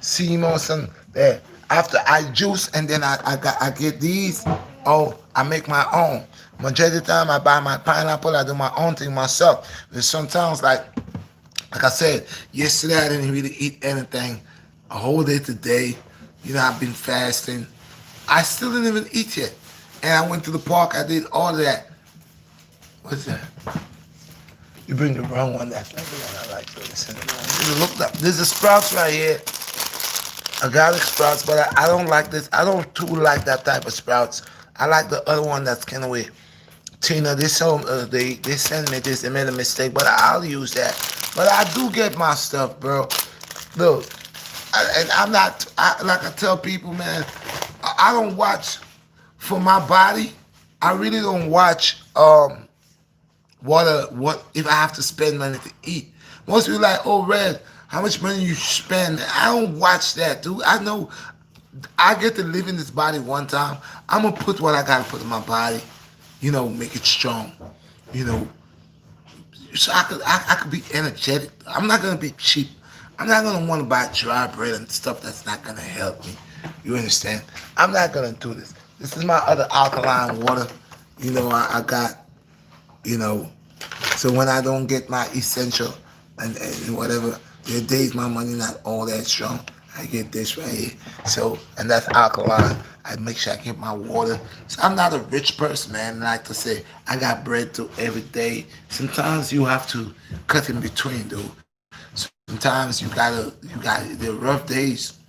sea moss and there. After I juice and then I get these. Oh, I make my own. Majority of the time I buy my pineapple. I do my own thing myself. But sometimes like I said yesterday, I didn't really eat anything. A whole day today. You know, I've been fasting. I still didn't even eat yet. And I went to the park. I did all of that. What's that? You bring the wrong one. That's not the one I like. There's a sprouts right here. A garlic sprouts, but I don't like this. I don't too like that type of sprouts. I like the other one that's kind of weird. Tina, they sent me this. They made a mistake, but I'll use that. But I do get my stuff, bro. Look, and I'm not. Like I tell people, man, I don't watch for my body. I really don't watch what if I have to spend money to eat. Most people like, oh Red, how much money you spend? I don't watch that, dude. I know I get to live in this body one time. I'm gonna put what I gotta put in my body, you know, make it strong, you know, so I could be energetic. I'm not gonna be cheap. I'm not gonna want to buy dry bread and stuff that's not gonna help me. You understand? I'm not gonna do this. This is my other alkaline water. You know, I got, you know, so when I don't get my essential and whatever, there are days my money not all that strong. I get this right here. So, and that's alkaline. I make sure I get my water. So I'm not a rich person, man. Like to say, I got bread to every day. Sometimes you have to cut in between, dude. Sometimes you got the rough days.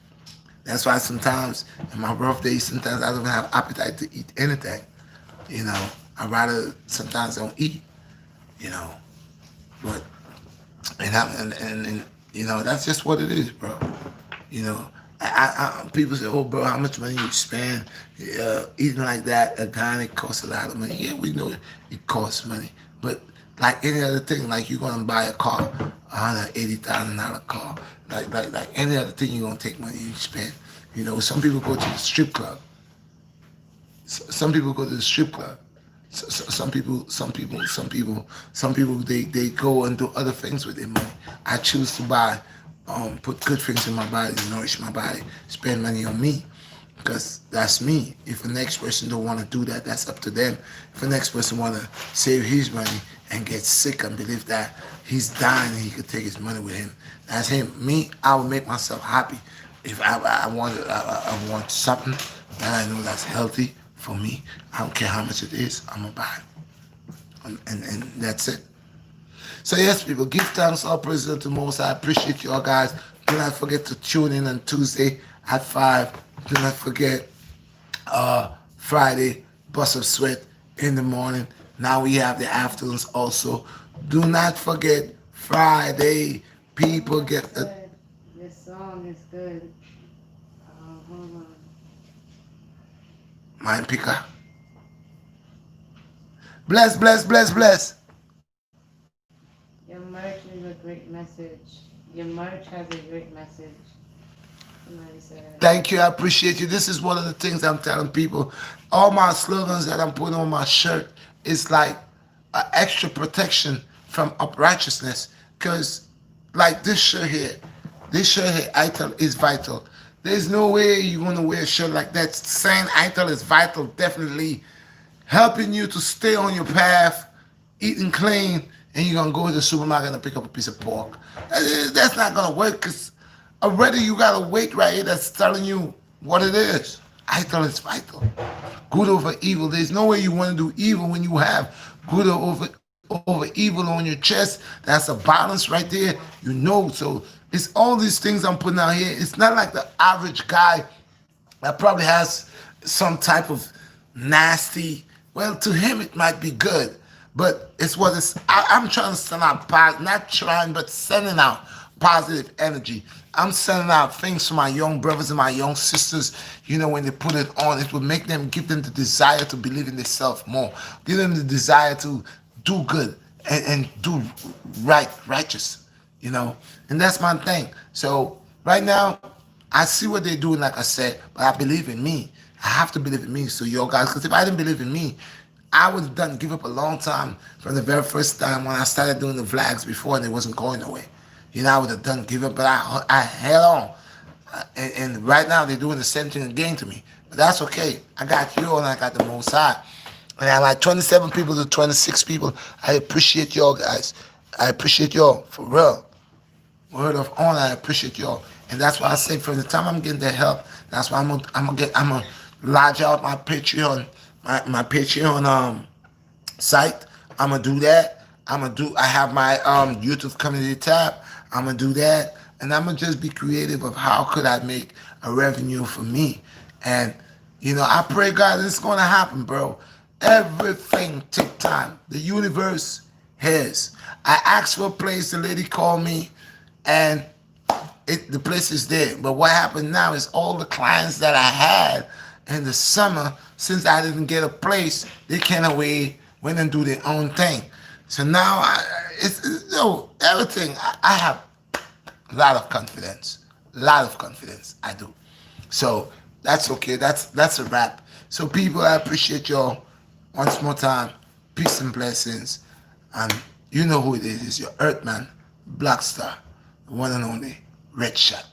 That's why sometimes in my rough days, sometimes I don't have appetite to eat anything. You know, I rather sometimes don't eat. You know, but and you know that's just what it is, bro. You know, people say, "Oh, bro, how much money you spend eating like that? Organic costs a lot of money." Yeah, we know it costs money, but like any other thing, like you're gonna buy a car, $180,000 car, like any other thing, you're gonna take money you spend. You know, some people go to the strip club. Some people go to the strip club. Some people, they go and do other things with their money. I choose to buy, put good things in my body to nourish my body, spend money on me, because that's me. If the next person don't want to do that, that's up to them. If the next person want to save his money and get sick and believe that he's dying and he could take his money with him, that's him. Me, I will make myself happy. If I want something that I know that's healthy for me, I don't care how much it is, I'm gonna buy it. And that's it. So yes, people, give thanks all praise to the Most. I appreciate you all guys. Do not forget to tune in on Tuesday at 5. Do not forget Friday, Bus of Sweat in the morning. Now we have the afternoons also. Do not forget Friday. People get the Good. This song is good. Hold on. mind picker. Bless, bless, bless, bless. Your merch is a great message. Your merch has a great message. Somebody said. Thank you. I appreciate you. This is one of the things I'm telling people. All my slogans that I'm putting on my shirt is like extra protection from unrighteousness. Because, like this shirt here I tell is vital. There's no way you're gonna wear a shirt like that. Saying ITIL is vital, definitely helping you to stay on your path, eating clean, and you're gonna go to the supermarket and pick up a piece of pork. That's not gonna work because already you got a weight right here that's telling you what it is. ITIL is vital. Good over evil. There's no way you want to do evil when you have good over evil on your chest. That's a balance right there. You know. So it's all these things I'm putting out here. It's not like the average guy that probably has some type of nasty. Well, to him it might be good, but it's what it's. I'm trying to send out not trying, but sending out positive energy. I'm sending out things to my young brothers and my young sisters. You know, when they put it on, it will make them, give them the desire to believe in themselves more, give them the desire to do good and do righteous. You know, and that's my thing. So right now, I see what they're doing, like I said, but I believe in me. I have to believe in me. So, yo, guys, because if I didn't believe in me, I would have done give up a long time from the very first time when I started doing the vlogs before and it wasn't going nowhere. You know, I would have done give up, but I held on. And right now they're doing the same thing again to me. But that's okay. I got you and I got the Most High. And I like 27 people to 26 people. I appreciate y'all, guys. I appreciate y'all, for real. Word of honor, I appreciate y'all. And that's why I say from the time I'm getting the help, that's why I'm gonna lodge out my Patreon, my Patreon site. I'm gonna do that. I have my YouTube community tab. I'm gonna do that. And I'm gonna just be creative of how could I make a revenue for me. And you know, I pray God it's gonna happen, bro. Everything take time. The universe has. I asked for a place, the lady called me, and the place is there. But what happened now is all the clients that I had in the summer, since I didn't get a place, they came away, went and do their own thing. So now it's everything. I have a lot of confidence. A lot of confidence. I do. So that's okay. That's a wrap. So people, I appreciate y'all once more time. Peace and blessings. And you know who it is. It's your Earthman, Blackstar, the one and only Redshot.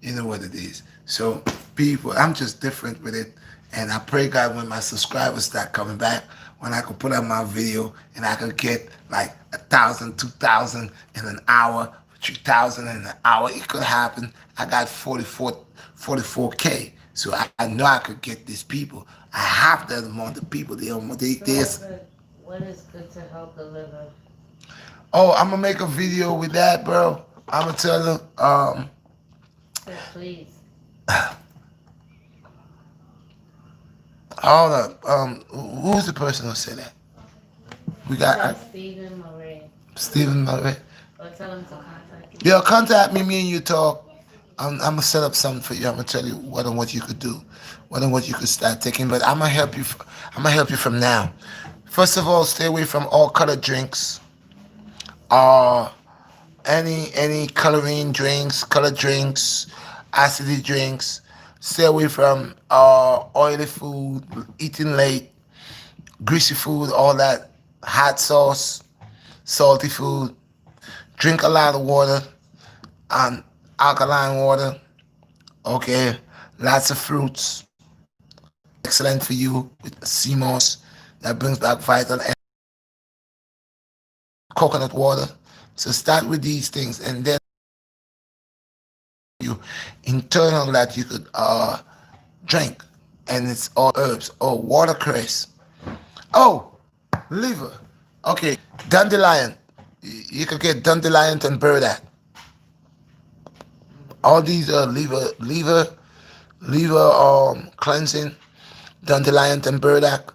You know what it is. So people, I'm just different with it. And I pray God when my subscribers start coming back, when I could put up my video and I could get like 1,000, 2,000 in an hour, 3,000 in an hour. It could happen. I got 44K. So I know I could get these people. I have that amount of people. What is good to help the liver? Oh, I'm gonna make a video with that, bro. I'm gonna tell them. Please. Hold up. Who's the person who said that? We got Stephen Murray. Stephen Murray. Or tell him to contact you. Yo, contact me. Me and you talk. I'm gonna set up something for you. I'm gonna tell you what you could do, what you could start taking. But I'm gonna help you. I'm gonna help you from now. First of all, stay away from all colored drinks. Uh, any coloring drinks, colored drinks, acidy drinks. Stay away from oily food, eating late, greasy food, all that, hot sauce, salty food. Drink a lot of water, and alkaline water. Okay, lots of fruits. Excellent for you with sea moss that brings back vital and coconut water. So start with these things, and then you internal that you could drink, and it's all herbs. Oh, watercress. Oh, liver. Okay, dandelion. You could get dandelion and burdock. All these are liver cleansing. Dandelion and burdock.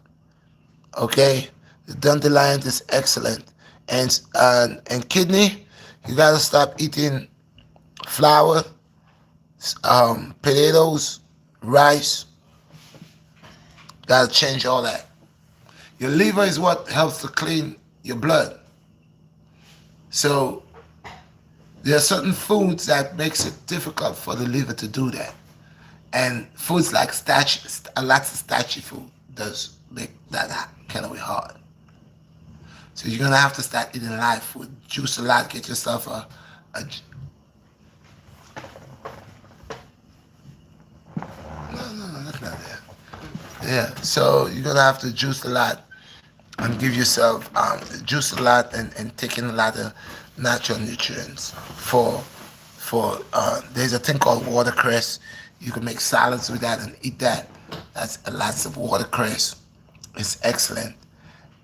Okay, the dandelion is excellent, and kidney. You gotta stop eating flour, potatoes, rice. Gotta change all that. Your liver is what helps to clean your blood. So there are certain foods that makes it difficult for the liver to do that. And foods like starch, lots of starchy food does make that kind of hard. So you're gonna have to start eating live food, juice a lot, get yourself a Yeah, so you're gonna have to juice a lot and give yourself juice a lot and take in a lot of natural nutrients for there's a thing called watercress. You can make salads with that and eat that. That's lots of watercress. It's excellent.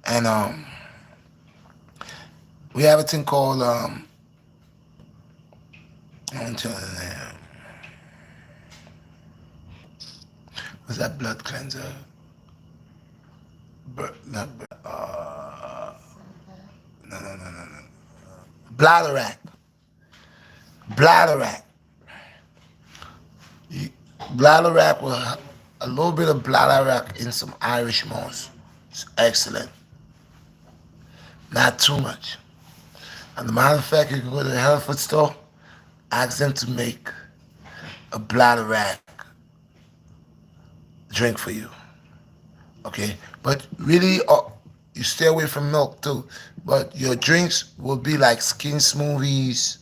And we have a thing called I'm telling you, what's that blood cleanser? Not no, no, no, no, no. Bladder Bladder You- Bladder will have a little bit of bladder in some Irish moss. It's excellent. Not too much. And the matter of fact, you can go to the health food store, ask them to make a bladder drink for you. Okay? But really, you stay away from milk too. But your drinks will be like skin smoothies,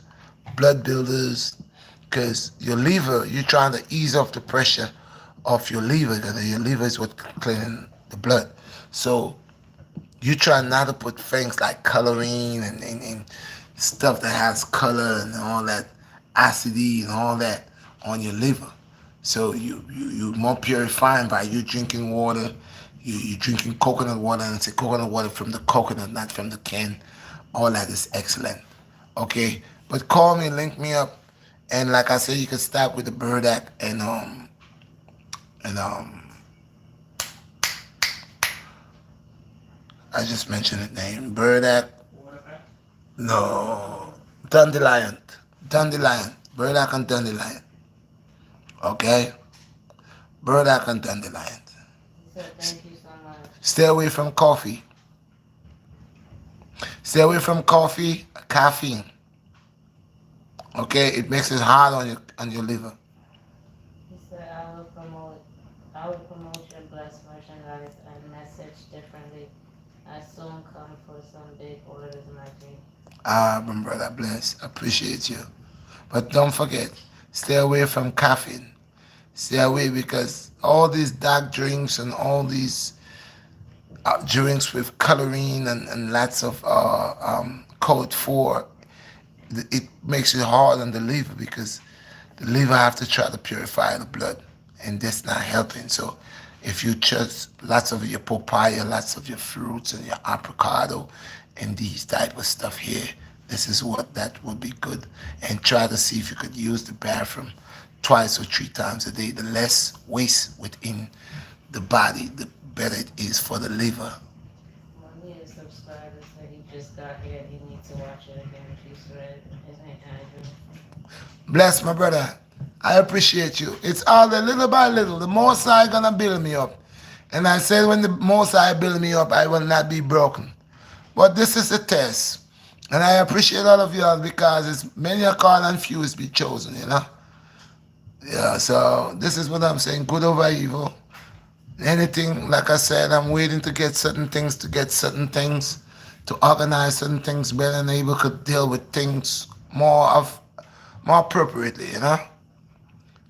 blood builders, because your liver, you're trying to ease off the pressure of your liver, because your liver is what cleaning the blood. So you try not to put things like coloring and stuff that has color and all that acidity and all that on your liver. So you more purifying by you drinking water. You drinking coconut water, and it's a coconut water from the coconut, not from the can. All that is excellent. Okay, but call me, link me up, and like I said, you can start with the Burdak and I just mentioned the name Burdak. No, dandelion, dandelion, Burdak and dandelion. Okay, Burdak and dandelion. He said, thank you so much. Stay away from coffee. Stay away from coffee, caffeine. Okay, it makes it hard on your liver. He said, I will promote your blessed merchandise and message differently. I soon come for some big orders, my G. My brother, bless. Appreciate you. But don't forget, stay away from caffeine. Stay away because all these dark drinks and all these drinks with coloring and lots of code 4, it makes it hard on the liver because the liver have to try to purify the blood, and that's not helping. So if you just lots of your papaya, lots of your fruits and your avocado and these type of stuff here, this is what that would be good. And try to see if you could use the bathroom twice or 3 times a day. The less waste within the body, the better it is for the liver. One of his subscribers said he just got here. He needs to watch it again. She's read. His name Andrew. Bless my brother. I appreciate you. It's all the little by little. The Most High gonna build me up. And I said when the Most High build me up, I will not be broken. But this is a test. And I appreciate all of y'all because it's many are called and few is be chosen, you know? Yeah, so this is what I'm saying. Good over evil. Anything, like I said, I'm waiting to get certain things, to organize certain things better and able to deal with things more appropriately, you know?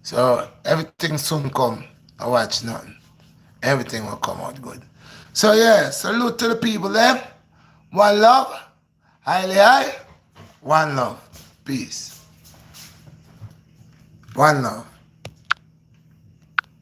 So everything soon come. I watch nothing. Everything will come out good. So yeah, salute to the people there. One love. Highly high. One love. Peace. One love.